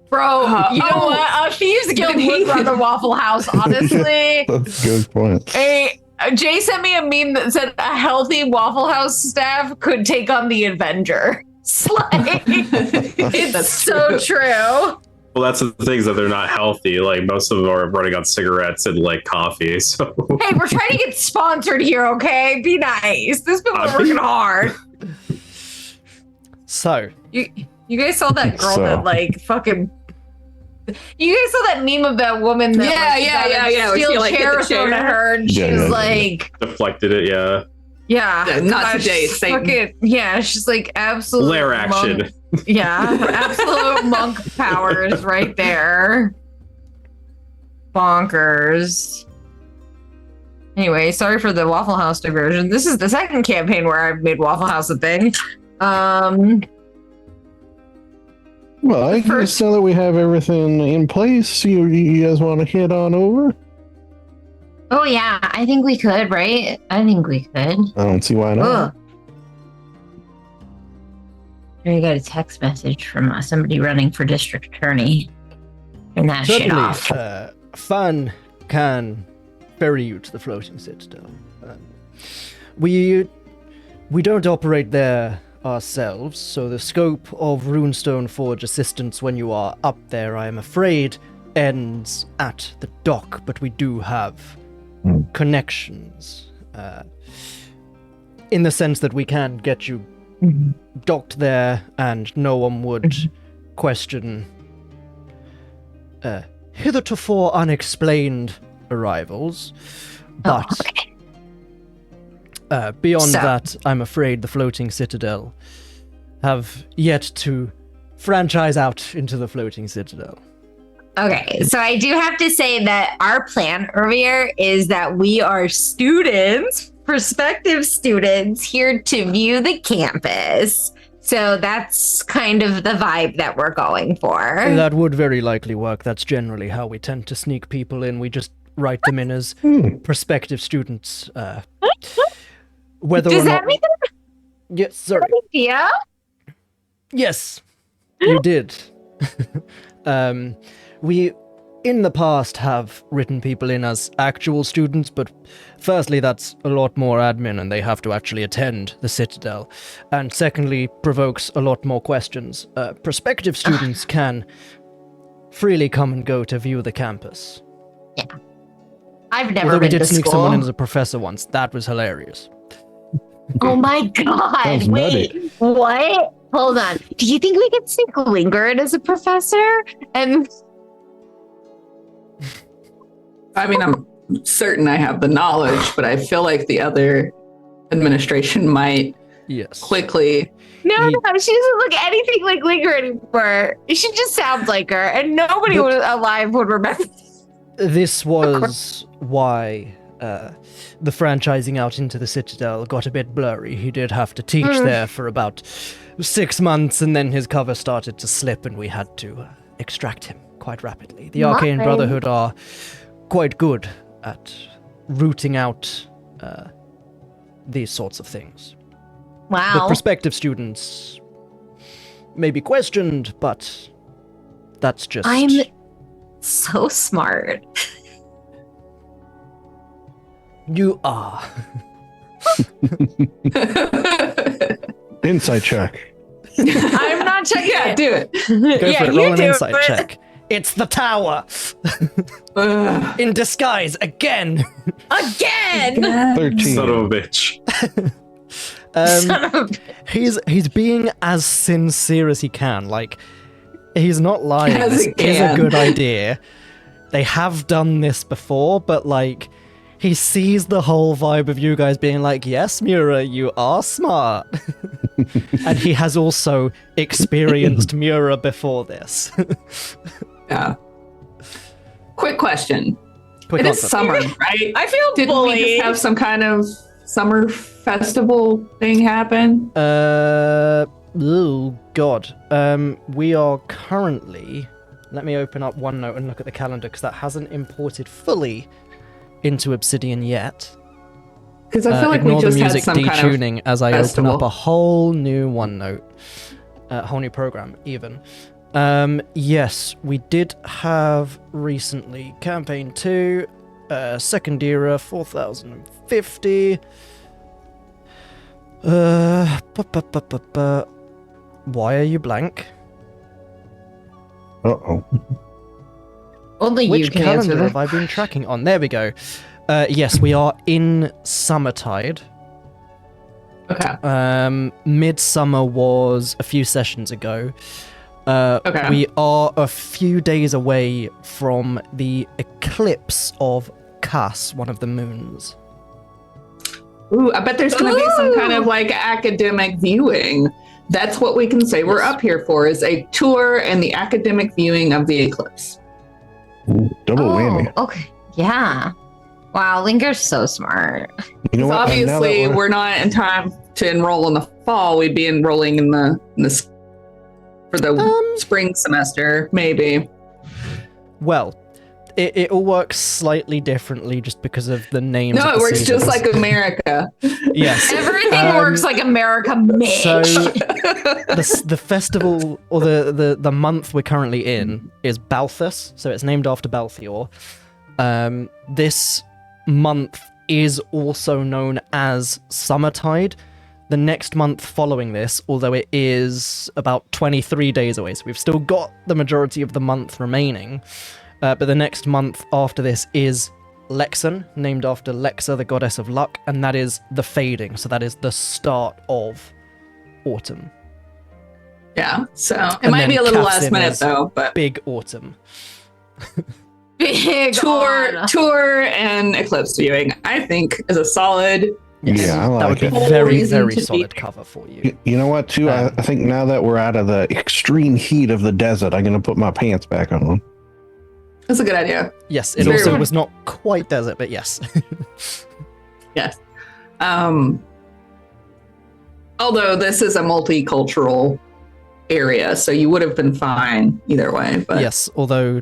Speaker 2: Bro, you know
Speaker 5: Oh.
Speaker 2: what? A Thieves Guild would run a Waffle House, honestly.
Speaker 3: That's a good point.
Speaker 2: Jay sent me a meme that said a healthy Waffle House staff could take on the Avenger. Like, it's
Speaker 5: That's
Speaker 2: so true.
Speaker 4: Well, that's the things that they're not healthy. Like most of them are running on cigarettes and like coffee. So
Speaker 2: Hey, we're trying to get sponsored here, okay? Be nice. These people are working hard.
Speaker 1: So,
Speaker 2: You guys saw that girl
Speaker 3: So.
Speaker 2: that like fucking. You guys saw that meme of that woman that
Speaker 5: Yeah.
Speaker 2: steel
Speaker 5: She, like, hit
Speaker 2: chair
Speaker 5: the
Speaker 2: thrown
Speaker 5: chair.
Speaker 2: at her, and
Speaker 3: Yeah,
Speaker 2: she's
Speaker 3: yeah.
Speaker 2: like,
Speaker 4: deflected it. Yeah.
Speaker 2: yeah,
Speaker 5: Not today,
Speaker 2: she's
Speaker 5: Satan.
Speaker 2: fucking- yeah, she's like absolute
Speaker 4: Lair action.
Speaker 2: monk- yeah, absolute monk powers right there. Bonkers. Anyway, sorry for the Waffle House diversion. This is the second campaign where I've made Waffle House a thing.
Speaker 3: Well, I guess now that we have everything in place, you guys want to head on over?
Speaker 2: Oh yeah, I think we could, right? I think we could.
Speaker 3: I don't see why not.
Speaker 2: Ugh. I got a text message from somebody running for district attorney. Turn that shit
Speaker 1: certainly,
Speaker 2: off.
Speaker 1: Phan can ferry you to the Floating Citadel. We don't operate there ourselves, so the scope of Runestone Forge assistance when you are up there, I am afraid, ends at the dock, but we do have connections. In the sense that we can get you docked there and no one would question hitherto unexplained arrivals. But beyond
Speaker 2: So-
Speaker 1: that, I'm afraid the Floating Citadel have yet to franchise out into the Floating Citadel.
Speaker 2: Okay, so I do have to say that our plan, Urvir, is that we are students, prospective students, here to view the campus. So that's kind of the vibe that we're going for.
Speaker 1: That would very likely work. That's generally how we tend to sneak people in. We just write them in as prospective students. Whether
Speaker 2: Does
Speaker 1: or
Speaker 2: that
Speaker 1: not
Speaker 2: mean
Speaker 1: Yes, sorry.
Speaker 2: Yeah.
Speaker 1: Yes, you did. We, in the past, have written people in as actual students, but firstly, that's a lot more admin and they have to actually attend the Citadel. And secondly, provokes a lot more questions. Prospective students can freely come and go to view the campus.
Speaker 2: I've never
Speaker 1: Although we
Speaker 2: been
Speaker 1: did
Speaker 2: to
Speaker 1: sneak
Speaker 2: school.
Speaker 1: someone in as a professor once. That was hilarious.
Speaker 2: Oh my god!
Speaker 3: Sounds
Speaker 2: Wait,
Speaker 3: nutty.
Speaker 2: what? Hold on. Do you think we could sneak Linger in as a professor? And
Speaker 5: I mean, I'm certain I have the knowledge, but I feel like the other administration might
Speaker 1: Yes.
Speaker 2: no,
Speaker 1: He-
Speaker 2: she doesn't look anything like Linger anymore. She just sounds like her, and nobody
Speaker 1: But-
Speaker 2: alive would remember.
Speaker 1: This was why the franchising out into the Citadel got a bit blurry. He did have to teach there for about 6 months, and then his cover started to slip, and we had to extract him quite rapidly. The Arcane
Speaker 2: Right.
Speaker 1: Brotherhood are quite good at rooting out these sorts of things. The
Speaker 2: Wow.
Speaker 1: prospective students may be questioned, but that's just...
Speaker 2: I'm so smart.
Speaker 1: You are.
Speaker 3: Insight check.
Speaker 2: I'm not checking
Speaker 5: Yeah,
Speaker 2: it.
Speaker 5: do it.
Speaker 1: Go
Speaker 2: Yeah,
Speaker 1: for it.
Speaker 2: you
Speaker 1: Roll an
Speaker 2: do
Speaker 1: insight
Speaker 2: it.
Speaker 1: check. It's the tower!
Speaker 5: Ugh.
Speaker 1: In disguise, again!
Speaker 2: Again.
Speaker 3: 13.
Speaker 4: Son of a bitch.
Speaker 2: Son of a-
Speaker 1: He's being as sincere as he can. Like, he's not lying.
Speaker 5: As
Speaker 1: This
Speaker 5: he
Speaker 1: is a
Speaker 5: can.
Speaker 1: good idea. They have done this before, but like, he sees the whole vibe of you guys being like, yes, Mura, you are smart. And he has also experienced Mura before this.
Speaker 5: Yeah. Quick question.
Speaker 1: Quick
Speaker 5: It is
Speaker 1: answer.
Speaker 5: summer, right?
Speaker 2: I feel
Speaker 5: Didn't we
Speaker 2: bullied.
Speaker 5: just have some kind of summer festival thing happen?
Speaker 1: Oh god. We are currently. Let me open up OneNote and look at the calendar because that hasn't imported fully into Obsidian yet.
Speaker 5: Because I feel like we
Speaker 1: Ignore
Speaker 5: just
Speaker 1: the
Speaker 5: had
Speaker 1: music
Speaker 5: some kind of
Speaker 1: detuning as I
Speaker 5: festival.
Speaker 1: open up a whole new OneNote, whole new program even. Yes, we did have recently campaign 2, second era 4050. Why are you blank?
Speaker 3: Uh-oh.
Speaker 2: Only you
Speaker 1: Which
Speaker 2: can answer
Speaker 1: calendar
Speaker 2: that.
Speaker 1: have I been tracking on? There we go. Yes, we are in Summertide.
Speaker 5: Okay.
Speaker 1: Midsummer was a few sessions ago.
Speaker 5: Okay.
Speaker 1: We are a few days away from the eclipse of Cass, one of the moons.
Speaker 5: Ooh, I bet there's going to be some kind of
Speaker 2: Ooh.
Speaker 5: like academic viewing. That's what we can say we're
Speaker 1: Yes.
Speaker 5: up here for, is a tour and the academic viewing of the eclipse.
Speaker 3: Ooh, double whammy.
Speaker 2: Oh, okay. Yeah. Wow, Linger's so smart.
Speaker 3: You know what? And now that
Speaker 5: Obviously, we're not in time to enroll in the fall. We'd be enrolling in the for the spring semester, maybe.
Speaker 1: Well, it all works slightly differently just because of the names.
Speaker 5: No,
Speaker 1: of
Speaker 5: it
Speaker 1: the
Speaker 5: works just
Speaker 1: seasons.
Speaker 5: like America.
Speaker 1: Yes.
Speaker 2: Everything works like America, Mitch.
Speaker 1: So the festival or the month we're currently in is Balthus, so it's named after Balthior. This month is also known as Summertide. The next month following this, although it is about 23 days away, so we've still got the majority of the month remaining. But the next month after this is Lexan, named after Lexa, the goddess of luck, and that is the fading, so that is the start of autumn.
Speaker 5: Yeah, so it
Speaker 1: And
Speaker 5: might
Speaker 1: then
Speaker 5: be a little
Speaker 1: Cass
Speaker 5: last
Speaker 1: in
Speaker 5: minute
Speaker 1: is
Speaker 5: though, but
Speaker 1: Big autumn.
Speaker 2: Big on.
Speaker 5: tour and eclipse viewing, I think, is a solid.
Speaker 1: Yes.
Speaker 3: Yeah, I
Speaker 1: that would
Speaker 3: like
Speaker 1: be
Speaker 3: it.
Speaker 1: very,
Speaker 5: Reason
Speaker 1: very
Speaker 5: to be
Speaker 1: solid
Speaker 5: there.
Speaker 1: cover for you.
Speaker 3: You know what, too? I think now that we're out of the extreme heat of the desert, I'm going to put my pants back on.
Speaker 5: That's a good idea.
Speaker 1: Yes, it
Speaker 5: Very
Speaker 1: also
Speaker 5: well.
Speaker 1: was not quite desert, but yes.
Speaker 5: Yes. Although this is a multicultural area, so you would have been fine either way. But
Speaker 1: Yes, although,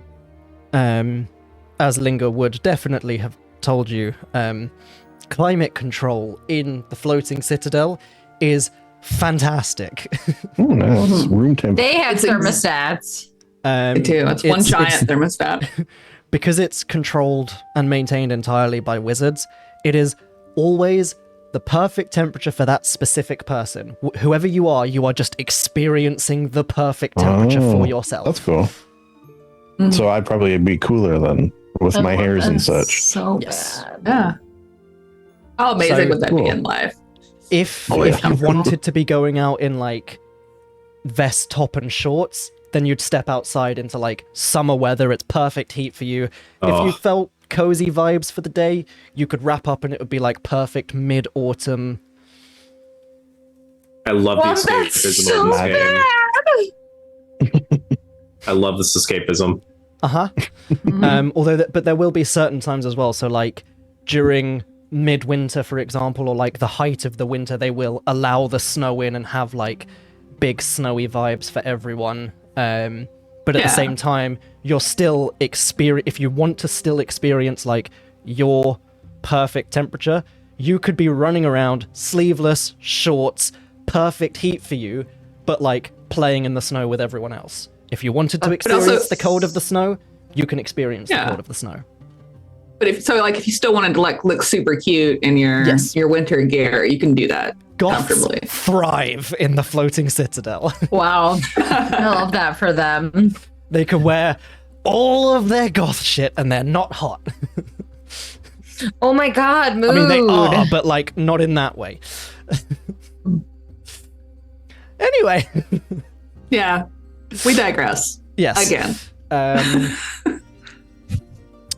Speaker 1: as Linger would definitely have told you, climate control in the Floating Citadel is fantastic.
Speaker 3: Oh, nice. Room temp.
Speaker 2: They had
Speaker 5: It's ex-
Speaker 2: thermostats.
Speaker 5: Me too. It's one giant
Speaker 1: it's-
Speaker 5: thermostat.
Speaker 1: because it's controlled and maintained entirely by wizards, it is always the perfect temperature for that specific person. Whoever you are just experiencing the perfect temperature
Speaker 3: Oh,
Speaker 1: for yourself.
Speaker 3: That's cool.
Speaker 5: Mhm.
Speaker 3: So I'd probably be cooler then with my hairs and such.
Speaker 2: So
Speaker 1: Yes.
Speaker 2: bad.
Speaker 5: Yeah. How amazing
Speaker 1: So
Speaker 5: would that
Speaker 3: cool.
Speaker 5: be in life?
Speaker 1: If
Speaker 3: Oh, yeah.
Speaker 1: if you wanted to be going out in like vest, top, and shorts, then you'd step outside into like summer weather. It's perfect heat for you. If you
Speaker 4: Oh.
Speaker 1: felt cozy vibes for the day, you could wrap up and it would be like perfect mid-autumn.
Speaker 4: I love the
Speaker 2: Well, that's
Speaker 4: escapism
Speaker 2: so
Speaker 4: of this game.
Speaker 2: bad.
Speaker 4: I love this escapism.
Speaker 1: Uh-huh. Although but there will be certain times as well. So like during midwinter, for example, or like the height of the winter, they will allow the snow in and have like big snowy vibes for everyone. But at the
Speaker 5: Yeah.
Speaker 1: same time, you're still if you want to still experience like your perfect temperature, you could be running around sleeveless, shorts, perfect heat for you, but like playing in the snow with everyone else. If you wanted to
Speaker 5: But
Speaker 1: experience
Speaker 5: also-
Speaker 1: the cold of the snow, you can experience the
Speaker 5: Yeah.
Speaker 1: cold of the snow.
Speaker 5: But if you still wanted to like look super cute in
Speaker 1: Yes.
Speaker 5: your winter gear, you can do that
Speaker 1: Goths
Speaker 5: comfortably.
Speaker 1: thrive in the Floating Citadel.
Speaker 2: Wow. I love that for them.
Speaker 1: They can wear all of their goth shit and they're not hot.
Speaker 2: Oh my god, mood.
Speaker 1: I mean, they are, but like not in that way. Anyway,
Speaker 5: Yeah. We digress.
Speaker 1: yes.
Speaker 5: Again.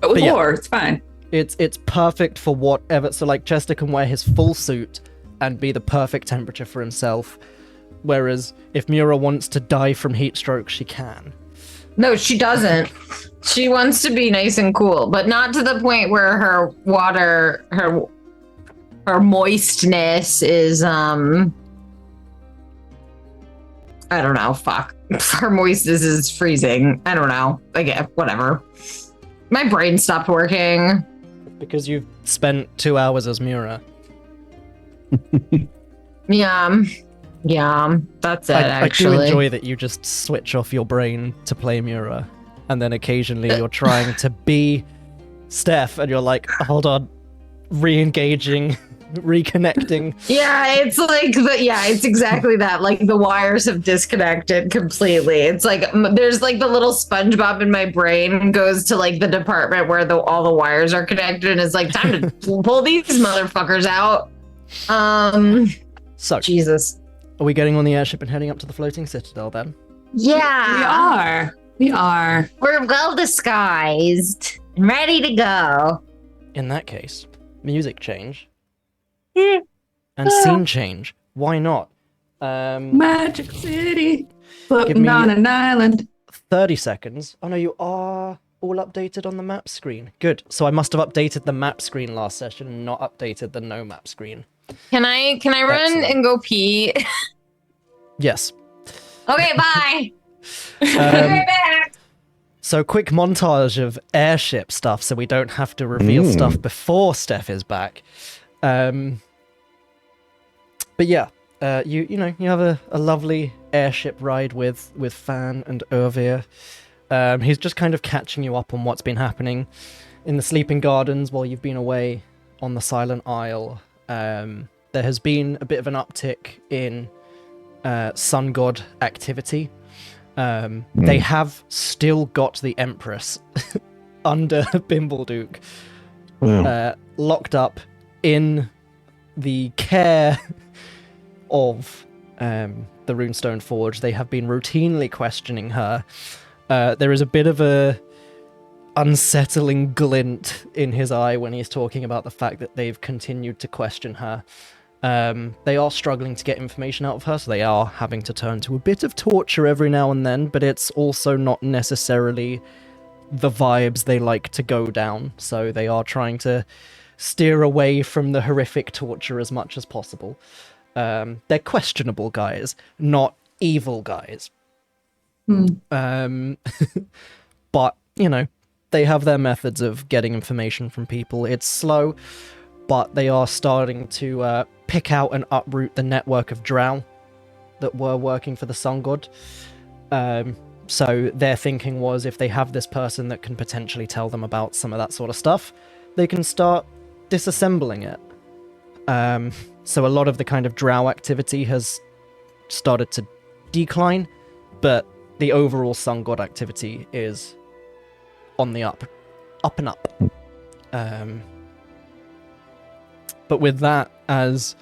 Speaker 5: But with
Speaker 1: But yeah.
Speaker 5: war, it's fine.
Speaker 1: It's perfect for whatever. So like Chester can wear his full suit and be the perfect temperature for himself. Whereas if Mura wants to die from heat stroke, she can.
Speaker 2: No, she doesn't. She wants to be nice and cool, but not to the point where her water, her moistness is I don't know, fuck. Her moistness is freezing. I don't know. Again, whatever. My brain stopped working.
Speaker 1: Because you've spent 2 hours as Mura.
Speaker 2: Yeah. Yeah, that's it,
Speaker 1: I
Speaker 2: actually.
Speaker 1: do enjoy that you just switch off your brain to play Mura, and then occasionally you're trying to be Steph, and you're like, hold on, re-engaging, reconnecting.
Speaker 2: Yeah, it's like it's exactly that. Like the wires have disconnected completely. It's like there's like the little SpongeBob in my brain goes to like the department where all the wires are connected, and it's like time to pull these motherfuckers out.
Speaker 1: So,
Speaker 2: Jesus.
Speaker 1: are we getting on the airship and heading up to the Floating Citadel then?
Speaker 2: Yeah,
Speaker 5: We are.
Speaker 2: we're well disguised and ready to go.
Speaker 1: In that case, music change
Speaker 2: Eh.
Speaker 1: and scene change. Why not?
Speaker 5: Magic City.
Speaker 1: Give
Speaker 5: Floating
Speaker 1: me-
Speaker 5: on an island.
Speaker 1: 30 seconds. Oh no, you are all updated on the map screen. Good. So I must have updated the map screen last session and not updated the no map screen.
Speaker 2: Can I run
Speaker 1: Excellent.
Speaker 2: and go pee?
Speaker 1: Yes.
Speaker 2: Okay, bye.
Speaker 1: Um,
Speaker 2: Right back.
Speaker 1: So quick montage of airship stuff so we don't have to reveal stuff before Steph is back. But yeah, you have a lovely airship ride with Phan and Urvir. He's just kind of catching you up on what's been happening in the Sleeping Gardens while you've been away on the Silent Isle. There has been a bit of an uptick in Sun God activity. They have still got the Empress under Bimbleduke, locked up in the care of the Runestone Forge. They have been routinely questioning her. There is a bit of a unsettling glint in his eye when he's talking about the fact that they've continued to question her. They are struggling to get information out of her, so they are having to turn to a bit of torture every now and then, but it's also not necessarily the vibes they like to go down, so they are trying to steer away from the horrific torture as much as possible. They're questionable guys, not evil guys. But, they have their methods of getting information from people. It's slow, but they are starting to pick out and uproot the network of drow that were working for the Sun God. So their thinking was, if they have this person that can potentially tell them about some of that sort of stuff, they can start disassembling it. So a lot of the kind of drow activity has started to decline, but the overall Sun God activity is on the up and up. But with that, as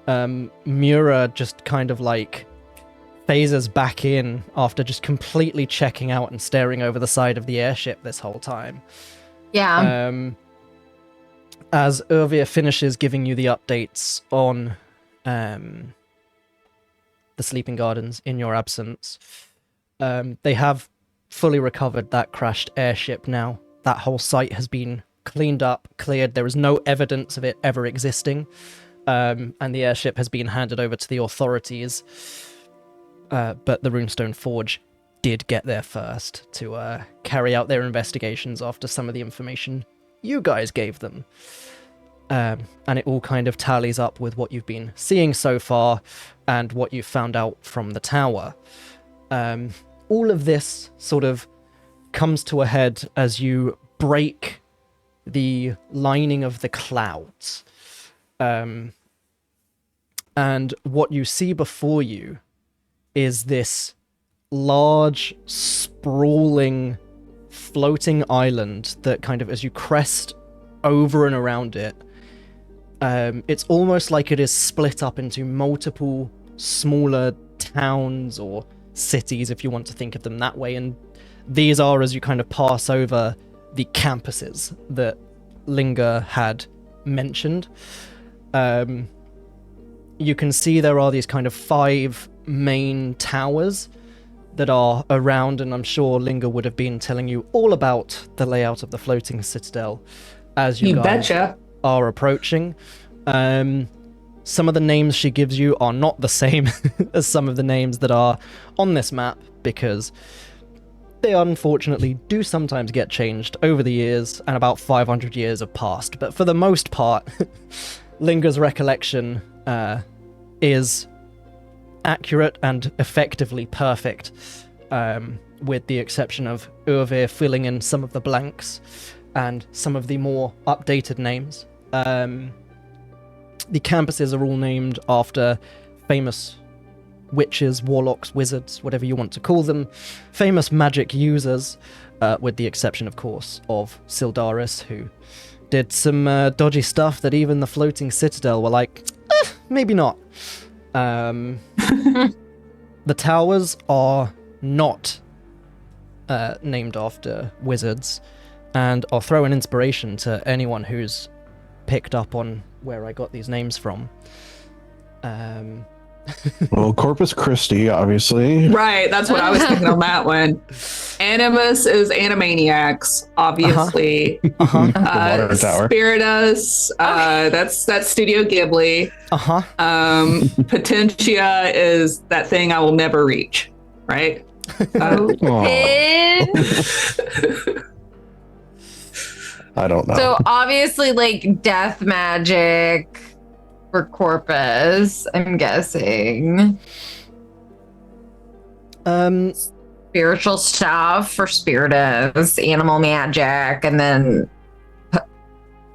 Speaker 1: Mura just kind of like phases back in after just completely checking out and staring over the side of the airship this whole time.
Speaker 2: Yeah.
Speaker 1: As Urvir finishes giving you the updates on the Sleeping Gardens in your absence, they have fully recovered that crashed airship now. That whole site has been cleaned up, cleared. There is no evidence of it ever existing. And the airship has been handed over to the authorities. But the Runestone Forge did get there first to carry out their investigations after some of the information you guys gave them. And it all kind of tallies up with what you've been seeing so far and what you've found out from the tower. All of this sort of comes to a head as you break the lining of the clouds. And what you see before you is this large, sprawling, floating island that kind of, as you crest over and around it, it's almost like it is split up into multiple smaller towns or cities, if you want to think of them that way. And these are, as you kind of pass over, the campuses that Linger had mentioned. You can see there are these kind of 5 main towers that are around, and I'm sure Linger would have been telling you all about the layout of the Floating Citadel as you guys are approaching. Some of the names she gives you are not the same as some of the names that are on this map, because they unfortunately do sometimes get changed over the years, and about 500 years have passed. But for the most part, Linger's recollection is accurate and effectively perfect, with the exception of Urvir filling in some of the blanks and some of the more updated names. The campuses are all named after famous witches, warlocks, wizards, whatever you want to call them, famous magic users, with the exception, of course, of Syldaris, who did some dodgy stuff that even the Floating Citadel were like, maybe not. The towers are not named after wizards, and I'll throw an inspiration to anyone who's picked up on where I got these names from.
Speaker 3: Well, Corpus Christi, obviously.
Speaker 5: Right, that's what I was thinking on that one. Animus is Animaniacs, obviously.
Speaker 3: The water tower.
Speaker 5: Spiritus, that's Studio Ghibli. Potentia is that thing I will never reach, right?
Speaker 3: I don't know.
Speaker 2: So obviously, like, death magic for Corpus, I'm guessing. Spiritual stuff for Spiritus, animal magic, and then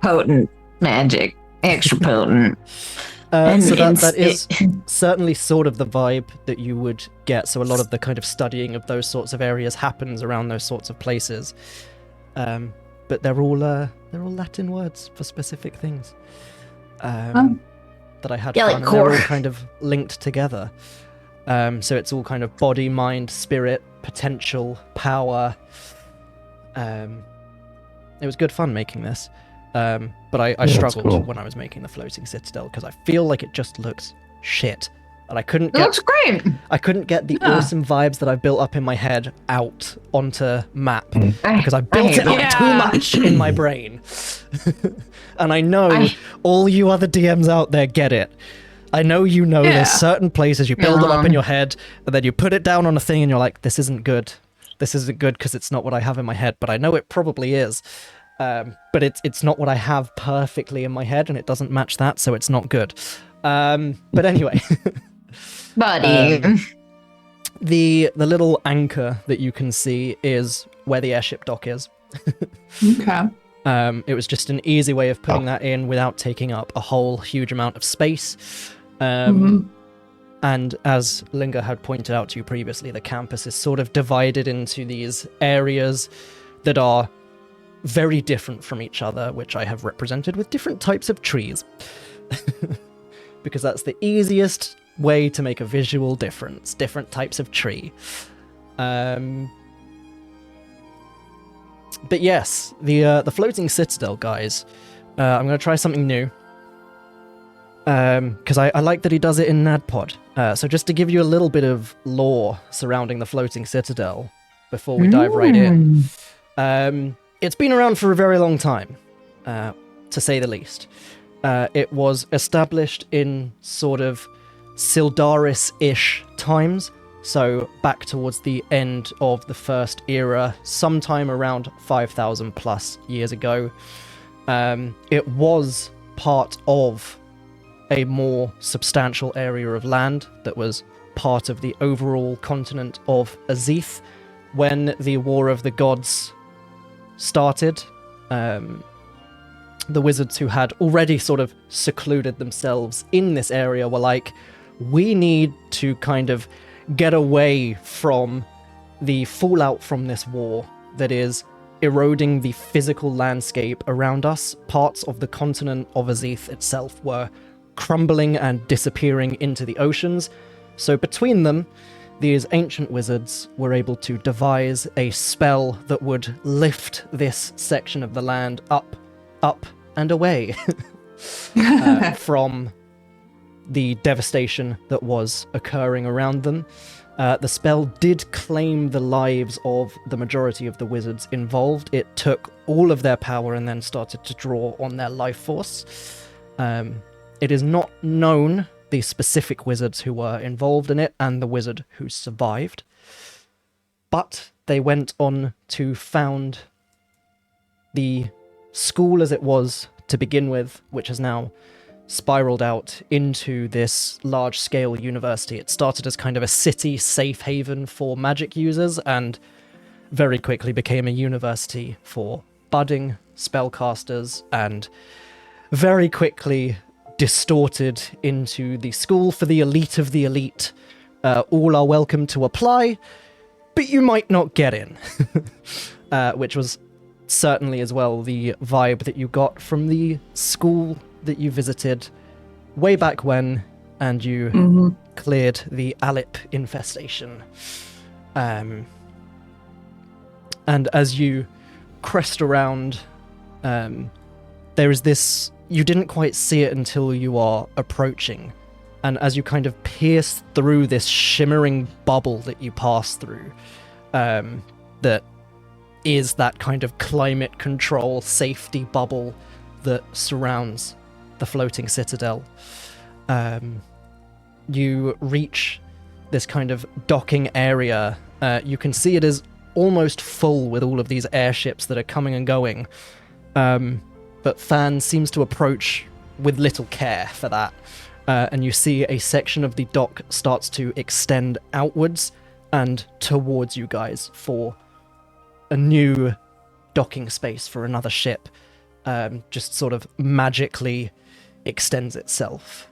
Speaker 2: potent magic, extra potent.
Speaker 1: So that is certainly sort of the vibe that you would get. So a lot of the kind of studying of those sorts of areas happens around those sorts of places. But they're all Latin words for specific things. That I had fun, and they're all kind of linked together. So it's all kind of body, mind, spirit, potential, power. It was good fun making this. But I struggled when I was making the Floating Citadel, because I feel like it just looks shit. And I couldn't get...
Speaker 2: It looks great!
Speaker 1: I couldn't get the awesome vibes that I built up in my head out onto map, because I built it up too much in my brain. And I know all you other DMs out there get it. I know you know there's certain places you build them up in your head, and then you put it down on a thing and you're like, this isn't good. This isn't good because it's not what I have in my head, but I know it probably is. But it's not what I have perfectly in my head, and it doesn't match that, so it's not good. But anyway,
Speaker 2: Buddy.
Speaker 1: The little anchor that you can see is where the airship dock is.
Speaker 5: Okay.
Speaker 1: It was just an easy way of putting that in without taking up a whole huge amount of space. And as Linger had pointed out to you previously, the campus is sort of divided into these areas that are very different from each other, which I have represented with different types of trees. Because that's the easiest way to make a visual difference. Different types of tree. But yes, the Floating Citadel, guys. I'm going to try something new. Because I like that he does it in NADPod. So just to give you a little bit of lore surrounding the Floating Citadel before we dive right in. It's been around for a very long time, to say the least. It was established in sort of Syldaris-ish times, so back towards the end of the first era, sometime around 5,000 plus years ago. It was part of a more substantial area of land that was part of the overall continent of Azith when the War of the Gods started. The wizards who had already sort of secluded themselves in this area were like, we need to kind of get away from the fallout from this war that is eroding the physical landscape around us. Parts of the continent of Azith itself were crumbling and disappearing into the oceans. So between them, these ancient wizards were able to devise a spell that would lift this section of the land up, and away from the devastation that was occurring around them. The spell did claim the lives of the majority of the wizards involved. It took all of their power and then started to draw on their life force. It is not known the specific wizards who were involved in it and the wizard who survived, but they went on to found the school as it was to begin with, which has now spiraled out into this large-scale university. It started as kind of a city safe haven for magic users and very quickly became a university for budding spellcasters and very quickly distorted into the school for the elite of the elite. All are welcome to apply, but you might not get in. Which was certainly as well the vibe that you got from the school that you visited way back when, and you cleared the Alip infestation. And as you crest around, there is this, you didn't quite see it until you are approaching, and as you kind of pierce through this shimmering bubble that you pass through, that is that kind of climate control safety bubble that surrounds the Floating Citadel. You reach this kind of docking area. You can see it is almost full with all of these airships that are coming and going. But Phan seems to approach with little care for that. And you see a section of the dock starts to extend outwards and towards you guys for a new docking space for another ship. Just sort of magically extends itself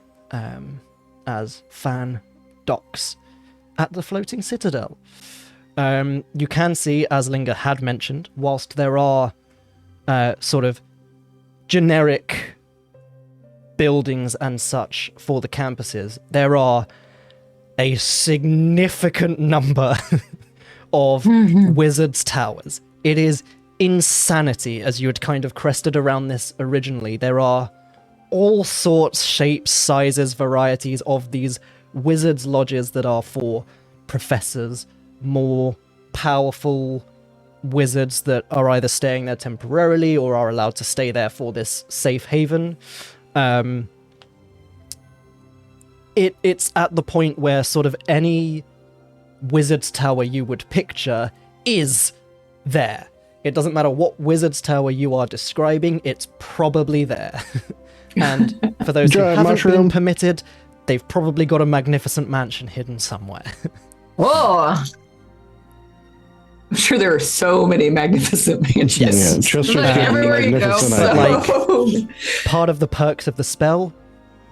Speaker 1: as Phan docks at the Floating Citadel. You can see, as Linger had mentioned, whilst there are sort of generic buildings and such for the campuses, there are a significant number of wizards' towers. It is insanity, as you had kind of crested around this originally. There are all sorts, shapes, sizes, varieties of these wizards' lodges that are for professors, more powerful wizards that are either staying there temporarily or are allowed to stay there for this safe haven. It's at the point where sort of any wizard's tower you would picture is there. It doesn't matter what wizard's tower you are describing, it's probably there. And for those who haven't been permitted, they've probably got a magnificent mansion hidden somewhere.
Speaker 2: Whoa.
Speaker 5: I'm sure there are so many magnificent mansions.
Speaker 1: Yes.
Speaker 3: Yeah, just
Speaker 2: Like, everywhere you go,
Speaker 3: magnificent idea.
Speaker 1: Part of the perks of the spell,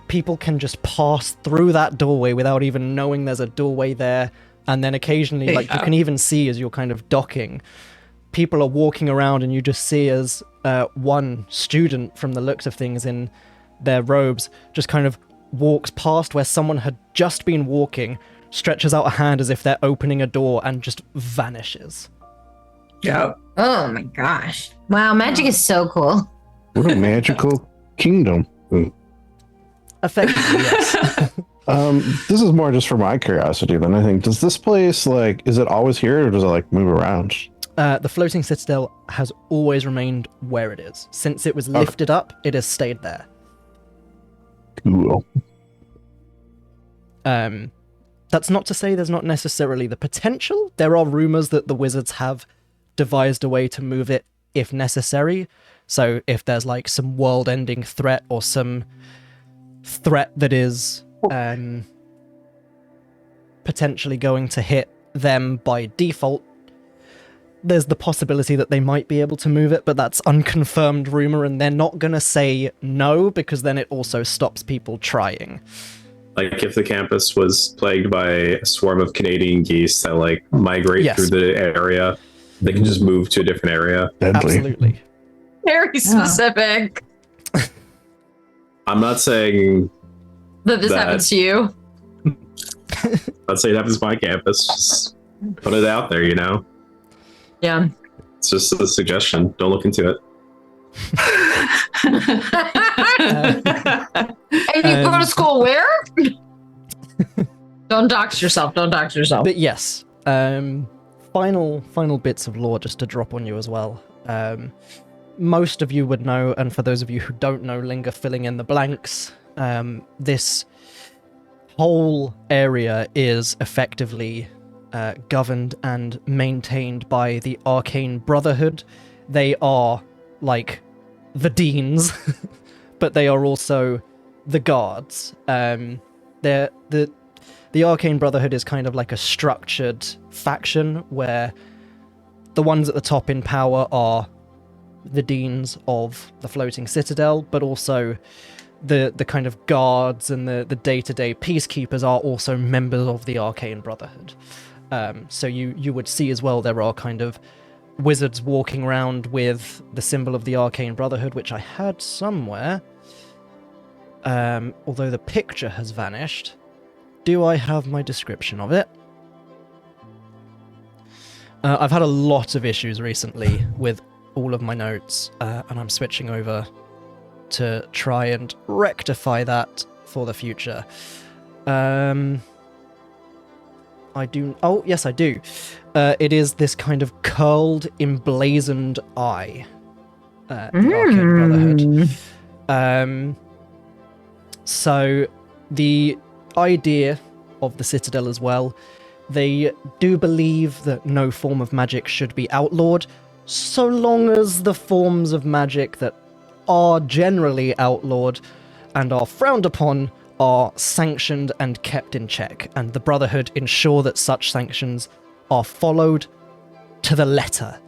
Speaker 1: people can just pass through that doorway without even knowing there's a doorway there. And then occasionally, like, you can even see as you're kind of docking, people are walking around and you just see as one student, from the looks of things in their robes, just kind of walks past where someone had just been walking, stretches out a hand as if they're opening a door, and just vanishes.
Speaker 5: Yeah.
Speaker 2: Oh my gosh. Wow, magic is so cool.
Speaker 3: What a magical kingdom.
Speaker 1: Effectively, yes.
Speaker 3: This is more just for my curiosity then, I think. Does this place, like, is it always here or does it, like, move around?
Speaker 1: The Floating Citadel has always remained where it is. Since it was lifted up, it has stayed there.
Speaker 3: Cool.
Speaker 1: That's not to say there's not necessarily the potential. There are rumors that the wizards have devised a way to move it if necessary. So if there's like some world-ending threat or some threat that is potentially going to hit them by default, there's the possibility that they might be able to move it, but that's unconfirmed rumor, and they're not going to say no because then it also stops people trying.
Speaker 4: Like if the campus was plagued by a swarm of Canadian geese that like migrate through the area, they can just move to a different area.
Speaker 3: Deadly.
Speaker 1: Absolutely.
Speaker 2: Very specific.
Speaker 4: I'm not saying
Speaker 2: That this happens to you.
Speaker 4: I'd say it happens to my campus. Just put it out there, you know?
Speaker 2: Yeah.
Speaker 4: It's just a suggestion. Don't look into it.
Speaker 2: And you go to school where? Don't dox yourself. Don't dox yourself.
Speaker 1: But yes, final bits of lore just to drop on you as well. Most of you would know, and for those of you who don't know, Linger filling in the blanks, this whole area is effectively governed and maintained by the Arcane Brotherhood. They are like the deans, but they are also the guards. The Arcane Brotherhood is kind of like a structured faction where the ones at the top in power are the deans of the Floating Citadel, but also the kind of guards and the day-to-day peacekeepers are also members of the Arcane Brotherhood. So you would see as well there are kind of wizards walking around with the symbol of the Arcane Brotherhood, which I had somewhere. Although the picture has vanished. Do I have my description of it? I've had a lot of issues recently with all of my notes, and I'm switching over to try and rectify that for the future. I do... Oh, yes, I do. It is this kind of curled, emblazoned eye. The Arcane Brotherhood. So, the idea of the Citadel as well, they do believe that no form of magic should be outlawed, so long as the forms of magic that are generally outlawed and are frowned upon are sanctioned and kept in check, and the Brotherhood ensure that such sanctions are followed to the letter.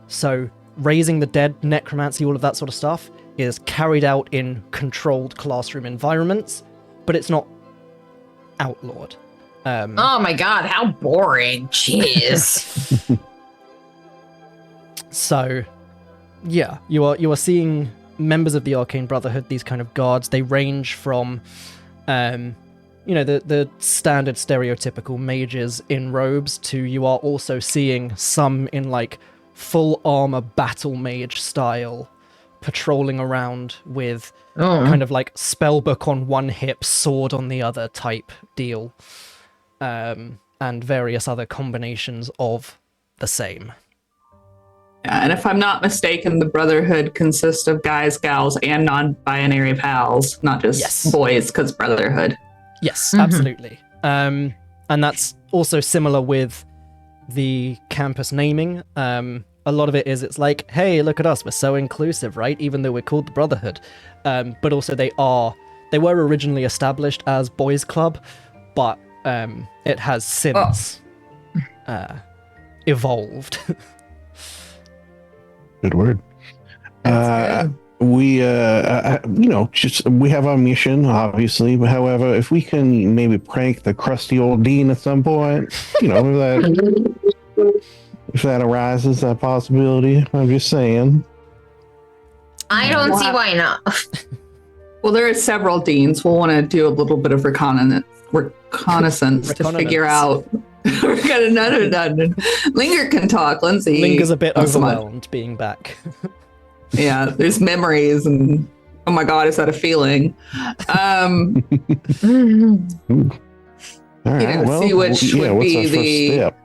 Speaker 1: So, raising the dead, necromancy, all of that sort of stuff is carried out in controlled classroom environments, but it's not outlawed.
Speaker 2: Oh my god, how boring. Jeez.
Speaker 1: So, yeah, you are seeing members of the Arcane Brotherhood, these kind of guards. They range from, the standard stereotypical mages in robes to you are also seeing some in like full armor battle mage style, patrolling around with kind of like spellbook on one hip, sword on the other type deal, and various other combinations of the same.
Speaker 5: Yeah, and if I'm not mistaken, the Brotherhood consists of guys, gals, and non-binary pals, not just boys, because Brotherhood.
Speaker 1: Yes, absolutely. And that's also similar with the campus naming. A lot of it is, it's like, hey, look at us, we're so inclusive, right? Even though we're called the Brotherhood. But also they are They were originally established as boys' club, but it has since evolved.
Speaker 3: Good word.
Speaker 2: That's good.
Speaker 3: We, we have our mission, obviously. But however, if we can maybe prank the crusty old dean at some point, if that arises, that possibility, I'm just saying.
Speaker 2: I don't see why not.
Speaker 5: Well, there are several deans. We'll want to do a little bit of reconnaissance to figure out. We're got another dungeon. Linger can talk. Lindsay.
Speaker 1: Linger's a bit
Speaker 5: not so much.
Speaker 1: overwhelmed being back.
Speaker 5: Yeah, there's memories and oh my god, is that a feeling?
Speaker 3: All right. Well,
Speaker 5: see which would
Speaker 3: what's
Speaker 5: be
Speaker 3: our first
Speaker 5: the
Speaker 3: step?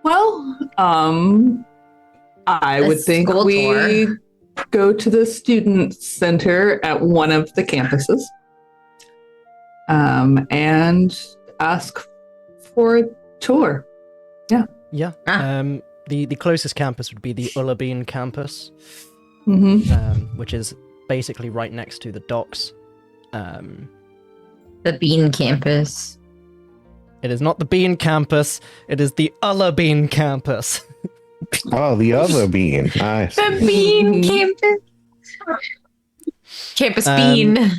Speaker 5: Well, I
Speaker 2: A
Speaker 5: would think
Speaker 2: school
Speaker 5: we
Speaker 2: tour.
Speaker 5: go to the student center at one of the campuses, and ask for a tour.
Speaker 1: Yeah. The closest campus would be the Ullabeen campus,
Speaker 5: Mm-hmm.
Speaker 1: which is basically right next to the docks.
Speaker 2: The Bean campus.
Speaker 1: It is not the Bean campus, it is the Ullabeen campus.
Speaker 3: Oh, the other bean. Nice.
Speaker 2: The Bean campus. Campus Bean.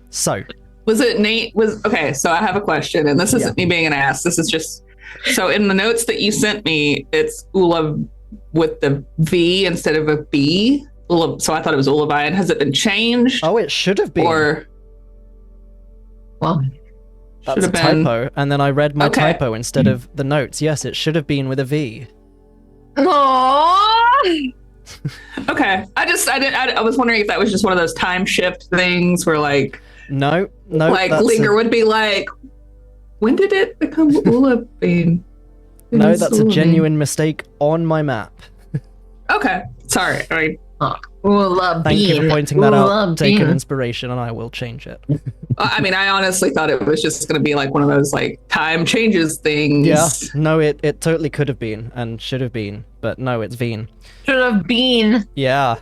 Speaker 1: So,
Speaker 5: Was it Nate? Okay. So I have a question, and this isn't me being an ass. This is just so in the notes that you sent me, it's Ula with the V instead of a B. Ula, so I thought it was Ulavine. Has it been changed?
Speaker 1: oh, it should have been.
Speaker 5: Or
Speaker 2: Well,
Speaker 1: That's
Speaker 5: should
Speaker 1: a
Speaker 5: have been.
Speaker 1: typo, and then I read my
Speaker 5: Okay.
Speaker 1: typo instead of the notes. Yes, it should have been with a V.
Speaker 2: aww.
Speaker 5: Okay. I was wondering if that was just one of those time shift things where like
Speaker 1: No,
Speaker 5: like
Speaker 1: that's
Speaker 5: Linger
Speaker 1: a,
Speaker 5: would be like, when did it become Ulavine?
Speaker 1: no, that's a genuine mistake on my map.
Speaker 5: Okay. Sorry.
Speaker 2: Ula
Speaker 1: Thank you for
Speaker 2: Bean.
Speaker 1: pointing that
Speaker 2: Ula
Speaker 1: out. Take an
Speaker 2: Bean.
Speaker 1: inspiration, and I will change it.
Speaker 5: I mean, I honestly thought it was just going to be like one of those like time changes things.
Speaker 1: Yeah, no, it totally could have been and should have been, but no, it's Veen.
Speaker 2: Should have been.
Speaker 1: Yeah.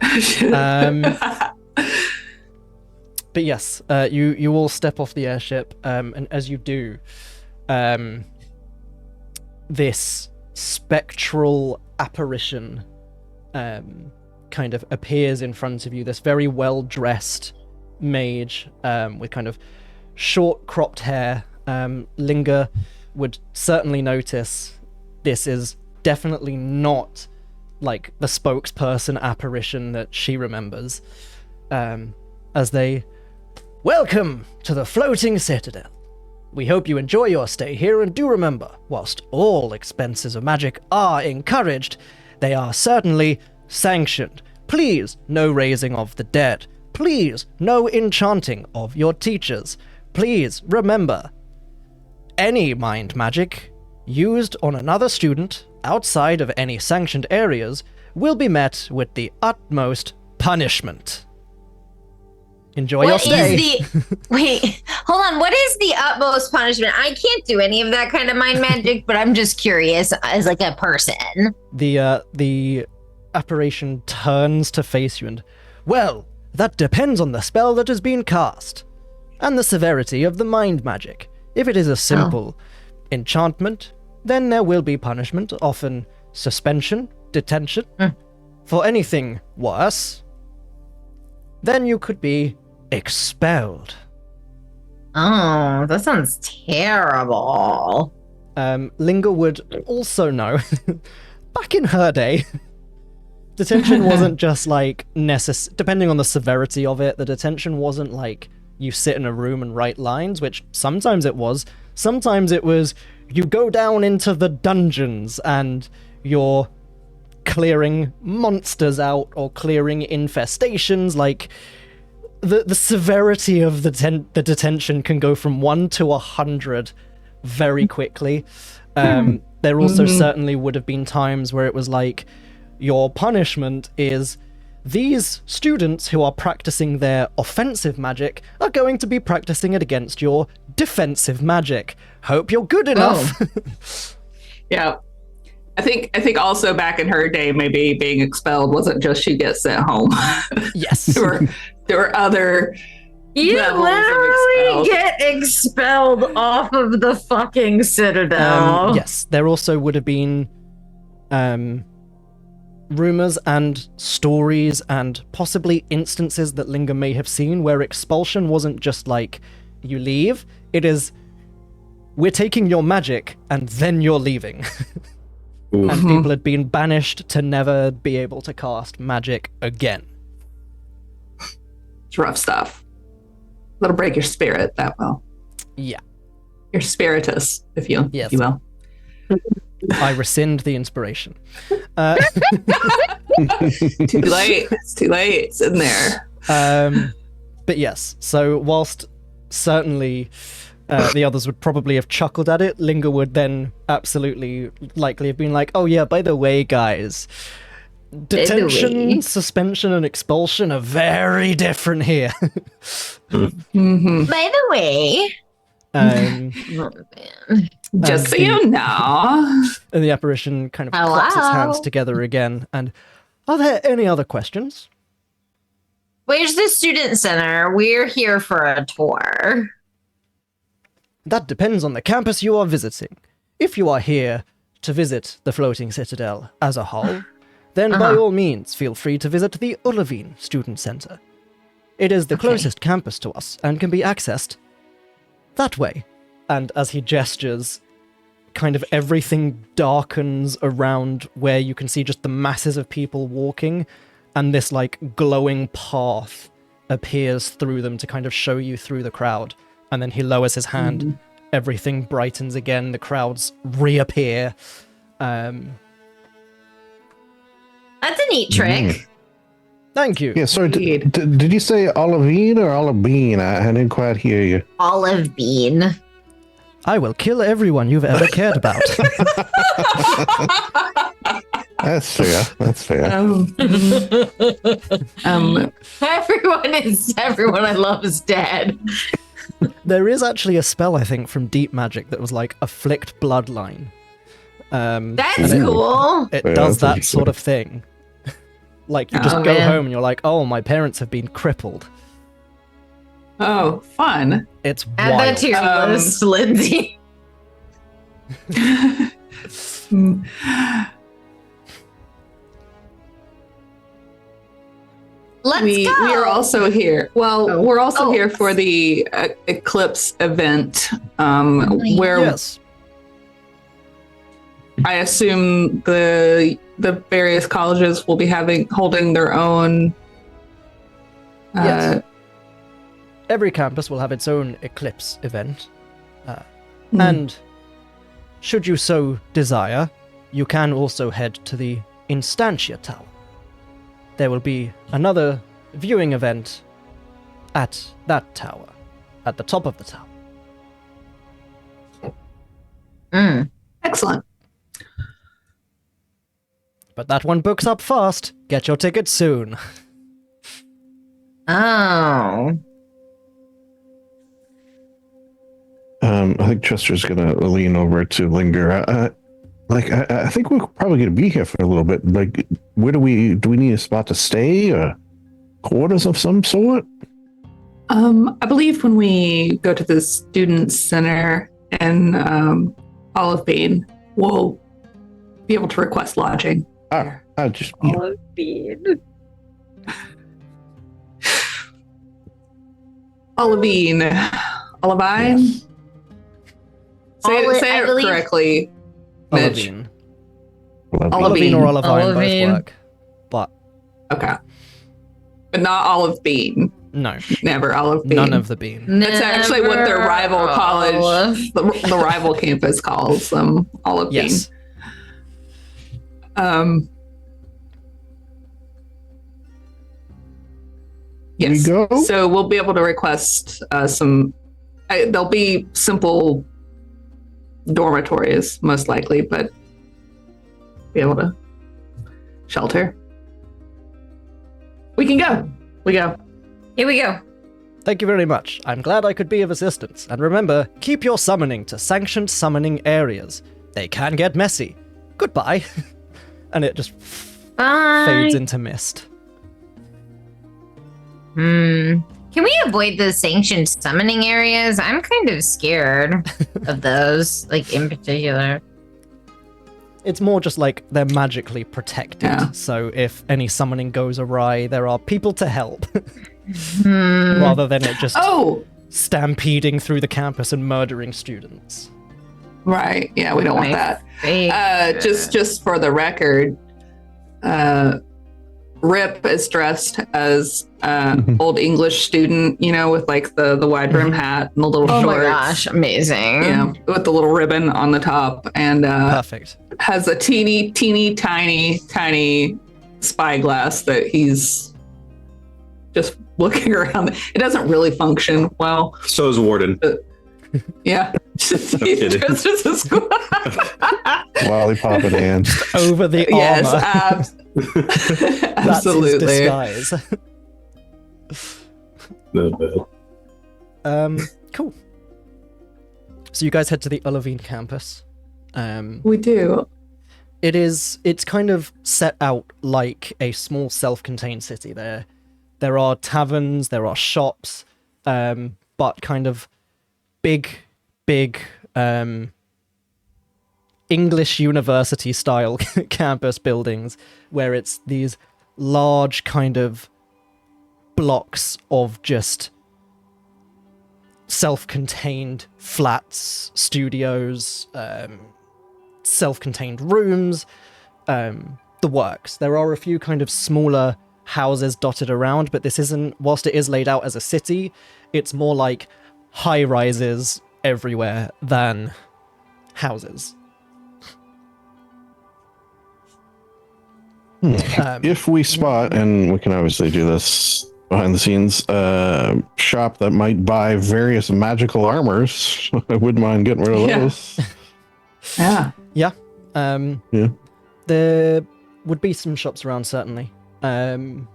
Speaker 1: But yes, you all step off the airship, and as you do, this spectral apparition kind of appears in front of you. This very well-dressed mage with kind of short cropped hair. Linger would certainly notice this is definitely not like the spokesperson apparition that she remembers. As they welcome to the Floating Citadel. We hope you enjoy your stay here, and do remember, whilst all expenses of magic are encouraged, they are certainly sanctioned. Please, no raising of the dead. Please, no enchanting of your teachers. Please, remember, any mind magic used on another student outside of any sanctioned areas will be met with the utmost punishment. Enjoy your stay.
Speaker 2: Wait, hold on. What is the utmost punishment? I can't do any of that kind of mind magic, but I'm just curious as like a person.
Speaker 1: The apparition turns to face you and, well, that depends on the spell that is being cast, and the severity of the mind magic. If it is a simple enchantment, then there will be punishment, often suspension, detention. For anything worse, then you could be expelled.
Speaker 2: Oh, that sounds terrible.
Speaker 1: Linger would also know, back in her day, detention wasn't just like depending on the severity of it, the detention wasn't like you sit in a room and write lines, which sometimes it was. Sometimes it was you go down into the dungeons and you're clearing monsters out or clearing infestations. Like the severity of the detention can go from 1 to 100 very quickly. There also certainly would have been times where it was like your punishment is these students who are practicing their offensive magic are going to be practicing it against your defensive magic. Hope you're good enough.
Speaker 5: Yeah. I think also back in her day, maybe being expelled wasn't just she gets sent home.
Speaker 1: Yes.
Speaker 5: there were other.
Speaker 2: You
Speaker 5: levels of
Speaker 2: literally
Speaker 5: expelled.
Speaker 2: get expelled off of the fucking Citadel.
Speaker 1: Yes, there also would have been rumors and stories and possibly instances that Linger may have seen where expulsion wasn't just like, you leave, it is, we're taking your magic and then you're leaving.
Speaker 4: Ooh.
Speaker 1: And people had been banished to never be able to cast magic again.
Speaker 5: It's rough stuff. That'll break your spirit, that will.
Speaker 1: Yeah.
Speaker 5: Your spiritus, if you will.
Speaker 1: I rescind the inspiration.
Speaker 5: Too late. It's too late. It's in there.
Speaker 1: But yes, so whilst certainly the others would probably have chuckled at it, Linger would then absolutely likely have been like, oh yeah, by the way, guys, detention, suspension, and expulsion are very different here.
Speaker 5: Mm-hmm.
Speaker 2: By the way,
Speaker 5: Just so you know.
Speaker 1: and the apparition kind of claps its hands together again. And are there any other questions?
Speaker 2: Where's the student center? We're here for a tour.
Speaker 1: That depends on the campus you are visiting. If you are here to visit the Floating Citadel as a whole, then by all means feel free to visit the Urvir Student Center. It is the closest campus to us and can be accessed that way. And as he gestures, kind of everything darkens around where you can see just the masses of people walking, and this like glowing path appears through them to kind of show you through the crowd. And then he lowers his hand, everything brightens again, the crowds reappear.
Speaker 2: That's a neat trick.
Speaker 1: Thank you.
Speaker 3: Yeah, sorry, did you say Olivine or Olivine? I didn't quite hear you.
Speaker 2: Olive bean.
Speaker 1: I will kill everyone you've ever cared about.
Speaker 3: That's fair. That's fair.
Speaker 2: Everyone I love is dead.
Speaker 1: There is actually a spell, I think, from Deep Magic that was like Afflict Bloodline.
Speaker 2: That's cool.
Speaker 1: It
Speaker 3: Yeah,
Speaker 1: does
Speaker 3: that's
Speaker 1: that
Speaker 3: interesting.
Speaker 1: sort of thing. Like, you just
Speaker 2: Oh,
Speaker 1: go
Speaker 2: man.
Speaker 1: home and you're like, oh, my parents have been crippled.
Speaker 5: Oh, fun.
Speaker 1: It's
Speaker 2: Add that
Speaker 1: wild.
Speaker 2: to your list, Lindsay. Let's go.
Speaker 5: We are also here. Well, we're also
Speaker 2: Oh.
Speaker 5: here for the Eclipse event, where
Speaker 1: Yes.
Speaker 5: I assume the various colleges will be holding their own.
Speaker 1: Yes. Every campus will have its own Eclipse event.
Speaker 5: Hmm.
Speaker 1: And should you so desire, you can also head to the Instantia Tower. There will be another viewing event at that tower, at the top of the tower.
Speaker 5: Excellent.
Speaker 1: But that one books up fast. Get your tickets soon.
Speaker 2: Oh.
Speaker 3: I think Chester's gonna lean over to Linger. I think we're probably gonna be here for a little bit. Like, where do we need a spot to stay, or quarters of some sort?
Speaker 5: I believe when we go to the student center in Olive Bean, we'll be able to request lodging.
Speaker 3: I just
Speaker 2: Olive bean.
Speaker 5: Olivine. Olivine?
Speaker 3: Yes.
Speaker 5: Say
Speaker 2: I
Speaker 5: it
Speaker 2: believe-
Speaker 5: correctly, Mitch.
Speaker 1: Olivine.
Speaker 5: Olivine.
Speaker 1: Olivine or Olivine
Speaker 2: Olivine.
Speaker 1: both work. But
Speaker 5: Okay. But not Olive Bean.
Speaker 1: no,
Speaker 5: Never Olive Bean.
Speaker 1: none of the bean.
Speaker 5: That's actually what their rival college, the rival campus calls them, Olive
Speaker 1: Yes.
Speaker 5: Bean. Yes.
Speaker 3: We go?
Speaker 5: So we'll be able to request some. There'll be simple dormitories, most likely, but be able to shelter. We can go. We go.
Speaker 2: Here we go.
Speaker 1: Thank you very much. I'm glad I could be of assistance. And remember, keep your summoning to sanctioned summoning areas. They can get messy. goodbye. And it just
Speaker 2: Bye.
Speaker 1: fades into mist.
Speaker 2: Can we avoid the sanctioned summoning areas? I'm kind of scared of those, like in particular.
Speaker 1: It's more just like they're magically protected.
Speaker 5: Yeah.
Speaker 1: So if any summoning goes awry, there are people to help. Rather than it just stampeding through the campus and murdering students.
Speaker 5: Right. Yeah, we don't want that. Just for the record, Rip is dressed as old English student, with like the wide brim hat and the little shorts.
Speaker 2: Oh my gosh, amazing.
Speaker 5: Yeah, with the little ribbon on the top, and
Speaker 1: Perfect.
Speaker 5: has a teeny, tiny spyglass that he's just looking around. It doesn't really function well.
Speaker 4: So is Warden.
Speaker 5: Yeah. He's dressed as a squad.
Speaker 3: Lollipop in hand.
Speaker 1: Over the armor.
Speaker 5: Yes,
Speaker 1: That's
Speaker 5: absolutely.
Speaker 1: his disguise.
Speaker 4: No bad.
Speaker 1: Cool. So you guys head to the Ullavine campus.
Speaker 5: We do.
Speaker 1: It's kind of set out like a small self-contained city. There are taverns, there are shops, but kind of big English university style campus buildings where it's these large kind of blocks of just self-contained flats, studios, self-contained rooms, the works. There are a few kind of smaller houses dotted around, but this isn't, whilst it is laid out as a city, it's more like high-rises everywhere than houses.
Speaker 3: If we spot, and we can obviously do this behind the scenes, shop that might buy various magical armors, I wouldn't mind getting rid of those.
Speaker 5: Yeah.
Speaker 1: Yeah.
Speaker 3: Yeah.
Speaker 1: There would be some shops around, certainly. There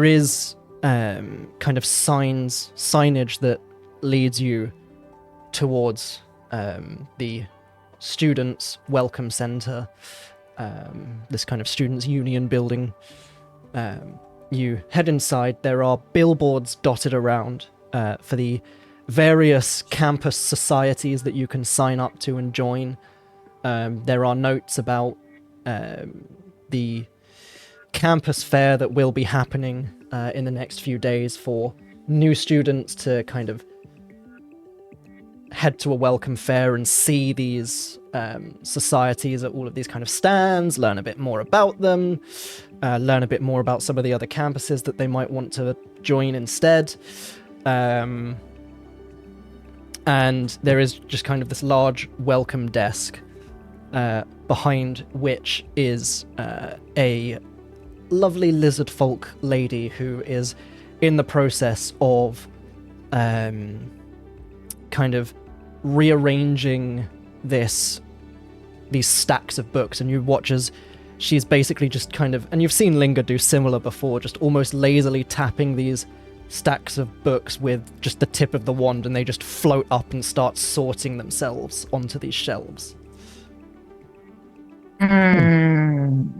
Speaker 1: is kind of signage that leads you towards the students' welcome center, this kind of students' union building. You head inside. There are billboards dotted around for the various campus societies that you can sign up to and join. There are notes about the campus fair that will be happening in the next few days for new students to kind of head to a welcome fair and see these societies at all of these kind of stands, learn a bit more about them, learn a bit more about some of the other campuses that they might want to join instead. And there is just kind of this large welcome desk behind which is a lovely lizard folk lady who is in the process of kind of rearranging these stacks of books, and you watch as she's basically just kind of, and you've seen Linger do similar before, just almost lazily tapping these stacks of books with just the tip of the wand, and they just float up and start sorting themselves onto these shelves.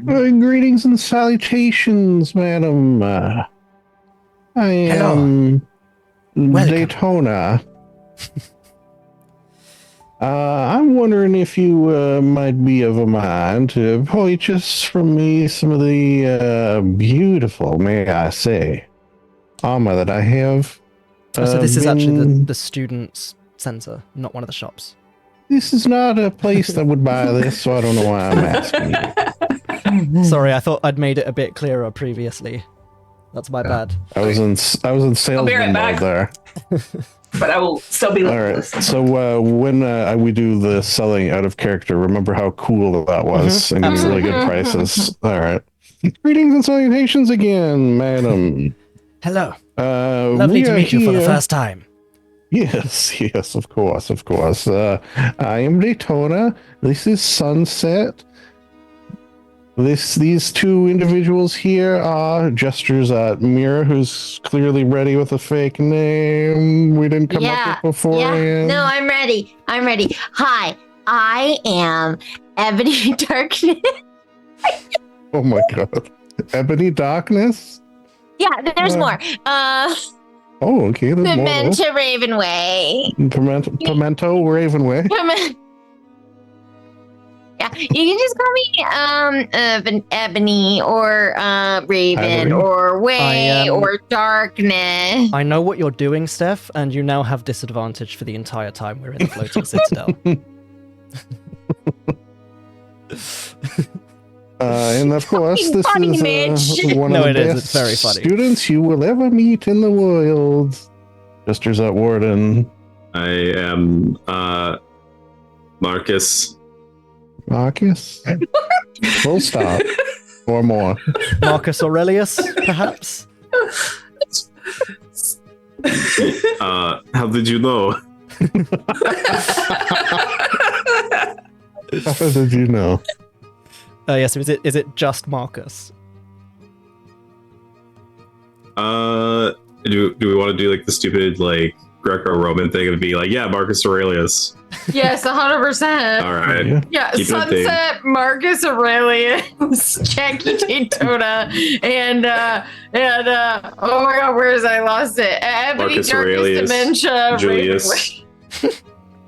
Speaker 3: Greetings and salutations, madam. I am Daytona. I'm wondering if you might be of a mind to purchase from me some of the beautiful, may I say, armor that I have.
Speaker 1: So this is actually the students' center, not one of the shops.
Speaker 3: This is not a place that would buy this, so I don't know why I'm asking you.
Speaker 1: Sorry, I thought I'd made it a bit clearer previously. That's my bad.
Speaker 3: I was in salesman mode there.
Speaker 5: But I will still be
Speaker 3: All right. So when we do the selling out of character, remember how cool that was and getting really good prices. All right. Greetings and salutations again, madam.
Speaker 1: Hello. Lovely to meet you for the first time.
Speaker 3: Yes, of course. I am Daytona. This is Sunset. These two individuals here are gestures at Mira, who's clearly ready with a fake name. We didn't come up with beforehand.
Speaker 6: Yeah. No, I'm ready. Hi, I am
Speaker 2: Ebony darkness.
Speaker 3: Oh my god. Ebony darkness?
Speaker 2: Yeah, there's more.
Speaker 3: Oh, okay. There's more.
Speaker 2: Pimento Ravenway.
Speaker 3: Pimento Ravenway.
Speaker 2: Yeah, you can just call me Ebony or Raven
Speaker 3: Ebony?
Speaker 2: or Way
Speaker 1: I,
Speaker 2: or Darkness.
Speaker 1: I know what you're doing, Steph, and you now have disadvantage for the entire time we're in the Floating Citadel.
Speaker 3: And of course, this
Speaker 2: funny,
Speaker 3: is
Speaker 2: Mitch.
Speaker 3: one
Speaker 1: No,
Speaker 3: of
Speaker 1: it
Speaker 3: the
Speaker 1: is.
Speaker 3: best
Speaker 1: It's very funny.
Speaker 3: students you will ever meet in the world. Gestures at Warden.
Speaker 4: I am Marcus.
Speaker 3: Marcus? Full stop. Or more.
Speaker 1: Marcus Aurelius, perhaps?
Speaker 4: How did you know?
Speaker 3: How did you know?
Speaker 1: Yes, is it just Marcus?
Speaker 4: Do we want to do like the stupid like Greco-Roman thing and be like, yeah, Marcus Aurelius?
Speaker 2: Yes, 100%.
Speaker 4: All right.
Speaker 3: Yeah.
Speaker 2: Yeah,
Speaker 4: Keep it
Speaker 2: Sunset, Marcus Aurelius, Jackie Daytona, and oh my god, where is I lost it? Ebony
Speaker 4: Marcus
Speaker 2: Darkness
Speaker 4: Aurelius,
Speaker 2: Dementia,
Speaker 4: Julius.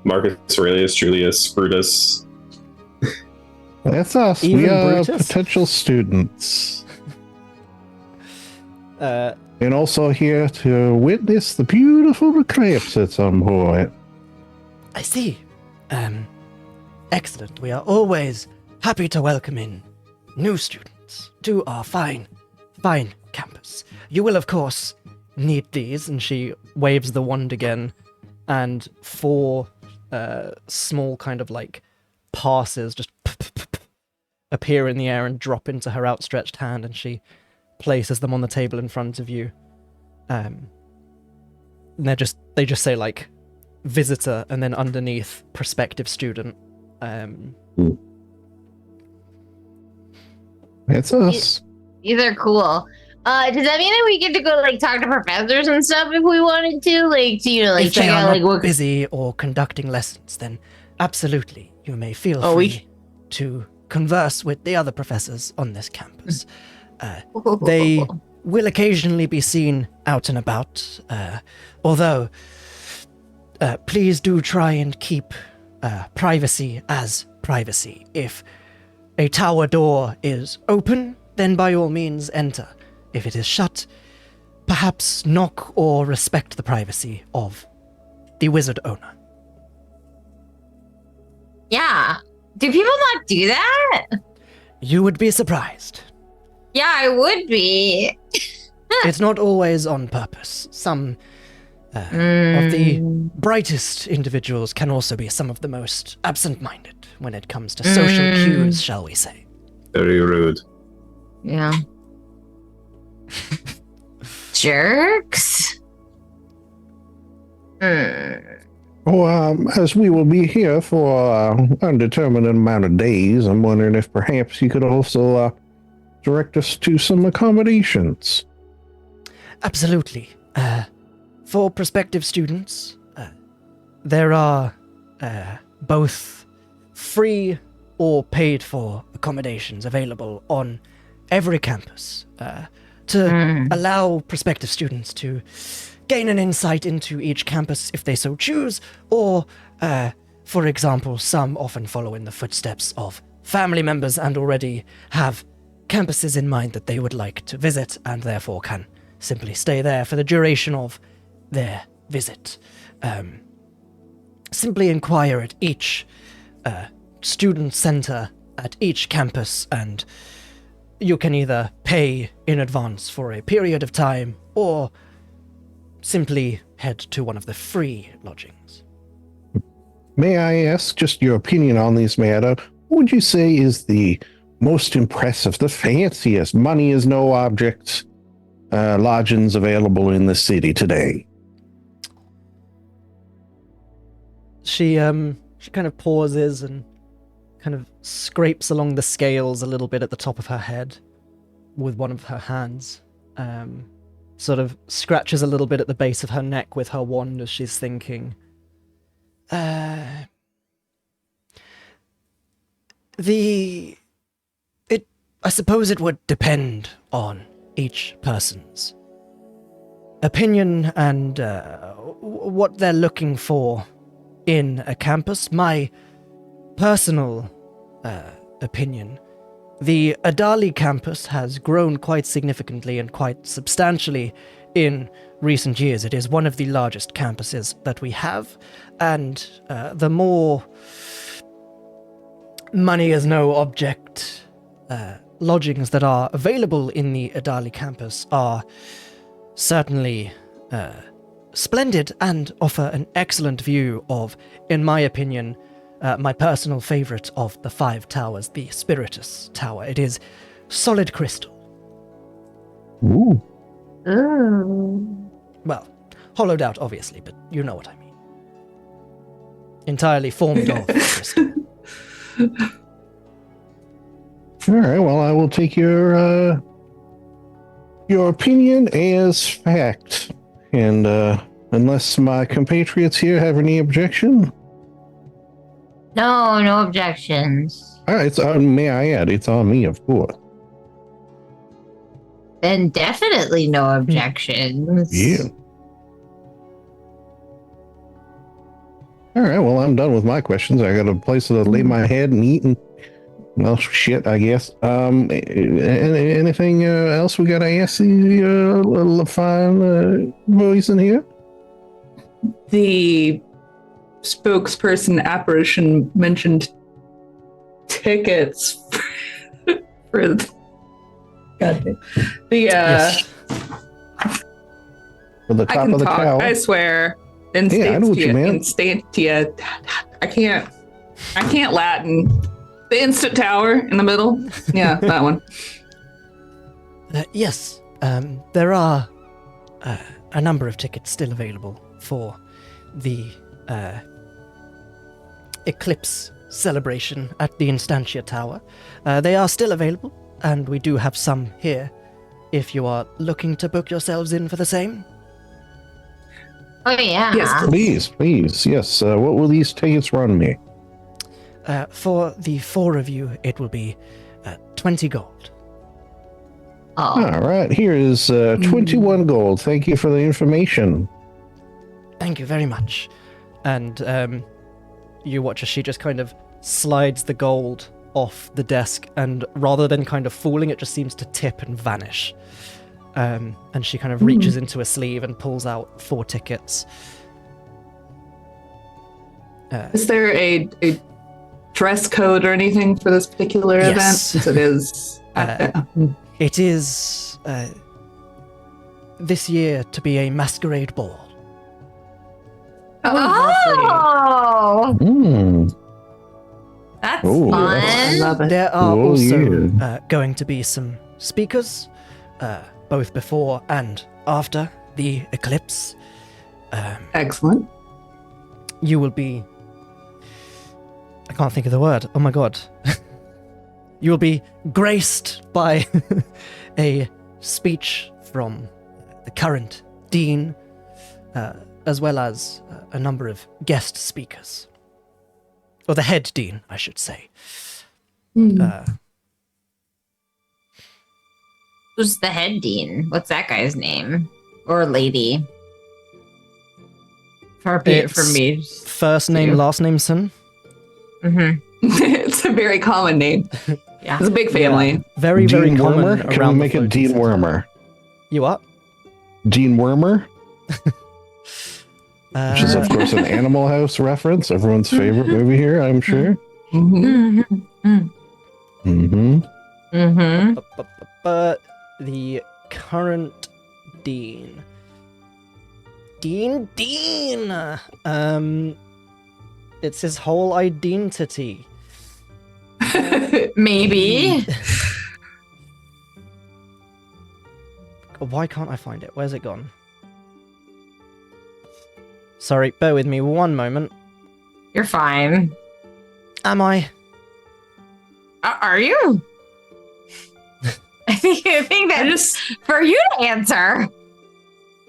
Speaker 4: Marcus Aurelius, Julius, Brutus.
Speaker 3: That's us.
Speaker 1: Even
Speaker 3: we are
Speaker 1: Brutus?
Speaker 3: potential students.
Speaker 1: Uh,
Speaker 3: And also here to witness the beautiful eclipse at some point.
Speaker 1: I see. Excellent. We are always happy to welcome in new students to our fine campus. You will, of course, need these, and she waves the wand again, and 4 small kind of like passes just appear in the air and drop into her outstretched hand, and she places them on the table in front of you. And they just say like visitor, and then underneath prospective student.
Speaker 3: It's us.
Speaker 2: These are cool. Does that mean that we get to go like talk to professors and stuff if we wanted to? Like, to, you know, like
Speaker 1: If they
Speaker 2: check
Speaker 1: are
Speaker 2: out
Speaker 1: not
Speaker 2: like what
Speaker 1: busy or conducting lessons, then absolutely you may feel
Speaker 2: Oh,
Speaker 1: free to converse with the other professors on this campus. They will occasionally be seen out and about, although please do try and keep privacy as privacy. If a tower door is open, then by all means enter. If it is shut, perhaps knock or respect the privacy of the wizard owner.
Speaker 2: Yeah. Do people not do that?
Speaker 1: You would be surprised.
Speaker 2: Yeah, I would be.
Speaker 1: It's not always on purpose. Some of the brightest individuals can also be some of the most absent-minded when it comes to social cues, shall we say.
Speaker 4: Very rude.
Speaker 2: Yeah. Jerks.
Speaker 3: As we will be here for an undetermined amount of days, I'm wondering if perhaps you could also direct us to some accommodations.
Speaker 1: Absolutely. For prospective students, there are both free or paid for accommodations available on every campus to allow prospective students to gain an insight into each campus if they so choose, or, for example, some often follow in the footsteps of family members and already have campuses in mind that they would like to visit and therefore can simply stay there for the duration of their visit. Simply inquire at each student center at each campus, and you can either pay in advance for a period of time or simply head to one of the free lodgings.
Speaker 3: May I ask just your opinion on this matter? What would you say is the most impressive, the fanciest, money is no object, lodgings available in the city today?
Speaker 1: She kind of pauses and kind of scrapes along the scales a little bit at the top of her head with one of her hands. Sort of scratches a little bit at the base of her neck with her wand as she's thinking. I suppose it would depend on each person's opinion and what they're looking for in a campus. My personal opinion, the Adali campus has grown quite significantly and quite substantially in recent years. It is one of the largest campuses that we have, and the more money is no object lodgings that are available in the Adali campus are certainly splendid and offer an excellent view of, in my opinion, my personal favorite of the 5 towers, the Spiritus Tower. It is solid crystal.
Speaker 3: Ooh.
Speaker 1: Well, hollowed out, obviously, but you know what I mean. Entirely formed of crystal.
Speaker 3: All right. Well, I will take your opinion as fact, and unless my compatriots here have any objection.
Speaker 2: No objections.
Speaker 3: All right. May I add, it's on me, of course.
Speaker 2: Then definitely no objections.
Speaker 3: Yeah. All right. Well, I'm done with my questions. I got a place to lay my head and eat and, well, shit, I guess. Anything else we got to ask the little fine boys in here?
Speaker 5: The spokesperson apparition mentioned tickets for the,
Speaker 1: Yes.
Speaker 3: For the
Speaker 5: I
Speaker 3: top
Speaker 5: can
Speaker 3: of the
Speaker 5: talk,
Speaker 3: cow.
Speaker 5: I swear.
Speaker 3: I know what you meant.
Speaker 5: Instantia. I can't Latin. The instant tower in the middle. Yeah, that one.
Speaker 1: Yes, there are a number of tickets still available for the Eclipse celebration at the Instantia Tower. They are still available, and we do have some here if you are looking to book yourselves in for the same.
Speaker 2: Oh, yeah.
Speaker 5: Yes,
Speaker 3: Please. Yes. What will these tickets run me?
Speaker 1: For the 4 of you, it will be 20 gold.
Speaker 2: Oh.
Speaker 3: All right. Here is 21 gold. Thank you for the information.
Speaker 1: Thank you very much. And you watch as she just kind of slides the gold off the desk, and rather than kind of falling, it just seems to tip and vanish. And she kind of reaches into a sleeve and pulls out 4 tickets.
Speaker 5: Is there a dress code or anything for this particular event?
Speaker 1: Yes.
Speaker 5: It is.
Speaker 1: It is this year to be a masquerade ball.
Speaker 2: Oh, that's
Speaker 3: Oh,
Speaker 2: fun.
Speaker 5: I love it.
Speaker 1: There are
Speaker 3: Oh,
Speaker 1: also
Speaker 3: yeah.
Speaker 1: going to be some speakers, both before and after the eclipse.
Speaker 5: Excellent.
Speaker 1: You will be... I can't think of the word. Oh my god. You will be graced by a speech from the current dean, as well as a number of guest speakers. Or the head dean, I should say.
Speaker 2: Who's the head dean? What's that guy's name? Or lady? For
Speaker 1: It's
Speaker 2: me.
Speaker 1: First name,
Speaker 5: Yeah.
Speaker 1: last name, son.
Speaker 2: Mm-hmm.
Speaker 5: It's a very common name.
Speaker 2: Yeah.
Speaker 5: It's a big family.
Speaker 1: Yeah. Very, very
Speaker 3: Dean
Speaker 1: common
Speaker 3: Wormer? Can we
Speaker 1: around
Speaker 3: make
Speaker 1: the
Speaker 3: it
Speaker 1: Floating
Speaker 3: Dean
Speaker 1: Citadel.
Speaker 3: Wormer?
Speaker 1: You what?
Speaker 3: Dean Wormer? Which is, of course, an Animal House reference. Everyone's favorite movie here, I'm sure.
Speaker 5: Mhm.
Speaker 2: Mm-hmm.
Speaker 3: Mm-hmm.
Speaker 2: Mm-hmm.
Speaker 1: But the current dean. Dean! It's his whole identity.
Speaker 2: Maybe.
Speaker 1: Why can't I find it? Where's it gone? Sorry, bear with me 1 moment.
Speaker 2: You're fine.
Speaker 1: Am I?
Speaker 2: Are you? I think that's for you to answer.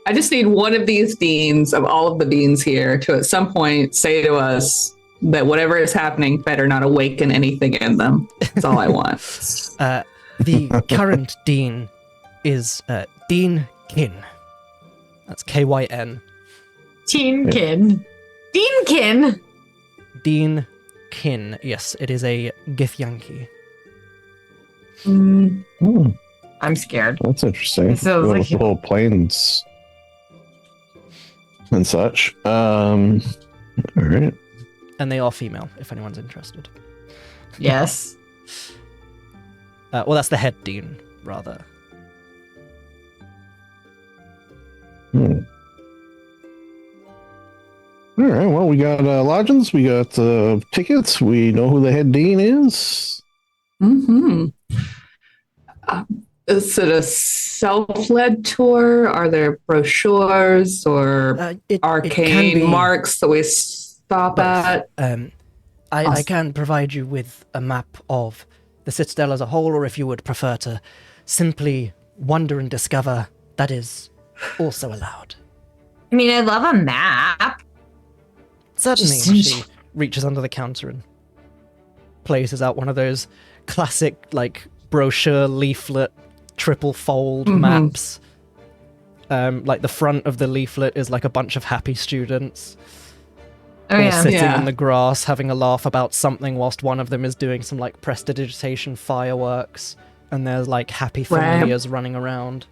Speaker 5: I just need one of these deans, of all of the deans here, to at some point say to us, that whatever is happening better not awaken anything in them. That's all I want.
Speaker 1: The current dean is Dean Kin. That's Kyn.
Speaker 2: Teenkin. Deankin.
Speaker 1: Dean Kin. Yes, it is a Githyanki.
Speaker 2: I'm scared.
Speaker 3: That's interesting.
Speaker 2: It sounds
Speaker 3: With
Speaker 2: like-
Speaker 3: the whole planes and such. All right.
Speaker 1: And they are female, if anyone's interested.
Speaker 2: Yes.
Speaker 1: Well, that's the head dean, rather.
Speaker 3: All right. Well, we got lodgings. We got tickets. We know who the head dean is.
Speaker 5: Mm-hmm. Is it a self-led tour? Are there brochures or
Speaker 1: It can
Speaker 5: arcane
Speaker 1: be
Speaker 5: marks that we stop
Speaker 1: both.
Speaker 5: at?
Speaker 1: I
Speaker 5: Awesome.
Speaker 1: can provide you with a map of the Citadel as a whole, or if you would prefer to simply wander and discover, that is also allowed.
Speaker 2: I mean, I love a map.
Speaker 1: Certainly,
Speaker 2: Just-
Speaker 1: she reaches under the counter and places out one of those classic, like, brochure leaflet triple fold
Speaker 5: Mhm.
Speaker 1: maps. Like, the front of the leaflet is like a bunch of happy students
Speaker 2: Oh,
Speaker 1: all
Speaker 2: yeah.
Speaker 1: sitting
Speaker 5: Yeah.
Speaker 1: in the grass having a laugh about something whilst one of them is doing some, like, prestidigitation fireworks, and there's, like, happy
Speaker 5: Right.
Speaker 1: familiars running around.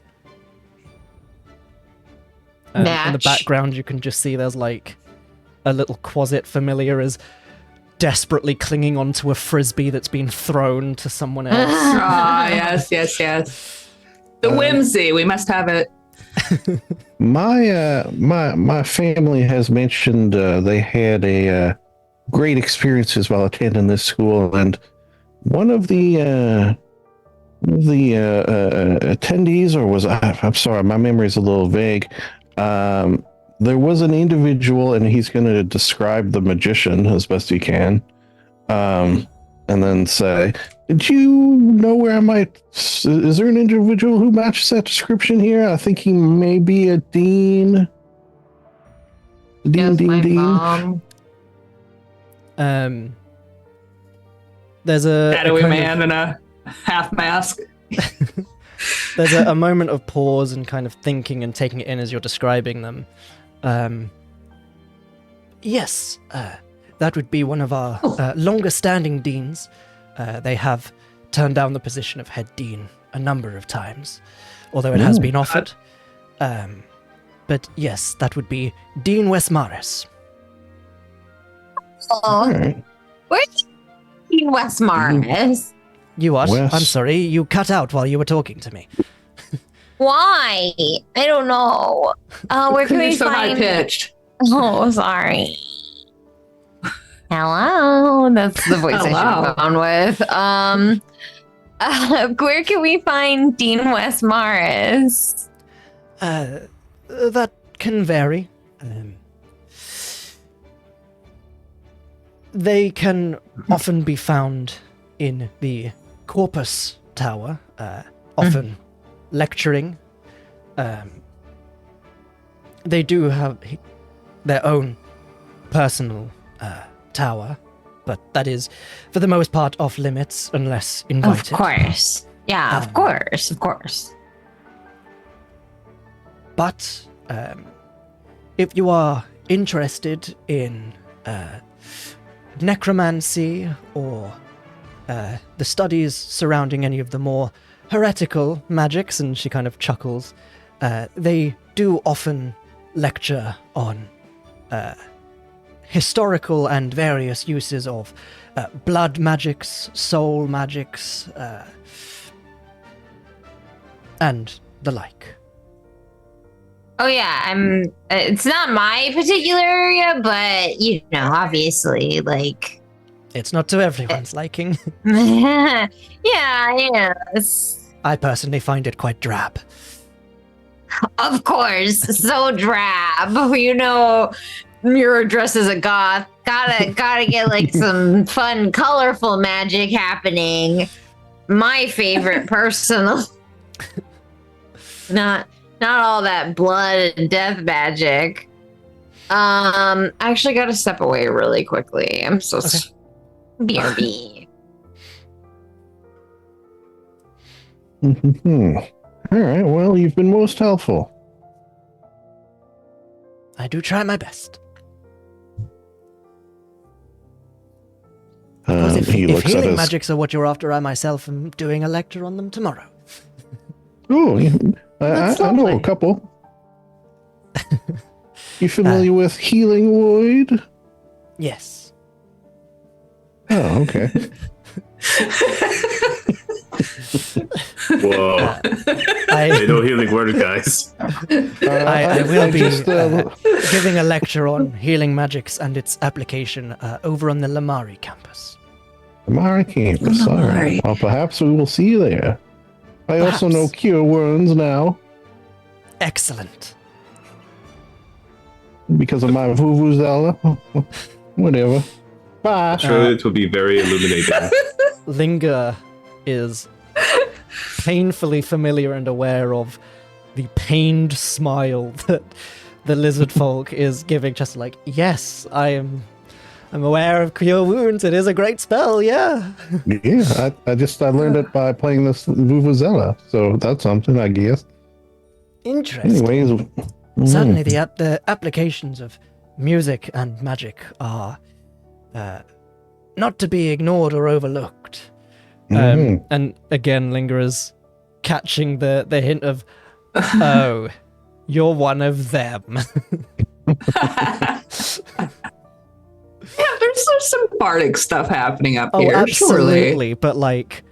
Speaker 1: In the
Speaker 2: Match.
Speaker 1: background, you can just see there's, like, a little quasit familiar is desperately clinging onto a frisbee that's been thrown to someone else.
Speaker 5: Ah, yes. The whimsy, we must have it.
Speaker 3: My family has mentioned they had a great experiences while attending this school, and one of the attendees, or was I'm sorry, my memory is a little vague. There was an individual, and he's going to describe the magician as best he can, and then say, "Did you know where I might? Is there an individual who matches that description here? I think he may be a dean."
Speaker 2: Yes, my
Speaker 3: Dean.
Speaker 2: mom.
Speaker 1: There's a
Speaker 5: Shadowy
Speaker 1: kind of-
Speaker 5: man in a half mask.
Speaker 1: There's a moment of pause and kind of thinking and taking it in as you're describing them. Yes, that would be one of our longer standing deans. They have turned down the position of head dean a number of times, although it has been offered. But yes, that would be Dean Westmaris.
Speaker 3: All
Speaker 2: Oh,
Speaker 3: right.
Speaker 2: where's Dean Westmaris?
Speaker 1: You what?
Speaker 3: Wes.
Speaker 1: I'm sorry, you cut out while you were talking to me.
Speaker 2: Why? I don't know. Where can
Speaker 5: You're
Speaker 2: we
Speaker 5: so high
Speaker 2: find?
Speaker 5: pitched.
Speaker 2: Oh, sorry. Hello, that's the voice I should
Speaker 5: Hello.
Speaker 2: have gone with. Where can we find Dean Westmaris?
Speaker 1: That can vary. They can often be found in the Corpus Tower, often lecturing. They do have their own personal tower, but that is, for the most part, off limits unless invited.
Speaker 2: Of course. Yeah, of course, of course.
Speaker 1: But if you are interested in necromancy or the studies surrounding any of the more heretical magics, and she kind of chuckles, they do often lecture on historical and various uses of blood magics, soul magics, and the like.
Speaker 2: Oh yeah, it's not my particular area, but you know, obviously, like
Speaker 1: It's not to everyone's liking.
Speaker 2: yeah, yes.
Speaker 1: I personally find it quite drab.
Speaker 2: Of course, so drab. You know, you're dressed as a goth. Gotta get like some fun, colorful magic happening. My favorite personal. Not all that blood and death magic. I actually got to step away really quickly. I'm so BRB.
Speaker 3: All right. Well, you've been most helpful.
Speaker 1: I do try my best. Because if healing magics are what you're after, I myself am doing a lecture on them tomorrow.
Speaker 3: Oh, I know a couple. You familiar with Healing Void?
Speaker 1: Yes.
Speaker 3: Oh, okay.
Speaker 4: Whoa. I know Healing Word, guys.
Speaker 1: I will be giving a lecture on healing magics and its application over on the Lamari campus.
Speaker 3: Lamari campus, all right. Well, perhaps we will see you there. I also know cure wounds now.
Speaker 1: Excellent.
Speaker 3: Because of my vuvuzela. Whatever. Bye.
Speaker 4: Sure, it will be very illuminating.
Speaker 1: Linger is painfully familiar and aware of the pained smile that the lizard folk is giving, just like, yes, I'm aware of cure wounds. It is a great spell, yeah.
Speaker 3: Yeah, I learned it by playing this vuvuzela, so that's something, I guess.
Speaker 1: Interesting.
Speaker 3: Anyways,
Speaker 1: certainly the applications of music and magic are not to be ignored or overlooked. And again, Linger is catching the hint of, oh, you're one of them.
Speaker 5: Yeah, there's some bardic stuff happening up here.
Speaker 1: Absolutely.
Speaker 5: Surely.
Speaker 1: But like,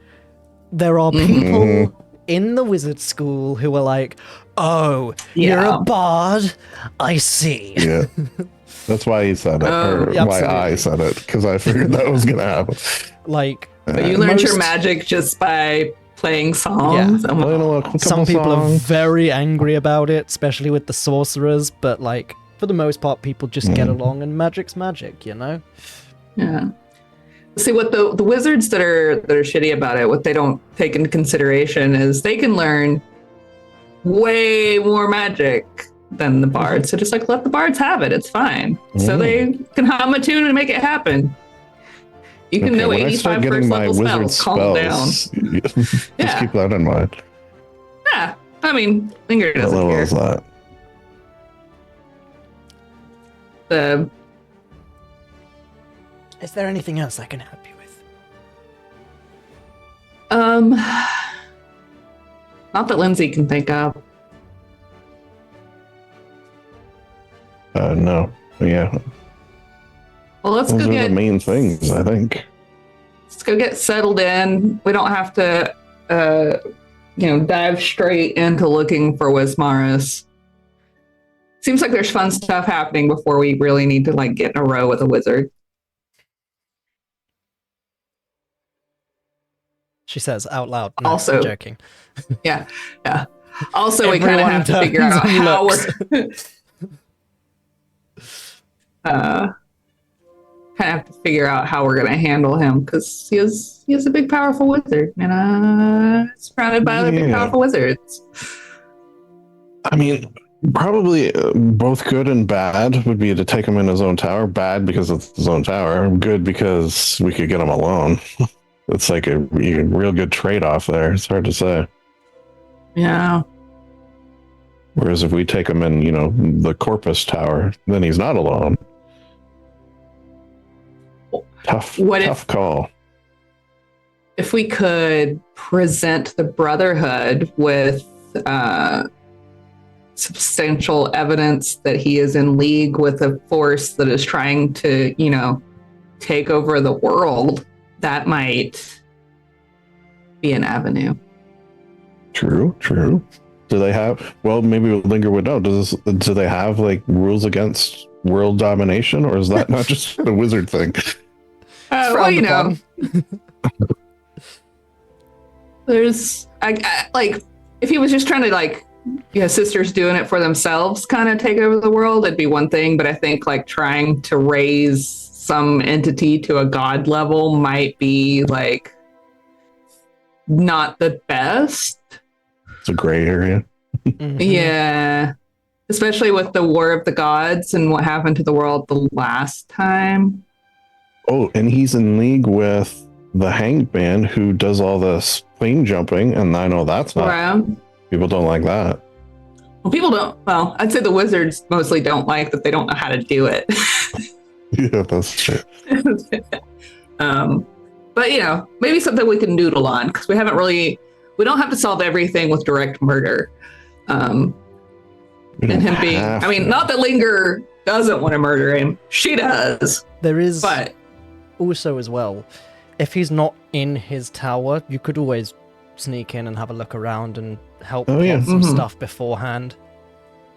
Speaker 1: there are people in the wizard school who are like, oh, you're a bard? I see.
Speaker 3: Yeah. That's why he said it, or why I said it, because I figured that was going to happen.
Speaker 1: Like,
Speaker 5: but you learned your magic just by playing songs?
Speaker 1: Yeah. Some people are very angry about it, especially with the sorcerers, but like, for the most part, people just get along, and magic's magic, you know?
Speaker 5: Yeah. See, what the wizards that are shitty about it, what they don't take into consideration is they can learn way more magic than the bards. So just like let the bards have it. It's fine. So they can hum a tune and make it happen. You can know 85 first level spells. Calm down.
Speaker 3: Just keep that in mind.
Speaker 5: Yeah. I mean, Linger doesn't
Speaker 3: What level
Speaker 5: care.
Speaker 3: is that?
Speaker 1: Is there anything else I can help you with?
Speaker 5: Not that Lindsay can think of.
Speaker 3: No. Yeah.
Speaker 5: Well, let's
Speaker 3: Those
Speaker 5: go
Speaker 3: are
Speaker 5: get
Speaker 3: the main things, I think.
Speaker 5: Let's go get settled in. We don't have to, dive straight into looking for Wismaris. Seems like there's fun stuff happening before we really need to like get in a row with a wizard.
Speaker 1: She says out loud. No,
Speaker 5: Also,
Speaker 1: I'm joking.
Speaker 5: Yeah. Also, we kind of have to figure out how we're going to handle him, because he is a big powerful wizard, and surrounded by other big powerful wizards.
Speaker 3: I mean, probably both good and bad would be to take him in his own tower. Bad because it's his own tower. Good because we could get him alone. It's like a real good trade-off there. It's hard to say.
Speaker 5: Yeah.
Speaker 3: Whereas if we take him in, the Corpus Tower, then he's not alone. Tough call.
Speaker 5: If we could present the Brotherhood with substantial evidence that he is in league with a force that is trying to, take over the world, that might be an avenue.
Speaker 3: True. Do they have? Well, maybe Linger would know. Do they have like rules against world domination, or is that not just a wizard thing?
Speaker 5: There's like if he was just trying to sisters doing it for themselves, kind of take over the world, it'd be one thing. But I think like trying to raise some entity to a god level might be like not the best.
Speaker 3: It's a gray area.
Speaker 5: Yeah. especially with the War of the Gods and what happened to the world the last time.
Speaker 3: Oh, and he's in league with the Hanged Man who does all this plane jumping, and I know that's not.
Speaker 5: Right.
Speaker 3: People don't like that.
Speaker 5: Well, people don't. Well, I'd say the wizards mostly don't like that they don't know how to do it.
Speaker 3: Yeah, that's true.
Speaker 5: But maybe something we can noodle on because we don't have to solve everything with direct murder. And him being, not that Linger doesn't want to murder him. She does.
Speaker 1: There is,
Speaker 5: but
Speaker 1: also as well, if he's not in his tower, you could always sneak in and have a look around and help plot some stuff beforehand.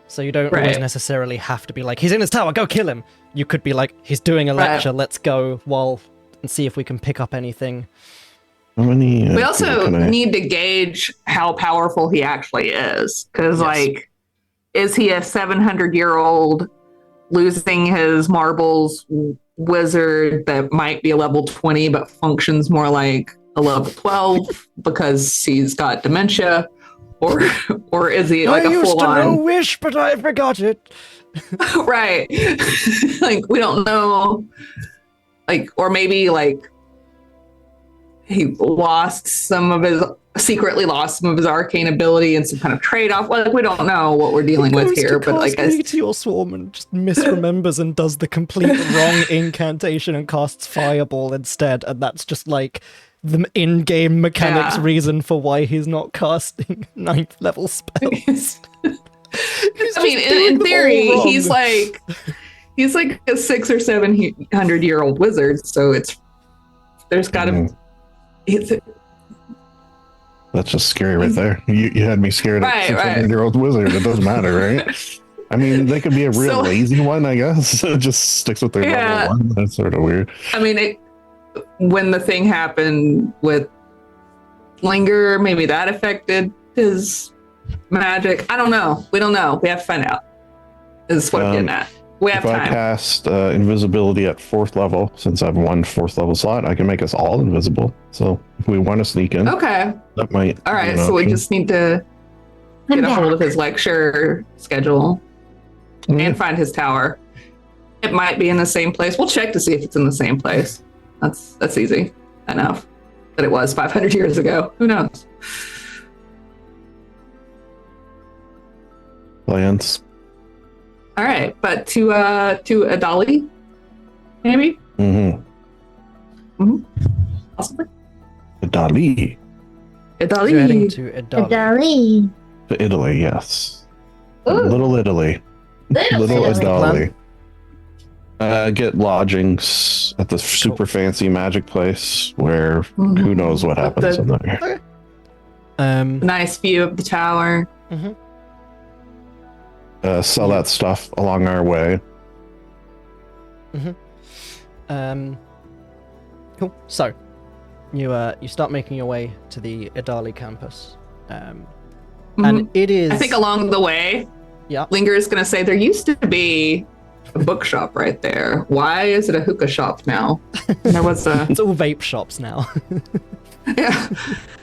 Speaker 1: So you don't always necessarily have to be like, he's in his tower, go kill him. You could be like, he's doing a lecture, let's go and see if we can pick up anything.
Speaker 5: We also need to gauge how powerful he actually is. Because, is he a 700-year-old losing his marbles wizard that might be a level 20 but functions more like a level 12 because he's got dementia? Or is he like a full-on...
Speaker 1: I used to know Wish, but I forgot it.
Speaker 5: Right. We don't know... or maybe he secretly lost some of his arcane ability and some kind of trade-off. We don't know what we're dealing with here, but
Speaker 1: Meteor Swarm and just misremembers and does the complete wrong incantation and casts Fireball instead, and that's just the in-game mechanics reason for why he's not casting 9th level spells.
Speaker 5: In theory, he's like a 600 or 700-year-old wizard, so there's got to
Speaker 3: that's just scary right there. You had me scared of 600-year-old wizard. It doesn't matter, right? They could be a real lazy one, I guess. It just sticks with their level 1. That's sort of weird.
Speaker 5: When the thing happened with Linger, maybe that affected his magic. I don't know. We don't know. We have to find out. Is what I'm getting at. We have time.
Speaker 3: If I cast invisibility at 4th level, since I've one 4th level slot, I can make us all invisible. So if we want to sneak in, that might.
Speaker 5: All right. So we just need to get a hold of his lecture schedule and find his tower. It might be in the same place. We'll check to see if it's in the same place. That's easy enough. But it was 500 years ago. Who knows?
Speaker 3: Plans.
Speaker 5: All right, but to Adali, maybe. Possibly.
Speaker 3: Adali.
Speaker 1: You're heading to Adali.
Speaker 3: To Italy, yes.
Speaker 2: Ooh.
Speaker 3: Little Italy. Little Adali. Get lodgings at the super fancy magic place where who knows what happens in there.
Speaker 5: Nice view of the tower.
Speaker 3: Sell that stuff along our way.
Speaker 1: Cool. So, you start making your way to the Adali campus, and it is.
Speaker 5: I think along the way, Linger is going to say there used to be a bookshop right there. Why is it a hookah shop now? There was a.
Speaker 1: It's all vape shops now.
Speaker 5: Yeah,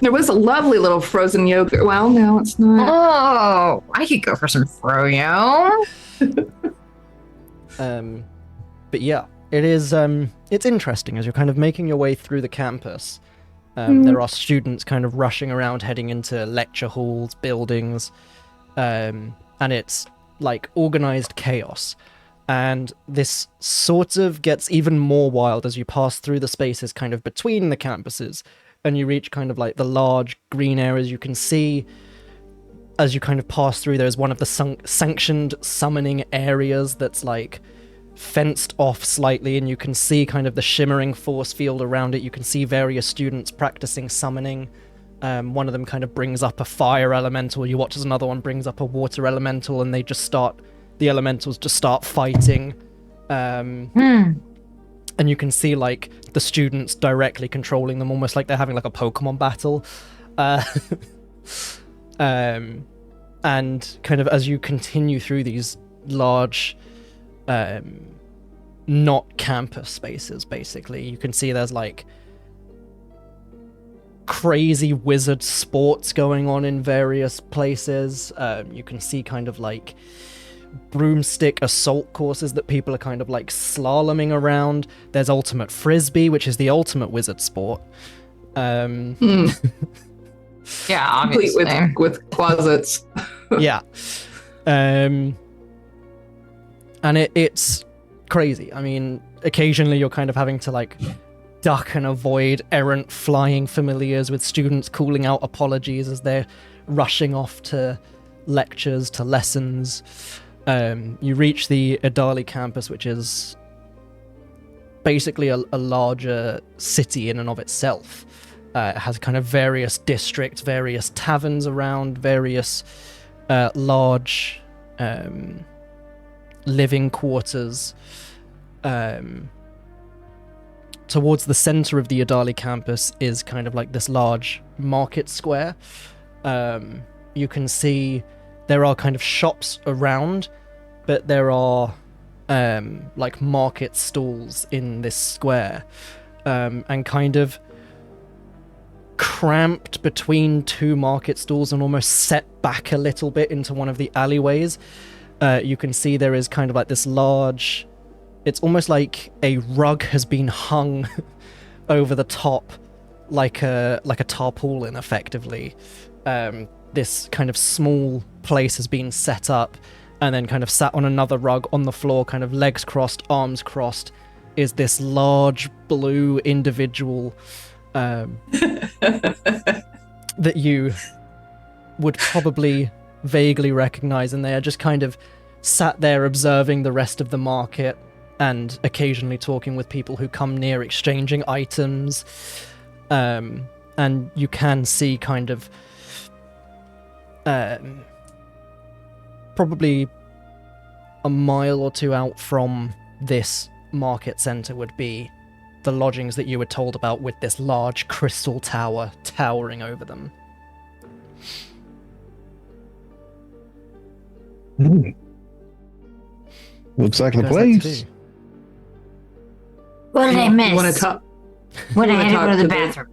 Speaker 5: there was a lovely little frozen yogurt. Well, no, it's not.
Speaker 2: Oh, I could go for some froyo.
Speaker 1: But yeah, it is. It's interesting as you're kind of making your way through the campus. There are students kind of rushing around, heading into lecture halls, buildings, and it's like organized chaos. And this sort of gets even more wild as you pass through the spaces kind of between the campuses. And you reach kind of like the large green areas. You can see as you kind of pass through, there's one of the sanctioned summoning areas that's like fenced off slightly, and you can see kind of the shimmering force field around it. You can see various students practicing summoning. One of them kind of brings up a fire elemental. You watch as another one brings up a water elemental, and the elementals just start fighting. And you can see like the students directly controlling them, almost like they're having like a Pokemon battle. And kind of as you continue through these large, not campus spaces, basically, you can see there's like crazy wizard sports going on in various places. You can see kind of like broomstick assault courses that people are kind of like slaloming around. There's ultimate frisbee, which is the ultimate wizard sport.
Speaker 2: Yeah,
Speaker 5: Complete
Speaker 2: obviously.
Speaker 5: with closets.
Speaker 1: Yeah. And it's crazy. I mean, occasionally you're kind of having to like duck and avoid errant flying familiars with students calling out apologies as they're rushing off to lectures, to lessons. You reach the Adali campus, which is basically a larger city in and of itself. It has kind of various districts, various taverns around, various large living quarters. Towards the center of the Adali campus is kind of like this large market square. You can see there are kind of shops around, but there are like market stalls in this square, and kind of cramped between two market stalls and almost set back a little bit into one of the alleyways. You can see there is kind of like this large, it's almost like a rug has been hung over the top, like a tarpaulin, effectively. This kind of small place has been set up, and then kind of sat on another rug on the floor, kind of legs crossed, arms crossed, is this large blue individual that you would probably vaguely recognize, and they are just kind of sat there observing the rest of the market and occasionally talking with people who come near, exchanging items. And you can see kind of probably a mile or two out from this market center would be the lodgings that you were told about, with this large crystal tower towering over them.
Speaker 3: Looks like the
Speaker 1: What do you guys like to
Speaker 3: place.
Speaker 1: do?
Speaker 2: What did I miss?
Speaker 5: You want to talk?
Speaker 2: When I
Speaker 5: wanna
Speaker 2: had to
Speaker 5: talk
Speaker 2: go to
Speaker 5: to
Speaker 2: the
Speaker 5: the-
Speaker 2: bathroom.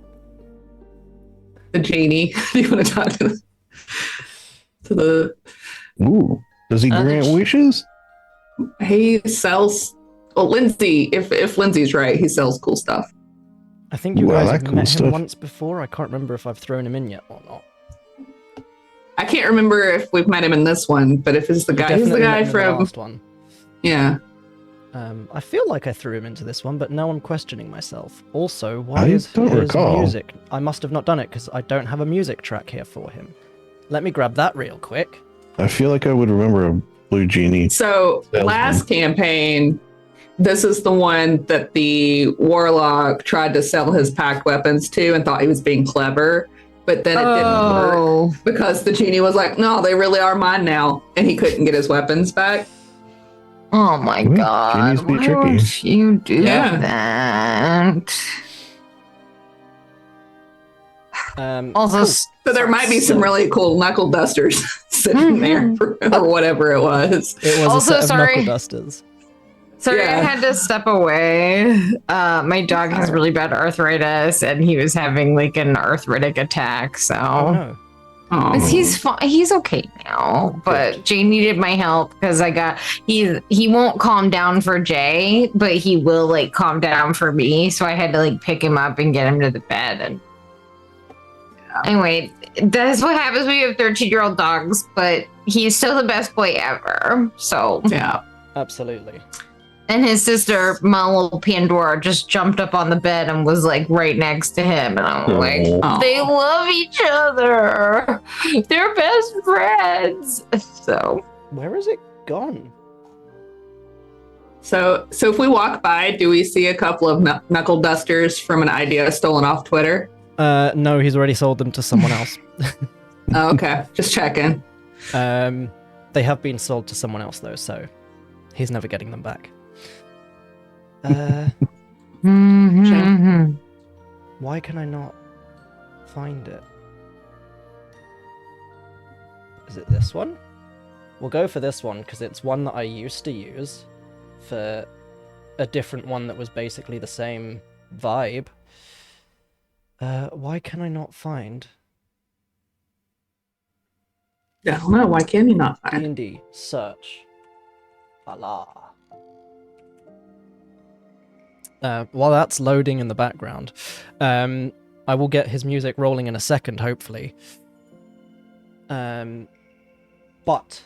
Speaker 5: The genie. Do you want to talk to the?
Speaker 3: Ooh. Does he grant wishes?
Speaker 5: He sells. Well, Lindsay. If Lindsay's right, he sells cool stuff.
Speaker 1: I think you
Speaker 3: Ooh, I
Speaker 1: guys
Speaker 3: like
Speaker 1: have
Speaker 3: cool
Speaker 1: met him
Speaker 3: stuff.
Speaker 1: once before. I can't remember if I've thrown him in yet or not.
Speaker 5: I can't remember if we've met him in this one, but if it's the guy, he's the
Speaker 1: Definitely met
Speaker 5: guy
Speaker 1: him in the
Speaker 5: from.
Speaker 1: last one.
Speaker 5: Yeah.
Speaker 1: I feel like I threw him into this one, but now I'm questioning myself. Also, why
Speaker 3: I
Speaker 1: is
Speaker 3: don't
Speaker 1: his
Speaker 3: recall.
Speaker 1: music? I must have not done it because I don't have a music track here for him. Let me grab that real quick.
Speaker 3: I feel like I would remember a blue genie.
Speaker 5: So
Speaker 3: Salesman.
Speaker 5: last campaign, this is the one that the warlock tried to sell his packed weapons to and thought he was being clever, but then it didn't work because the genie was like, "No, they really are mine now," and he couldn't get his weapons back.
Speaker 2: Oh my
Speaker 3: Well,
Speaker 2: god.
Speaker 3: genies be
Speaker 2: Why
Speaker 3: tricky.
Speaker 2: would you do
Speaker 5: Yeah.
Speaker 2: that? Also,
Speaker 1: Cool.
Speaker 5: So there might be some really cool knuckle dusters sitting there or whatever it was.
Speaker 1: It was
Speaker 2: Also,
Speaker 1: a set of
Speaker 2: sorry.
Speaker 1: knuckle dusters.
Speaker 2: sorry,
Speaker 5: Yeah.
Speaker 2: I had to step away. My dog has really bad arthritis, and he was having like an arthritic attack. So
Speaker 1: Oh no.
Speaker 5: Oh.
Speaker 2: he's fine. He's okay now. But Jay needed my help because he won't calm down for Jay, but he will like calm down for me. So I had to like pick him up and get him to the bed. And anyway, that's what happens when you have 13-year-old dogs. But he's still the best boy ever. So
Speaker 5: Yeah.
Speaker 1: Absolutely.
Speaker 2: and his sister, my little Pandora, just jumped up on the bed and was like right next to him. And I'm like,
Speaker 5: Oh.
Speaker 2: they love each other. They're best friends. So
Speaker 1: Where is it gone?
Speaker 5: So if we walk by, do we see a couple of knuckle dusters from an idea stolen off Twitter?
Speaker 1: No, he's already sold them to someone else.
Speaker 5: Oh, okay, just checking.
Speaker 1: They have been sold to someone else though, so he's never getting them back. Why can I not find it? Is it this one? We'll go for this one because it's one that I used to use for a different one that was basically the same vibe. Why can I not find
Speaker 5: I don't know. Why can you not find?
Speaker 1: D&D search? Allah. While that's loading in the background, I will get his music rolling in a second, hopefully. But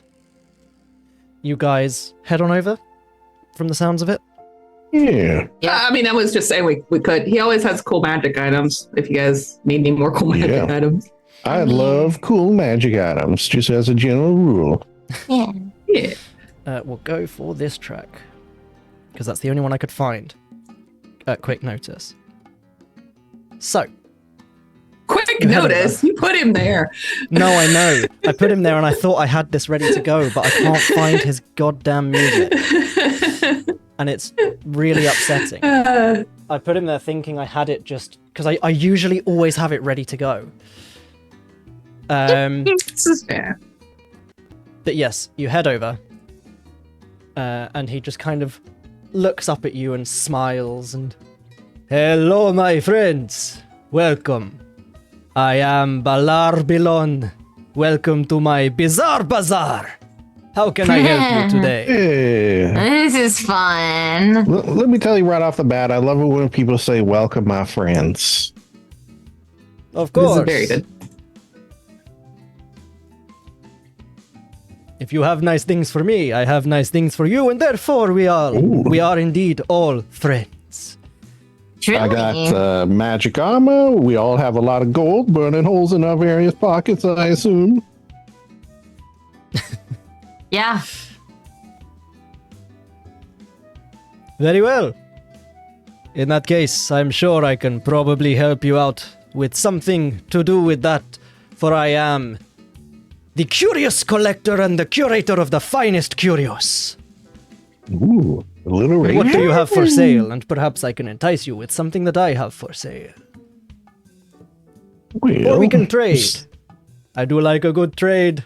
Speaker 1: you guys head on over from the sounds of it.
Speaker 3: Yeah.
Speaker 2: Yeah.
Speaker 5: I mean, I was just saying we could. He always has cool magic items. If you guys need any more cool magic items.
Speaker 3: I love cool magic items, just as a general rule.
Speaker 2: Yeah.
Speaker 5: Yeah.
Speaker 1: We'll go for this track, because that's the only one I could find at quick notice. So.
Speaker 5: Quick
Speaker 1: You had it,
Speaker 5: notice. You put him there.
Speaker 1: No, I know. I put him there and I thought I had this ready to go, but I can't find his goddamn music. And it's really upsetting. I put him there thinking I had it just... Because I usually always have it ready to go.
Speaker 5: This is fair.
Speaker 1: But yes, you head over. And he just kind of looks up at you and smiles and... Hello, my friends. Welcome. I am Balarbilon. Welcome to my Bizarre Bazaar. How can I help you today?
Speaker 3: Yeah.
Speaker 2: This is fun.
Speaker 3: Let me tell you right off the bat, I love it when people say, welcome, my friends.
Speaker 1: Of
Speaker 5: This
Speaker 1: course.
Speaker 5: is very good.
Speaker 1: If you have nice things for me, I have nice things for you, and therefore we are indeed all friends.
Speaker 2: Truly.
Speaker 3: I got magic armor. We all have a lot of gold burning holes in our various pockets, I assume.
Speaker 2: Yeah.
Speaker 1: Very well. In that case, I'm sure I can probably help you out with something to do with that, for I am the curious collector and the curator of the finest curios.
Speaker 3: Ooh, alliteration.
Speaker 1: What do you have for sale? And perhaps I can entice you with something that I have for sale. Or we can trade. I do like a good trade.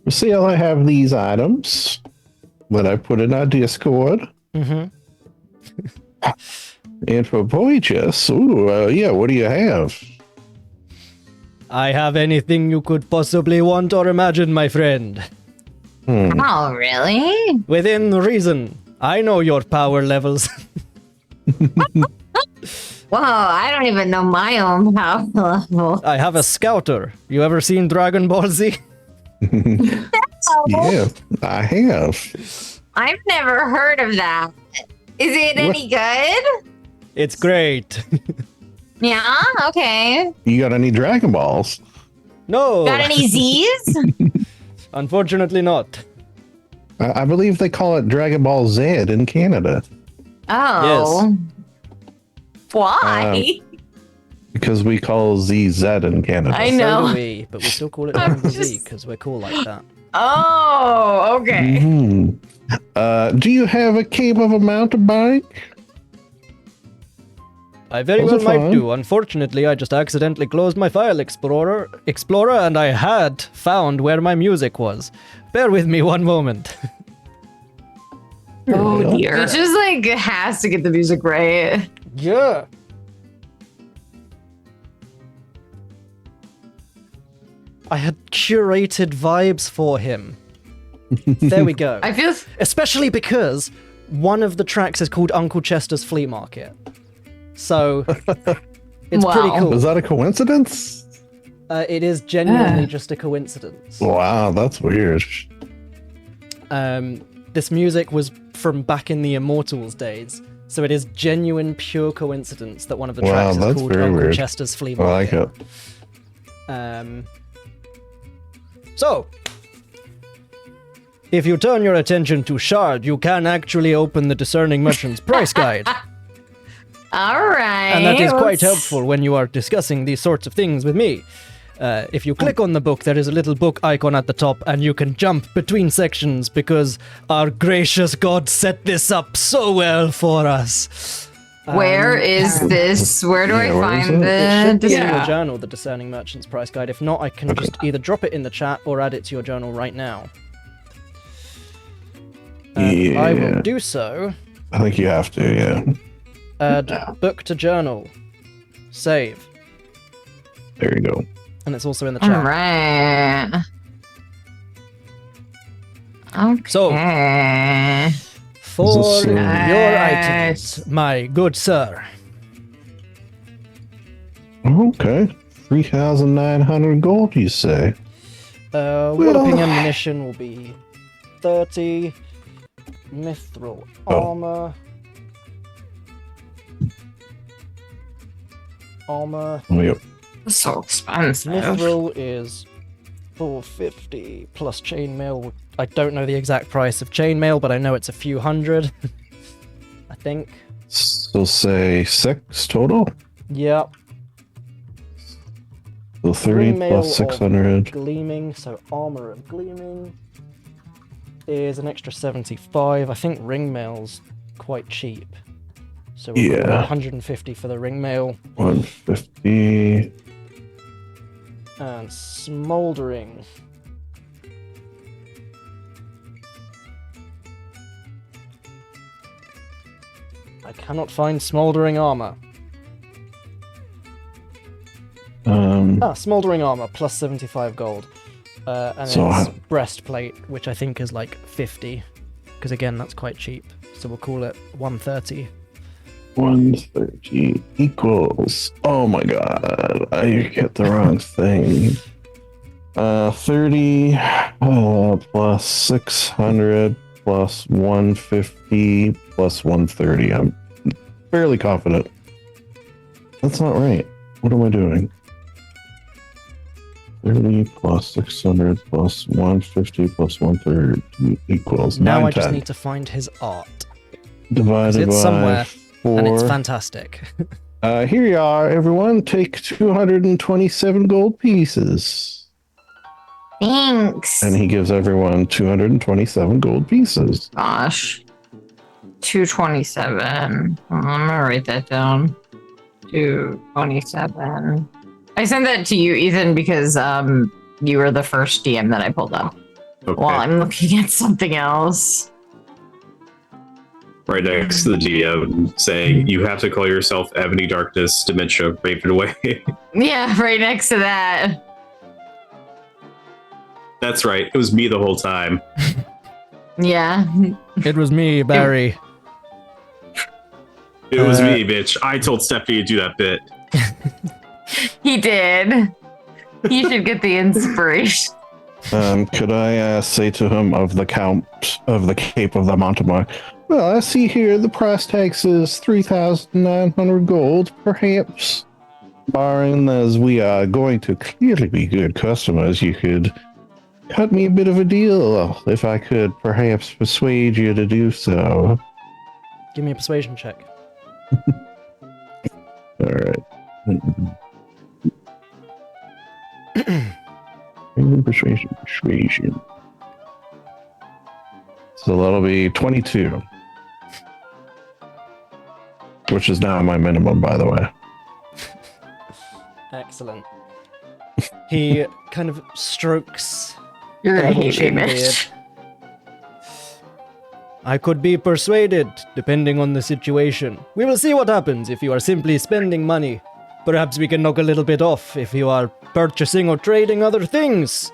Speaker 3: For sale, I have these items that I put in our Discord.
Speaker 1: Mm-hmm.
Speaker 3: And for purchase, what do you have?
Speaker 1: I have anything you could possibly want or imagine, my friend.
Speaker 2: Oh, really?
Speaker 1: Within reason. I know your power levels.
Speaker 2: Whoa, I don't even know my own power level.
Speaker 1: I have a scouter. You ever seen Dragon Ball Z?
Speaker 3: Yeah, I have.
Speaker 2: I've never heard of that. Is it any good?
Speaker 1: It's great.
Speaker 2: Yeah, okay.
Speaker 3: You got any Dragon Balls?
Speaker 1: No,
Speaker 2: Got any Z's?
Speaker 1: unfortunately not.
Speaker 3: I believe they call it Dragon Ball Z in Canada.
Speaker 2: Oh. Why?
Speaker 3: Because we call Z Z in Canada.
Speaker 2: I
Speaker 1: So
Speaker 2: know.
Speaker 1: do we, but we still call it
Speaker 2: I'm
Speaker 1: Dragon Ball Z
Speaker 2: just-
Speaker 1: because we're cool like that.
Speaker 2: Oh, okay.
Speaker 3: Mhm. Do you have a capable mountain bike?
Speaker 1: I very
Speaker 3: Those
Speaker 1: well
Speaker 3: are
Speaker 1: might
Speaker 3: fun.
Speaker 1: do. Unfortunately, I just accidentally closed my file explorer, and I had found where my music was. Bear with me one moment.
Speaker 5: Oh dear.
Speaker 2: It just like has to get the music right.
Speaker 1: Yeah. I had curated vibes for him. There we go.
Speaker 2: I feel
Speaker 1: Especially because one of the tracks is called Uncle Chester's Flea Market. So it's
Speaker 2: Wow.
Speaker 1: pretty cool.
Speaker 3: Was that a coincidence?
Speaker 1: It is genuinely just a coincidence.
Speaker 3: Wow, that's weird.
Speaker 1: This music was from back in the Immortals days, so it is genuine, pure coincidence that one of the
Speaker 3: Wow,
Speaker 1: tracks is
Speaker 3: that's
Speaker 1: called
Speaker 3: very
Speaker 1: Uncle
Speaker 3: weird.
Speaker 1: Chester's Flea
Speaker 3: I like
Speaker 1: Market.
Speaker 3: it.
Speaker 1: So, if you turn your attention to Shard, you can actually open the Discerning Merchant's price guide.
Speaker 2: all right.
Speaker 1: And that is quite
Speaker 2: let's-
Speaker 1: helpful when you are discussing these sorts of things with me. If you click on the book, there is a little book icon at the top, and you can jump between sections because our gracious God set this up so well for us.
Speaker 2: Where is this? Where do
Speaker 3: Yeah,
Speaker 2: I
Speaker 3: where is
Speaker 2: find
Speaker 3: it?
Speaker 1: It should
Speaker 2: the?
Speaker 1: be in your
Speaker 5: Yeah.
Speaker 1: journal, the Discerning Merchant's price guide. If not, I can just either drop it in the chat or add it to your journal right now. I will
Speaker 3: Yeah.
Speaker 1: do so.
Speaker 3: I think you have to, yeah.
Speaker 1: Add book to journal. Save.
Speaker 3: There you go.
Speaker 1: And it's also in the
Speaker 2: All
Speaker 1: chat.
Speaker 2: right. Okay.
Speaker 1: So, for
Speaker 3: This is,
Speaker 1: your
Speaker 2: Nice.
Speaker 1: items, my good sir.
Speaker 3: Okay. 3,900 gold, you say?
Speaker 1: Walloping ammunition will be 30. Mithril armor. Armor.
Speaker 3: Oh, yep.
Speaker 2: That's so expensive.
Speaker 1: Mithril is 450 plus chainmail. I don't know the exact price of chainmail, but I know it's a few hundred. I think.
Speaker 3: So say 6 total?
Speaker 1: Yep.
Speaker 3: So 30
Speaker 1: Ringmail
Speaker 3: plus
Speaker 1: of
Speaker 3: 600.
Speaker 1: Gleaming, so armor of gleaming is an extra 75. I think ringmail's quite cheap. So we'll call it
Speaker 3: Yeah.
Speaker 1: 150 for the ringmail.
Speaker 3: 150.
Speaker 1: And smoldering. I cannot find smoldering armor. Smoldering armor plus 75 gold. And
Speaker 3: So
Speaker 1: it's
Speaker 3: I-
Speaker 1: breastplate, which I think is like 50. Because again, that's quite cheap. So we'll call it 130.
Speaker 3: 130 equals. Oh my god. I hit the wrong thing. 30 plus 600 plus 150 plus 130. I'm fairly confident. That's not right. What am I doing? 30 plus 600 plus 150 plus 130 equals
Speaker 1: Now I
Speaker 3: 910.
Speaker 1: just need to find his art.
Speaker 3: Divided
Speaker 1: it's
Speaker 3: by
Speaker 1: somewhere,
Speaker 3: 4.
Speaker 1: And it's fantastic.
Speaker 3: Here you are, everyone. Take 227 gold pieces.
Speaker 2: Thanks.
Speaker 3: And he gives everyone 227 gold pieces.
Speaker 2: Gosh. 227. I'm gonna write that down. 227. I sent that to you, Ethan, because you were the first DM that I pulled up.
Speaker 4: Okay.
Speaker 2: While I'm looking at something else.
Speaker 4: Right next to the GM saying, you have to call yourself Ebony Darkness, Dementia, Ravenway.
Speaker 2: Yeah, right next to that.
Speaker 4: That's right. It was me the whole time.
Speaker 2: Yeah.
Speaker 1: It was me, Barry.
Speaker 4: It was me, bitch. I told Stephanie to do that bit.
Speaker 2: He did. He should get the inspiration.
Speaker 3: Could I say to him of the Count of the Cape of the Montemar? Well, I see here the price tag says 3,900 gold, perhaps. Barring as we are going to clearly be good customers, you could cut me a bit of a deal if I could perhaps persuade you to do so.
Speaker 1: Give me a persuasion check.
Speaker 3: All right. Persuasion. So that'll be 22. Which is now my minimum, by the way.
Speaker 1: Excellent. He kind of strokes
Speaker 2: You're
Speaker 1: the
Speaker 2: gonna
Speaker 1: little
Speaker 2: hate me,
Speaker 1: chin beard.
Speaker 2: bitch.
Speaker 1: I could be persuaded, depending on the situation. We will see what happens if you are simply spending money. Perhaps we can knock a little bit off if you are purchasing or trading other things.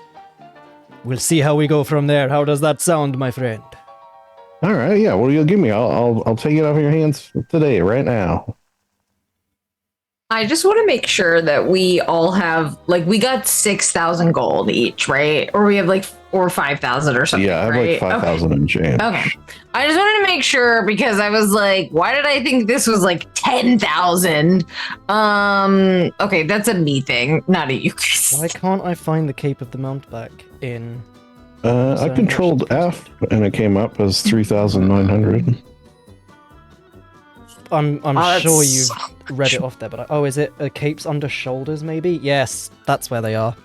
Speaker 1: We'll see how we go from there. How does that sound, my friend?
Speaker 3: All right, yeah. What will you give me? I'll take it off your hands today, right now.
Speaker 2: I just want to make sure that we all have, like, we got 6,000 gold each, right? Or we have like 4,000 or 5,000 or something.
Speaker 3: Yeah, I have
Speaker 2: right?
Speaker 3: like 5,000 and change.
Speaker 2: Okay. I just wanted to make sure because I was like, why did I think this was like 10,000? Okay, that's a me thing, not a you guys.
Speaker 1: Why can't I find the Cape of the Mountebank in...
Speaker 3: I controlled F and it came up as 3,900.
Speaker 1: I'm
Speaker 2: Oh,
Speaker 1: sure
Speaker 2: that's
Speaker 1: you've
Speaker 2: so
Speaker 1: read it off there, but oh, is it capes under shoulders? Maybe. Yes, that's where they are.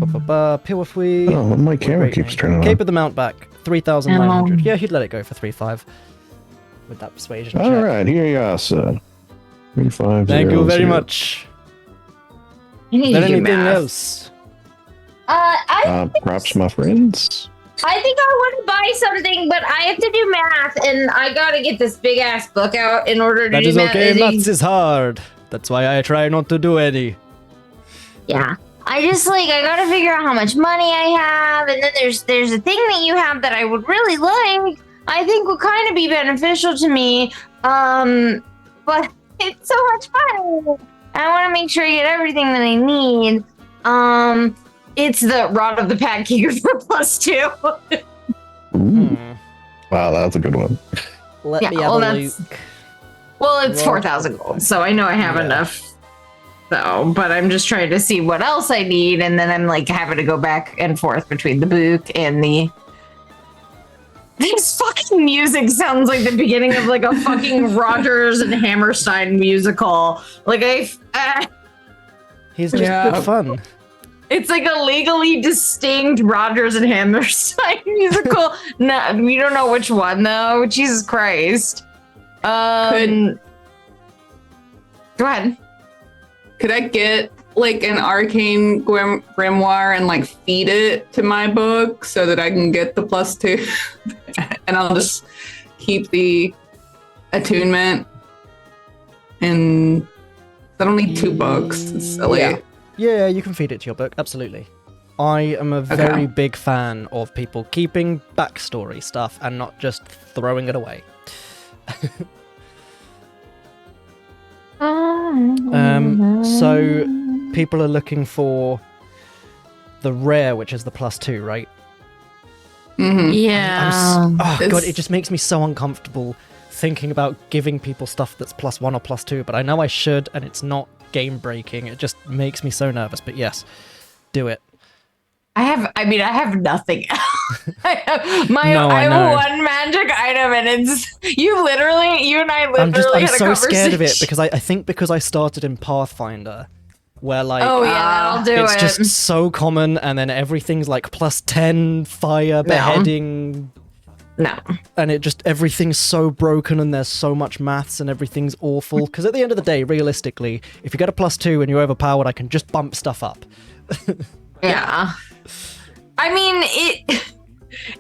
Speaker 1: Pilwafui.
Speaker 3: Oh, my camera
Speaker 1: Great
Speaker 3: keeps
Speaker 1: name.
Speaker 3: turning
Speaker 1: Cape
Speaker 3: on.
Speaker 1: of the Mountebank, 3,900. Yeah, he'd let it go for 3,500 with that persuasion
Speaker 3: All
Speaker 1: check.
Speaker 3: right, here you are, sir. 3,500.
Speaker 1: Thank you very much.
Speaker 2: You
Speaker 1: Is
Speaker 2: need
Speaker 1: there
Speaker 2: to do
Speaker 1: anything
Speaker 2: math.
Speaker 1: else?
Speaker 3: Perhaps my friends.
Speaker 2: I think I want to buy something, but I have to do math, and I gotta get this big ass book out in order to
Speaker 1: That
Speaker 2: do
Speaker 1: is
Speaker 2: math.
Speaker 1: okay. Maths is hard. That's why I try not to do any.
Speaker 2: Yeah. I just like I gotta figure out how much money I have, and then there's a thing that you have that I would really like. I think would kind of be beneficial to me. But it's so much fun. I want to make sure I get everything that I need. It's the Rod of the Pack Keeper for +2.
Speaker 3: Wow, that's a good one.
Speaker 1: Let me have a look.
Speaker 2: Well, it's 4,000 gold, so I know I have enough. So, but I'm just trying to see what else I need, and then I'm like having to go back and forth between the book and the. This fucking music sounds like the beginning of like a fucking Rodgers and Hammerstein musical. Like
Speaker 1: He's just good fun.
Speaker 2: It's like a legally distinct Rodgers and Hammerstein musical. No, we don't know which one though. Jesus Christ. Go ahead.
Speaker 5: Could I get like an arcane grimoire and like feed it to my book so that I can get the +2? And I'll just keep the attunement. And I don't need 2 books. It's silly.
Speaker 1: Yeah, you can feed it to your book. Absolutely. I am a very big fan of people keeping backstory stuff and not just throwing it away. So people are looking for the rare, which is the +2, right?
Speaker 5: Mm-hmm.
Speaker 2: Yeah.
Speaker 1: God, it just makes me so uncomfortable thinking about giving people stuff that's +1 or +2, but I know I should, and it's not game breaking. It just makes me so nervous. But yes, do it.
Speaker 2: I have nothing. I have one magic item, and it's you and I literally
Speaker 1: I'm
Speaker 2: had a
Speaker 1: so
Speaker 2: conversation.
Speaker 1: scared of it because I think because I started in Pathfinder, where like
Speaker 2: I'll do
Speaker 1: it's
Speaker 2: it.
Speaker 1: just so common, and then everything's like +10 fire beheading.
Speaker 2: No.
Speaker 1: And everything's so broken, and there's so much maths, and everything's awful. Because at the end of the day, realistically, if you get a +2 and you're overpowered, I can just bump stuff up.
Speaker 2: Yeah. I mean,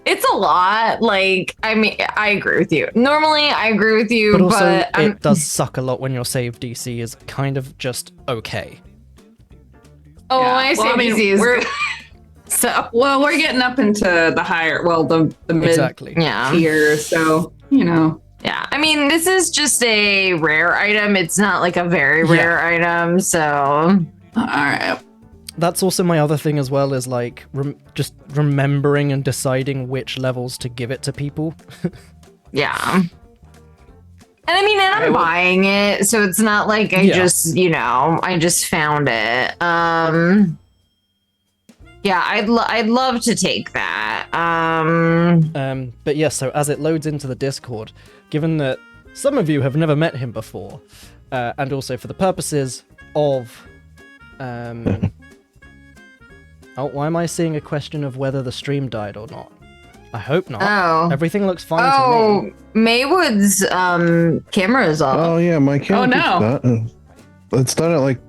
Speaker 2: it's a lot. Like, I mean, I agree with you. Normally, I agree with you,
Speaker 1: But also,
Speaker 2: but
Speaker 1: it does suck a lot when your save DC is kind of just okay.
Speaker 2: Oh, my save DC is good. So,
Speaker 5: well, we're getting up into the higher, the mid tier, so, you know.
Speaker 2: Yeah, I mean, this is just a rare item. It's not like a very rare item, so.
Speaker 5: All right.
Speaker 1: That's also my other thing as well, is like just remembering and deciding which levels to give it to people.
Speaker 2: Yeah. And I mean, and I'm buying it, so it's not like I just, I just found it. Yeah, I'd love to take that.
Speaker 1: But yes, so as it loads into the Discord, given that some of you have never met him before, and also for the purposes of oh, why am I seeing a question of whether the stream died or not? I hope not.
Speaker 2: Oh.
Speaker 1: Everything looks fine to me.
Speaker 2: Maywood's camera is off.
Speaker 3: Oh yeah, my camera keeps that. It's done it like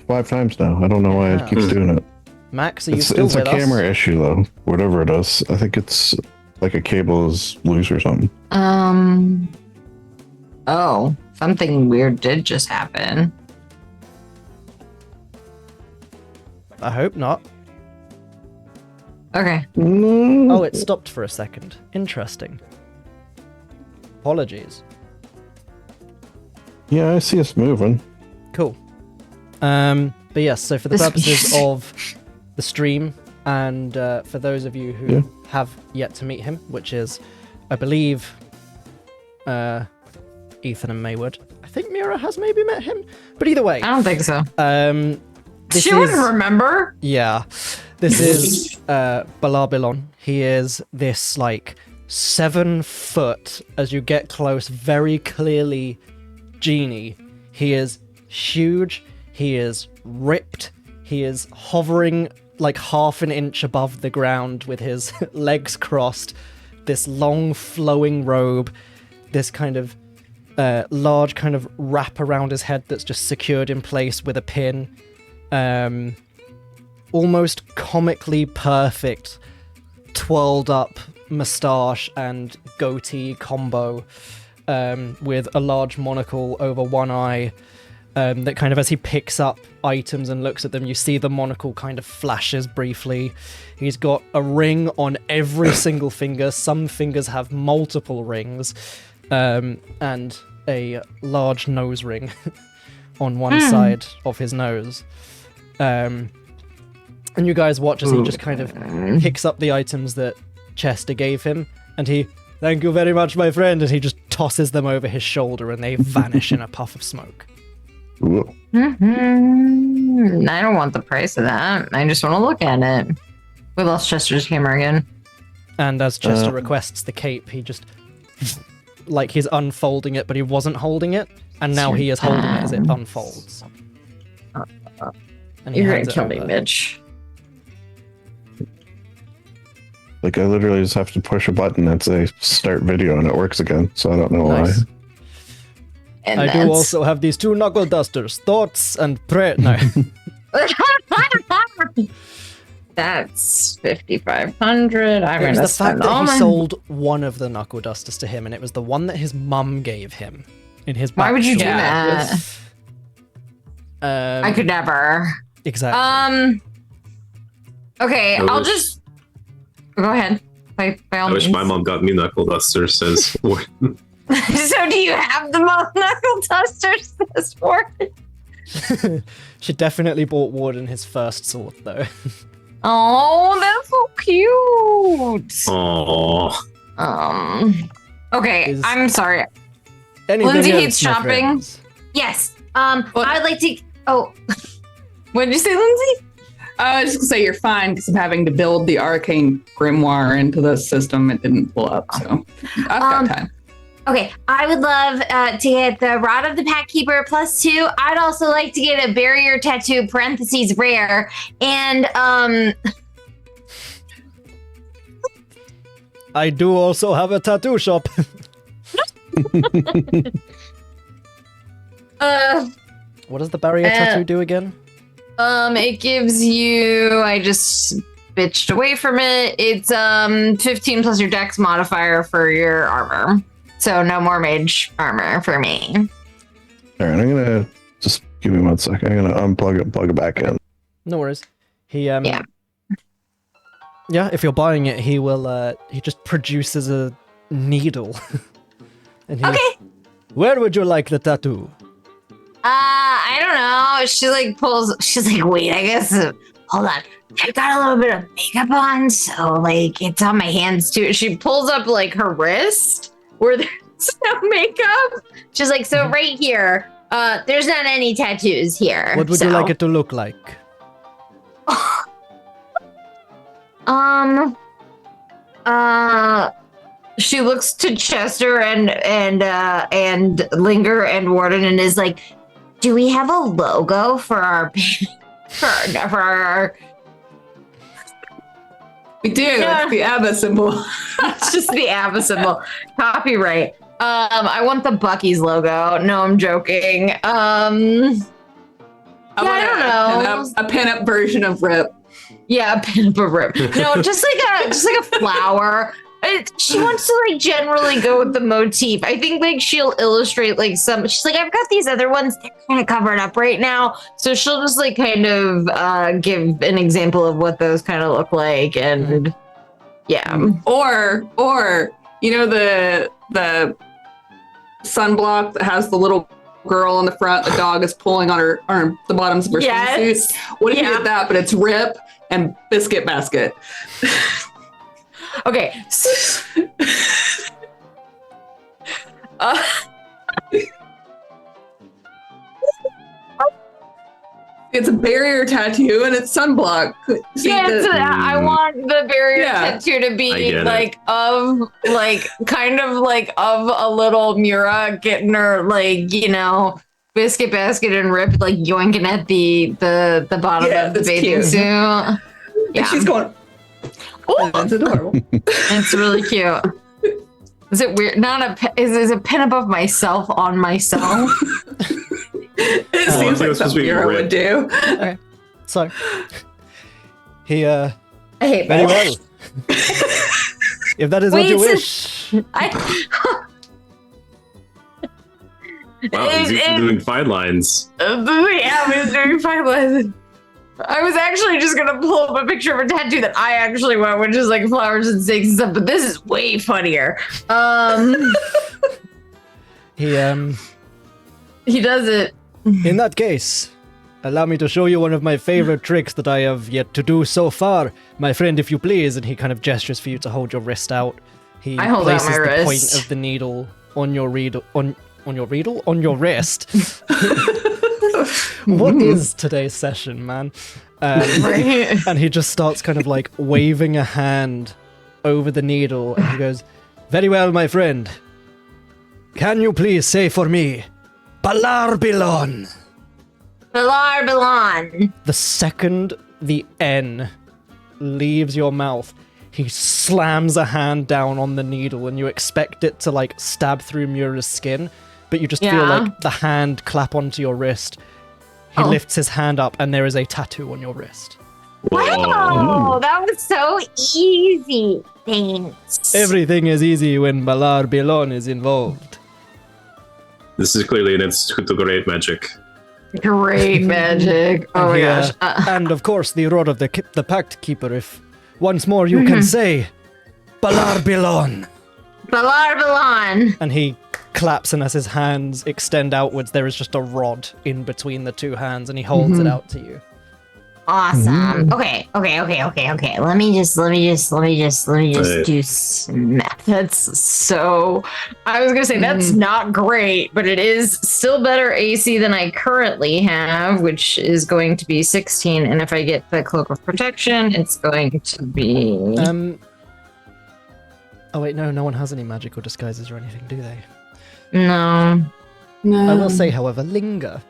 Speaker 3: 5 times now. I don't know why it keeps doing it.
Speaker 1: Max, are you still with us?
Speaker 3: It's a camera issue though. Whatever it is, I think it's like a cable is loose or something.
Speaker 2: Oh, something weird did just happen.
Speaker 1: I hope not.
Speaker 2: Okay.
Speaker 1: Oh, it stopped for a second. Interesting. Apologies.
Speaker 3: Yeah, I see us moving.
Speaker 1: Cool. But yes, so for the purposes of the stream, and for those of you who have yet to meet him, which is, I believe, Ethan and Maywood. I think Mira has maybe met him, but either way.
Speaker 2: I don't think so.
Speaker 1: She
Speaker 2: wouldn't remember.
Speaker 1: Yeah. This is Balabilon. He is this, like, 7 foot, as you get close, very clearly genie. He is huge. He is ripped. He is hovering, like, half an inch above the ground with his legs crossed. This long, flowing robe. This kind of large kind of wrap around his head that's just secured in place with a pin. Almost comically perfect twirled up moustache and goatee combo, with a large monocle over one eye, that kind of, as he picks up items and looks at them, you see the monocle kind of flashes briefly. He's got a ring on every single finger. Some fingers have multiple rings, and a large nose ring on one side of his nose. And you guys watch as he just kind of picks up the items that Chester gave him, and he, "Thank you very much, my friend," and he just tosses them over his shoulder and they vanish in a puff of smoke.
Speaker 3: Whoa.
Speaker 2: I don't want the price of that. I just want to look at it. We lost Chester's camera again.
Speaker 1: And as Chester requests the cape, he just, like, he's unfolding it, but he wasn't holding it, and now he is holding it as it unfolds. And he
Speaker 2: You're
Speaker 1: hands
Speaker 2: gonna
Speaker 1: it
Speaker 2: kill me,
Speaker 1: over.
Speaker 2: Mitch.
Speaker 3: Like, I literally just have to push a button that says start video and it works again, so I don't know
Speaker 1: Nice.
Speaker 3: why.
Speaker 2: And
Speaker 1: I do also have these 2 knuckle dusters, thoughts and prayer. No.
Speaker 2: That's 5,500. I'm
Speaker 1: It was
Speaker 2: gonna
Speaker 1: the fact
Speaker 2: spend
Speaker 1: that
Speaker 2: all
Speaker 1: he
Speaker 2: my...
Speaker 1: sold one of the knuckle dusters to him, and it was the one that his mum gave him in his
Speaker 2: Why would you do
Speaker 1: backstory.
Speaker 2: that? I could never.
Speaker 1: Exactly.
Speaker 2: Okay,
Speaker 4: I
Speaker 2: I'll
Speaker 4: wish-
Speaker 2: just go ahead. By all
Speaker 4: I wish
Speaker 2: means.
Speaker 4: my mom got me knuckle dusters since
Speaker 2: So do you have the knuckle dusters this for?
Speaker 1: She definitely bought Warden his first sword, though.
Speaker 2: Oh, that's so cute.
Speaker 4: Oh,
Speaker 2: Okay,
Speaker 1: Is-
Speaker 2: I'm sorry.
Speaker 1: Anything
Speaker 2: Lindsay
Speaker 1: else,
Speaker 2: hates
Speaker 1: my
Speaker 2: shopping.
Speaker 1: friends?
Speaker 2: Yes.
Speaker 5: What?
Speaker 2: I'd like to. Oh, what did you say, Lindsay?
Speaker 5: I was just gonna say you're fine because I'm having to build the arcane grimoire into the system. It didn't pull up, so I've got time.
Speaker 2: Okay, I would love to get the Rod of the Pack Keeper +2. I'd also like to get a barrier tattoo (parentheses rare) and
Speaker 1: I do also have a tattoo shop. What does the barrier tattoo do again?
Speaker 2: It gives you. I just bitched away from it. It's 15 plus your dex modifier for your armor. So no more mage armor for me.
Speaker 3: All right, I'm gonna just give me 1 second. I'm gonna unplug it and plug it back in.
Speaker 1: No worries. He
Speaker 2: Yeah.
Speaker 1: Yeah, if you're buying it, he will he just produces a needle. And he,
Speaker 2: Okay.
Speaker 1: Where would you like the tattoo?
Speaker 2: I don't know. She like pulls. She's like, wait. I guess. Hold on. I've got a little bit of makeup on, so like it's on my hands too. She pulls up like her wrist where there's no makeup. She's like, so right here. There's not any tattoos here.
Speaker 1: What would you like it to look like?
Speaker 2: She looks to Chester and Linger and Warden and is like, do we have a logo for our for our
Speaker 5: We do.
Speaker 2: Yeah.
Speaker 5: It's the ABBA symbol.
Speaker 2: it's just the ABBA symbol. Copyright. I want the Bucky's logo. No, I'm joking. I don't know.
Speaker 5: A pin-up version of Rip.
Speaker 2: Yeah, a pin up a rip. No, just like a flower. She wants to like generally go with the motif. I think like she'll illustrate like some. She's like, I've got these other ones. They're kind of covered up right now, so she'll just like kind of give an example of what those kind of look like, and yeah.
Speaker 5: Or you know the sunblock that has the little girl on the front. The dog is pulling on the bottoms of her
Speaker 2: Yes.
Speaker 5: swimsuit. What if you
Speaker 2: Yeah.
Speaker 5: did that? But it's Rip and Biscuit Basket.
Speaker 2: Okay.
Speaker 5: It's a barrier tattoo and it's sunblock. See,
Speaker 2: I want the barrier
Speaker 5: Yeah.
Speaker 2: tattoo to
Speaker 4: I
Speaker 2: be
Speaker 4: get it.
Speaker 2: like of like kind of like of a little Mura getting her like, you know, Biscuit Basket and Rip like yoinking at the bottom
Speaker 5: Yeah,
Speaker 2: of the
Speaker 5: that's
Speaker 2: bathing
Speaker 5: cute.
Speaker 2: suit.
Speaker 5: and
Speaker 2: Yeah,
Speaker 5: she's going, oh, that's adorable.
Speaker 2: it's really cute. Is it weird? Is a pin above myself on myself?
Speaker 5: It seems
Speaker 4: I think
Speaker 5: like
Speaker 4: it's supposed to
Speaker 5: something
Speaker 4: be
Speaker 5: Mira
Speaker 4: Rip.
Speaker 5: would do.
Speaker 1: Okay. So he
Speaker 2: I hate
Speaker 1: very
Speaker 2: that.
Speaker 1: well. If that is what
Speaker 2: Wait,
Speaker 1: you
Speaker 2: so-
Speaker 1: wish.
Speaker 4: Wow, he's doing fine lines.
Speaker 2: Yeah, we was doing fine lines. I was actually just gonna pull up a picture of a tattoo that I actually want, which is like flowers and snakes and stuff, but this is way funnier. He does it.
Speaker 1: In that case, allow me to show you one of my favorite tricks that I have yet to do so far. My friend, if you please. And he kind of gestures for you to hold your wrist out. He
Speaker 2: I hold out
Speaker 1: places
Speaker 2: my
Speaker 1: the
Speaker 2: wrist.
Speaker 1: point of the needle on your on your wrist. What is today's session, man?
Speaker 2: Right.
Speaker 1: And he just starts kind of like waving a hand over the needle, and he goes, "Very well, my friend. Can you please say for me, Balarbilon?"
Speaker 2: Balarbilon.
Speaker 1: The second the N leaves your mouth, he slams a hand down on the needle, and you expect it to like stab through Mura's skin, but you just feel
Speaker 2: Yeah.
Speaker 1: like the hand clap onto your wrist. He lifts his hand up, and there is a tattoo on your wrist.
Speaker 2: Wow, that was so easy. Thanks.
Speaker 1: Everything is easy when Balarbilon is involved.
Speaker 4: This is clearly an institute of great magic.
Speaker 2: Great magic. Oh my gosh.
Speaker 1: And of course, the rod of the Pact Keeper. If once more you can say, Balarbilon.
Speaker 2: Balarbilon.
Speaker 1: And he claps, and as his hands extend outwards, there is just a rod in between the two hands, and he holds it out to you.
Speaker 2: Awesome. Okay. Let me just
Speaker 4: Right.
Speaker 2: do some math. That's so. I was gonna say that's not great, but it is still better AC than I currently have, which is going to be 16. And if I get the cloak of protection, it's going to be.
Speaker 1: Oh wait, no one has any magical disguises or anything, do they?
Speaker 2: No.
Speaker 1: I will say, however, Linger.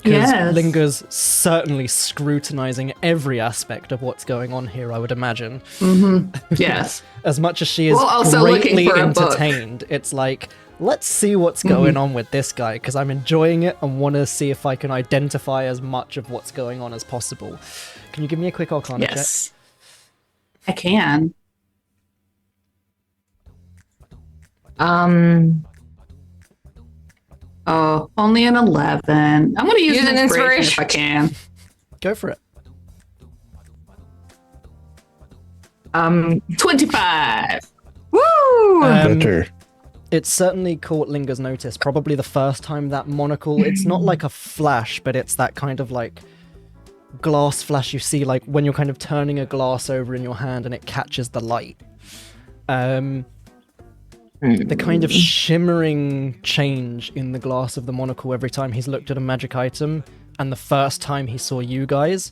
Speaker 1: Because Linger's certainly scrutinizing every aspect of what's going on here, I would imagine.
Speaker 5: Yes.
Speaker 1: As much as she is
Speaker 5: Well, also looking
Speaker 1: greatly
Speaker 5: for a book.
Speaker 1: entertained, it's like, let's see what's going on with this guy, because I'm enjoying it and want to see if I can identify as much of what's going on as possible. Can you give me a quick Arcana check?
Speaker 5: Yes. I can. Oh, only an 11. I'm going to use an inspiration if I can.
Speaker 1: Go for it.
Speaker 5: 25.
Speaker 2: Woo!
Speaker 3: Better.
Speaker 1: It's certainly caught Linger's notice. Probably the first time that monocle, it's not like a flash, but it's that kind of like glass flash you see like when you're kind of turning a glass over in your hand and it catches the light. The kind of shimmering change in the glass of the monocle every time he's looked at a magic item, and the first time he saw you guys,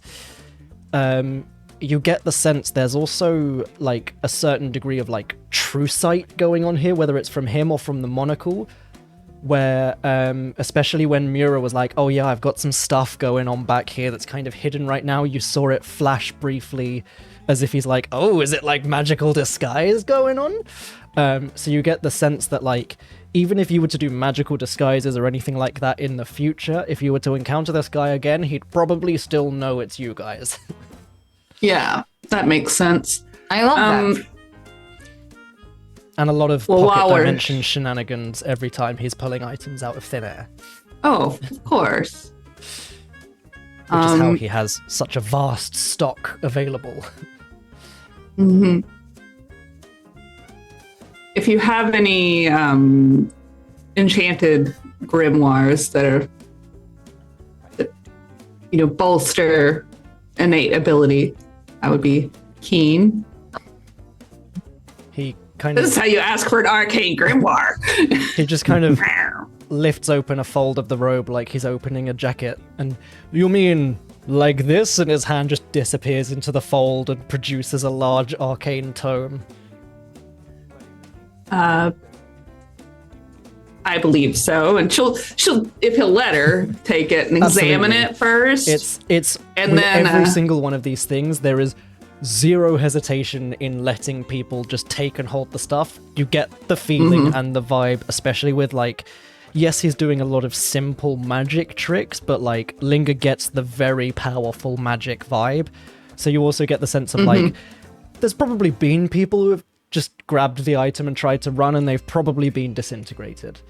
Speaker 1: you get the sense there's also like a certain degree of like true sight going on here, whether it's from him or from the monocle, where especially when Mura was like, oh yeah, I've got some stuff going on back here that's kind of hidden right now, you saw it flash briefly as if he's like, oh, is it like magical disguise going on? So you get the sense that like, even if you were to do magical disguises or anything like that in the future, if you were to encounter this guy again, he'd probably still know it's you guys.
Speaker 5: Yeah, that makes sense.
Speaker 2: I love that.
Speaker 1: And a lot of
Speaker 5: Well, while
Speaker 1: pocket
Speaker 5: we're-
Speaker 1: dimension shenanigans every time he's pulling items out of thin air,
Speaker 5: Oh, of course.
Speaker 1: which is how he has such a vast stock available.
Speaker 5: hmm If you have any enchanted grimoires that bolster innate ability, I would be keen.
Speaker 1: He kind
Speaker 5: This is
Speaker 1: of,
Speaker 5: how you ask for an arcane grimoire.
Speaker 1: he just kind of lifts open a fold of the robe like he's opening a jacket, and you mean like this? And his hand just disappears into the fold and produces a large arcane tome.
Speaker 5: I believe so, and she'll if he'll let her take it and examine
Speaker 1: Absolutely.
Speaker 5: it first.
Speaker 1: It's
Speaker 5: And
Speaker 1: with
Speaker 5: then,
Speaker 1: every single one of these things, there is zero hesitation in letting people just take and hold the stuff. You get the feeling and the vibe, especially with like, yes, he's doing a lot of simple magic tricks, but like Linger gets the very powerful magic vibe. So you also get the sense of like, there's probably been people who have just grabbed the item and tried to run, and they've probably been disintegrated.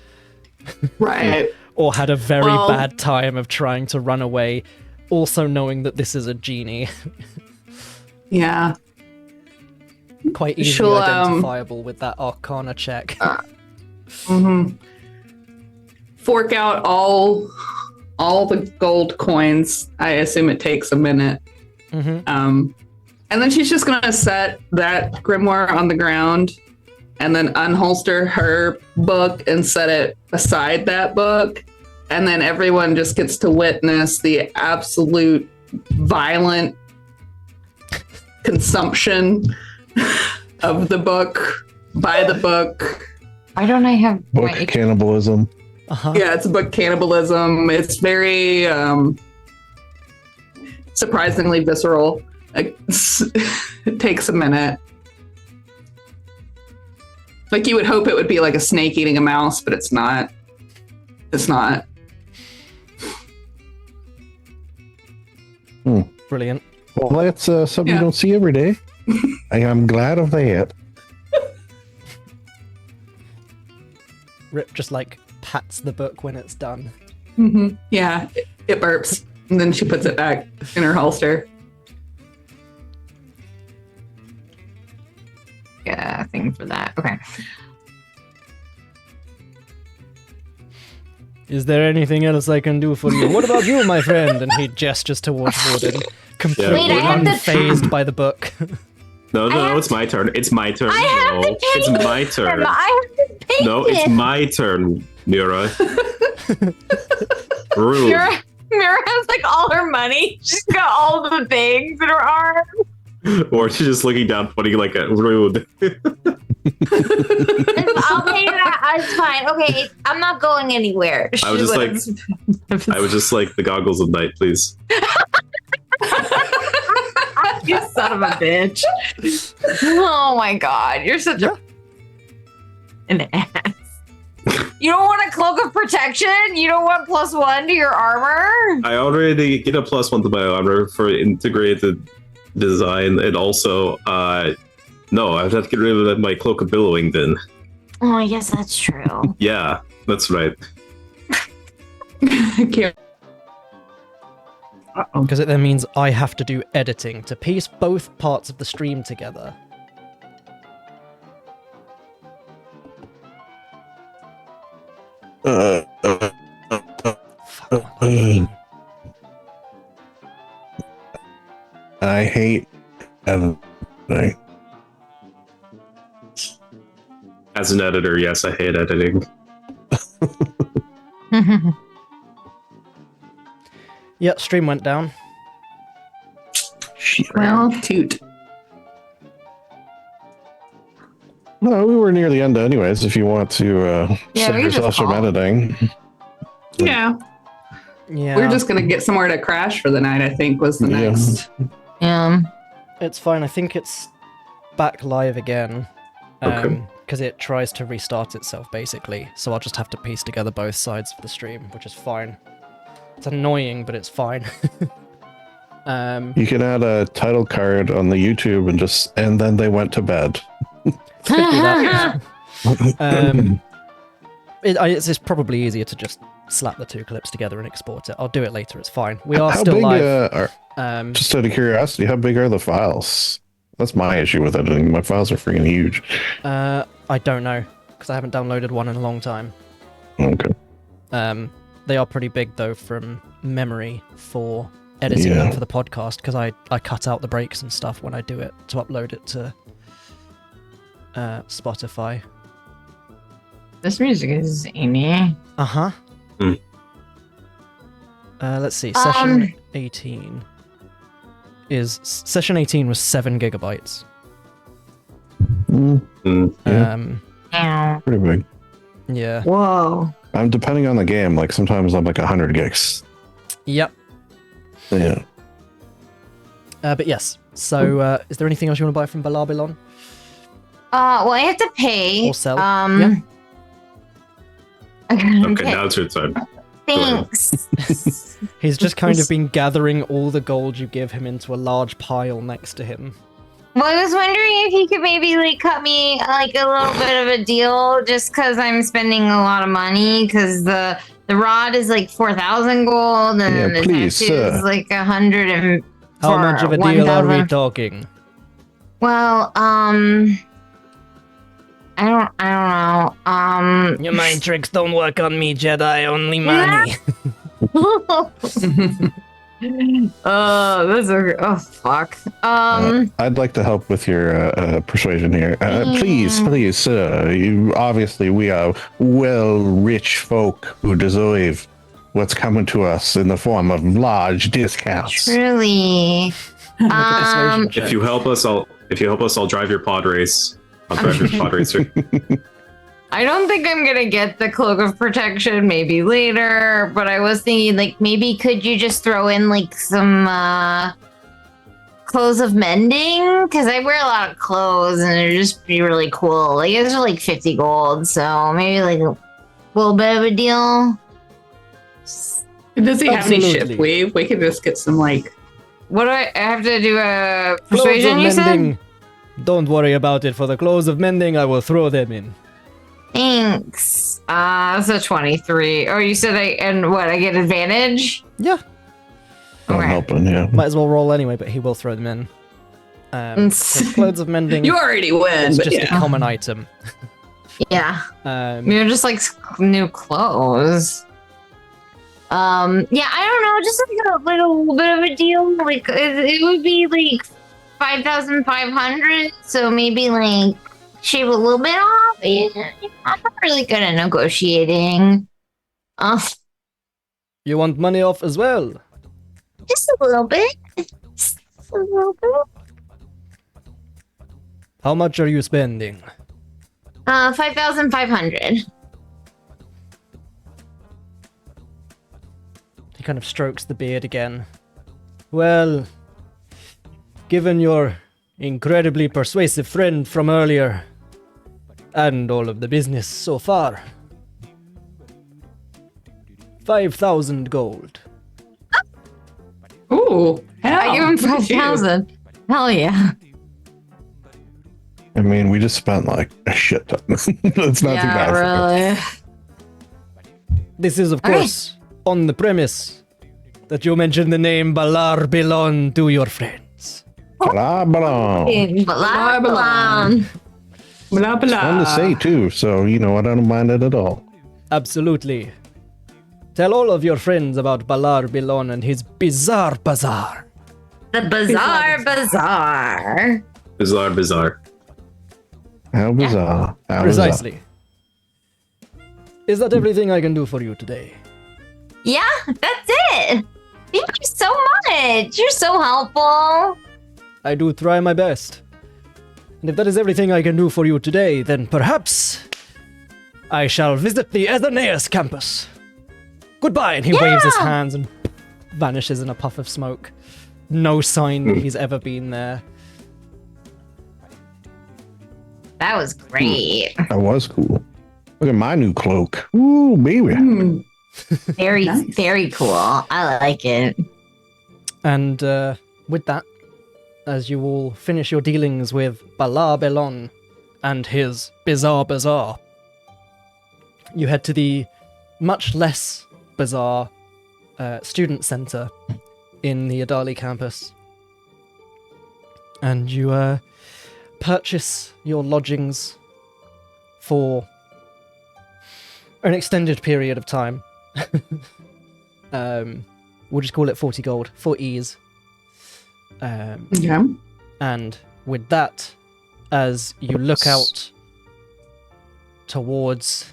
Speaker 5: Right.
Speaker 1: Or had a very
Speaker 5: Well-
Speaker 1: bad time of trying to run away, also knowing that this is a genie.
Speaker 5: Yeah.
Speaker 1: Quite easily
Speaker 5: She'll,
Speaker 1: identifiable with that Arcana check.
Speaker 5: Mm-hmm. Fork out all the gold coins. I assume it takes a minute.
Speaker 1: Mm-hmm.
Speaker 5: And then she's just gonna set that grimoire on the ground and then unholster her book and set it beside that book. And then everyone just gets to witness the absolute violent consumption of the book, by the book.
Speaker 2: Why don't I have
Speaker 3: Book
Speaker 2: my
Speaker 3: cannibalism.
Speaker 1: Uh-huh.
Speaker 5: Yeah, it's a book cannibalism. It's very surprisingly visceral. It takes a minute. Like you would hope it would be like a snake eating a mouse, but it's not. It's not.
Speaker 1: Brilliant.
Speaker 3: Well, that's something
Speaker 5: Yeah.
Speaker 3: you don't see every day. I am glad of that.
Speaker 1: Rip just like pats the book when it's done.
Speaker 5: Mm-hmm. Yeah, it burps, and then she puts it back in her holster.
Speaker 2: Yeah, thing for that. Okay.
Speaker 1: Is there anything else I can do for you? What about you, my friend? And he gestures towards Warden, completely
Speaker 4: Wait, I
Speaker 2: have to-
Speaker 1: unfazed by the book.
Speaker 4: No, it's my turn. It's my turn.
Speaker 2: I have
Speaker 4: No,
Speaker 2: to pay
Speaker 4: it's my turn.
Speaker 2: I have to pay
Speaker 4: No, it's my turn, Mira. Rude.
Speaker 2: Mira has like all her money. She's got all the things in her arm.
Speaker 4: Or she's just looking down, putting like a rude.
Speaker 2: I'll pay that. It's fine. Okay, I'm not going anywhere.
Speaker 4: I was just like the goggles of night, please.
Speaker 2: You son of a bitch. Oh my god, you're such an ass. You don't want a cloak of protection? You don't want +1 to your armor?
Speaker 4: I already get a +1 to my armor for integrated design, and also, no, I have to get rid of my cloak of billowing then.
Speaker 2: Oh, yes, that's true.
Speaker 4: Yeah, that's right.
Speaker 5: I can't.
Speaker 1: Because it then means I have to do editing to piece both parts of the stream together. Fuck.
Speaker 3: I hate editing.
Speaker 4: As an editor, yes, I hate editing.
Speaker 1: Yeah, stream went down.
Speaker 5: Well, toot.
Speaker 3: No, we were near the end anyways, if you want to
Speaker 2: Yeah,
Speaker 3: save
Speaker 2: we
Speaker 3: yourself
Speaker 2: just
Speaker 3: some
Speaker 2: all-
Speaker 3: editing.
Speaker 5: Yeah.
Speaker 1: Yeah,
Speaker 5: We're just going to get somewhere to crash for the night, I think, was the
Speaker 3: Yeah.
Speaker 5: next.
Speaker 1: it's fine. I think it's back live again.
Speaker 4: Okay.
Speaker 1: Because it tries to restart itself, basically. So I'll just have to piece together both sides of the stream, which is fine. It's annoying, but it's fine.
Speaker 3: You can add a title card on the YouTube and then they went to bed.
Speaker 1: Could do that. It's probably easier to just slap the two clips together and export it. I'll do it later. It's fine. We are
Speaker 3: How
Speaker 1: still
Speaker 3: big
Speaker 1: live.
Speaker 3: just out of curiosity, how big are the files? That's my issue with editing. My files are freaking huge.
Speaker 1: I don't know because I haven't downloaded one in a long time.
Speaker 3: Okay.
Speaker 1: They are pretty big though from memory for editing them for the podcast because I cut out the breaks and stuff when I do it to upload it to Spotify.
Speaker 2: This music is zany.
Speaker 1: Uh-huh.
Speaker 4: Mm.
Speaker 1: Let's see. Session 18 Session 18 was 7 gigabytes.
Speaker 3: Yeah,
Speaker 2: Ow.
Speaker 3: pretty big.
Speaker 1: Yeah.
Speaker 2: Whoa.
Speaker 3: I'm depending on the game. Like sometimes I'm like 100 gigs.
Speaker 1: Yep.
Speaker 3: Yeah.
Speaker 1: But yes. So, is there anything else you want to buy from Balabilon?
Speaker 2: Well, I have to pay.
Speaker 1: Or sell?
Speaker 2: Yeah.
Speaker 4: Okay, now it's your turn.
Speaker 2: Thanks.
Speaker 1: He's just kind of been gathering all the gold you give him into a large pile next to him.
Speaker 2: Well, I was wondering if you could maybe like cut me like a little bit of a deal, just because I'm spending a lot of money. Because the rod is like 4,000 gold, and then the
Speaker 3: please,
Speaker 2: tattoo is like 100 and.
Speaker 1: How much of a deal are we talking?
Speaker 2: Well, I don't know.
Speaker 1: Your mind tricks don't work on me, Jedi. Only money.
Speaker 2: Oh fuck.
Speaker 3: I'd like to help with your persuasion here. Please, sir. We are rich folk who deserve what's coming to us in the form of large discounts.
Speaker 2: Truly.
Speaker 4: If you help us, I'll drive your pod race. I'll drive your pod racer.
Speaker 2: I don't think I'm gonna get the cloak of protection, maybe later, but I was thinking like maybe could you just throw in like some clothes of mending? Because I wear a lot of clothes and it'd just be really cool. Like it's like 50 gold, so maybe like a little bit of a deal.
Speaker 5: Does he have any
Speaker 1: Absolutely.
Speaker 5: ship weave? We could just get some like.
Speaker 2: What do I have to do? A
Speaker 1: Clothes
Speaker 2: persuasion?
Speaker 1: of
Speaker 2: You said.
Speaker 1: mending. Don't worry about it. For the clothes of mending, I will throw them in.
Speaker 2: Thanks. That's a 23. Oh, you said I get advantage?
Speaker 1: Yeah.
Speaker 3: I'm
Speaker 2: Okay.
Speaker 3: helping, yeah.
Speaker 1: Might as well roll anyway, but he will throw them in. So clothes of mending
Speaker 5: You already win,
Speaker 1: is
Speaker 5: but
Speaker 1: just a
Speaker 5: yeah.
Speaker 1: common item.
Speaker 2: Yeah.
Speaker 1: Um,
Speaker 2: You're just like new clothes. Yeah, I don't know, just like a little bit of a deal. Like it would be like 5,500. So maybe like shave a little bit off. Yeah, I'm not really good at negotiating.
Speaker 1: you want money off as well?
Speaker 2: Just a little bit. Just a little bit.
Speaker 1: How much are you spending?
Speaker 2: 5,500.
Speaker 1: He kind of strokes the beard again. Well, given your incredibly persuasive friend from earlier, and all of the business so far, 5,000 gold.
Speaker 5: Ooh, hell.
Speaker 2: I give him
Speaker 5: look at you.
Speaker 2: 5,000. Hell yeah.
Speaker 3: I mean, we just spent like a shit ton. That's not too bad.
Speaker 2: Really.
Speaker 1: This is, of
Speaker 2: Okay.
Speaker 1: course, on the premise that you mentioned the name Balar Bilon to your friends.
Speaker 3: Blah, blah.
Speaker 2: Blah, blah.
Speaker 5: Blah blah.
Speaker 3: Fun to say too, so I don't mind it at all.
Speaker 1: Absolutely. Tell all of your friends about Balar Bilon and his bizarre bazaar.
Speaker 2: The bazaar.
Speaker 4: Bizarre.
Speaker 3: How bizarre. How
Speaker 1: Precisely. Is that everything I can do for you today?
Speaker 2: Yeah, that's it. Thank you so much. You're so helpful.
Speaker 1: I do try my best. And if that is everything I can do for you today, then perhaps I shall visit the Athenaeus campus. Goodbye, and he waves his hands and vanishes in a puff of smoke. No sign that he's ever been there.
Speaker 2: That was great.
Speaker 3: That was cool. Look at my new cloak. Ooh, baby.
Speaker 5: Hmm.
Speaker 2: Very,
Speaker 5: Nice.
Speaker 2: very cool. I like it.
Speaker 1: And with that, as you all finish your dealings with Balar Belon and his bizarre bazaar, you head to the much less bizarre student center in the Adali campus. And you purchase your lodgings for an extended period of time. We'll just call it 40 gold for ease.
Speaker 5: Yeah.
Speaker 1: And with that, as you look out towards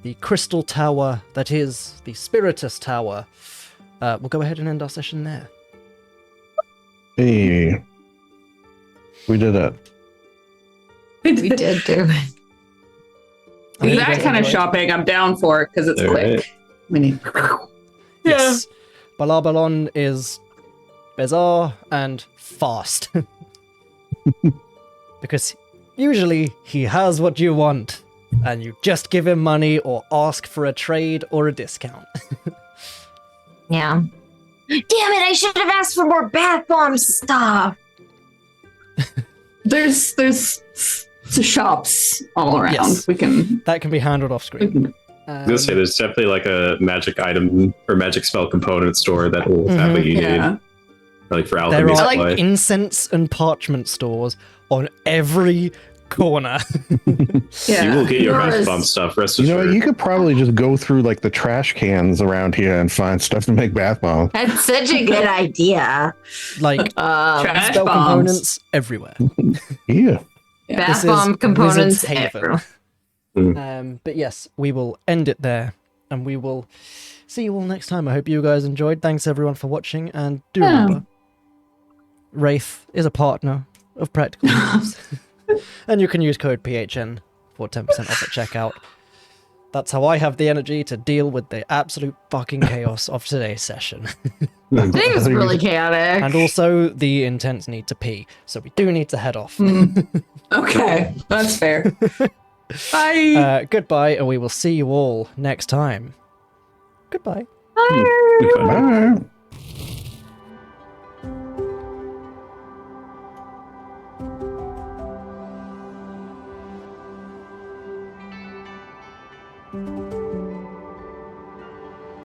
Speaker 1: the crystal tower that is the Spiritus Tower, we'll go ahead and end our session there.
Speaker 3: Hey. We did it.
Speaker 2: We did do it.
Speaker 1: I hope you
Speaker 5: That
Speaker 1: guys
Speaker 5: kind of
Speaker 1: enjoyed.
Speaker 5: shopping, I'm down for it because it's
Speaker 4: All
Speaker 5: quick.
Speaker 4: right.
Speaker 5: I mean,
Speaker 1: Yes. Balar Balon is bizarre and fast. Because usually he has what you want, and you just give him money or ask for a trade or a discount.
Speaker 2: Yeah. Damn it, I should have asked for more bath bomb stuff.
Speaker 5: There's shops all around.
Speaker 1: Yes.
Speaker 5: We can.
Speaker 1: That can be handled off screen.
Speaker 4: I was gonna say there's definitely like a magic item or magic spell component store that will have what you
Speaker 5: Yeah.
Speaker 4: need. Like for
Speaker 1: There
Speaker 4: alchemy
Speaker 1: are
Speaker 4: supply.
Speaker 1: incense and parchment stores on every corner.
Speaker 5: Yeah.
Speaker 4: You will get your
Speaker 2: Yours.
Speaker 4: ice bomb stuff, rest
Speaker 3: You know what?
Speaker 4: assured.
Speaker 3: You could probably just go through like the trash cans around here and find stuff to make bath bombs.
Speaker 2: That's such a good idea.
Speaker 1: Like
Speaker 5: Trash
Speaker 1: spell
Speaker 5: bombs.
Speaker 1: components everywhere.
Speaker 3: Yeah.
Speaker 5: Yeah.
Speaker 2: Bath
Speaker 1: This is
Speaker 2: bomb
Speaker 1: Wizard's
Speaker 2: components
Speaker 1: Haven.
Speaker 2: everywhere.
Speaker 1: But yes, we will end it there, and we will see you all next time. I hope you guys enjoyed. Thanks everyone for watching, and do remember, Wraith is a partner of Practical Moves, and you can use code PHN for 10% off at checkout. That's how I have the energy to deal with the absolute fucking chaos of today's session.
Speaker 2: Today was really chaotic.
Speaker 1: And also the intense need to pee, so we do need to head off.
Speaker 5: Okay, that's fair. Bye.
Speaker 1: Goodbye, and we will see you all next time. Goodbye.
Speaker 3: Bye.
Speaker 1: Bye.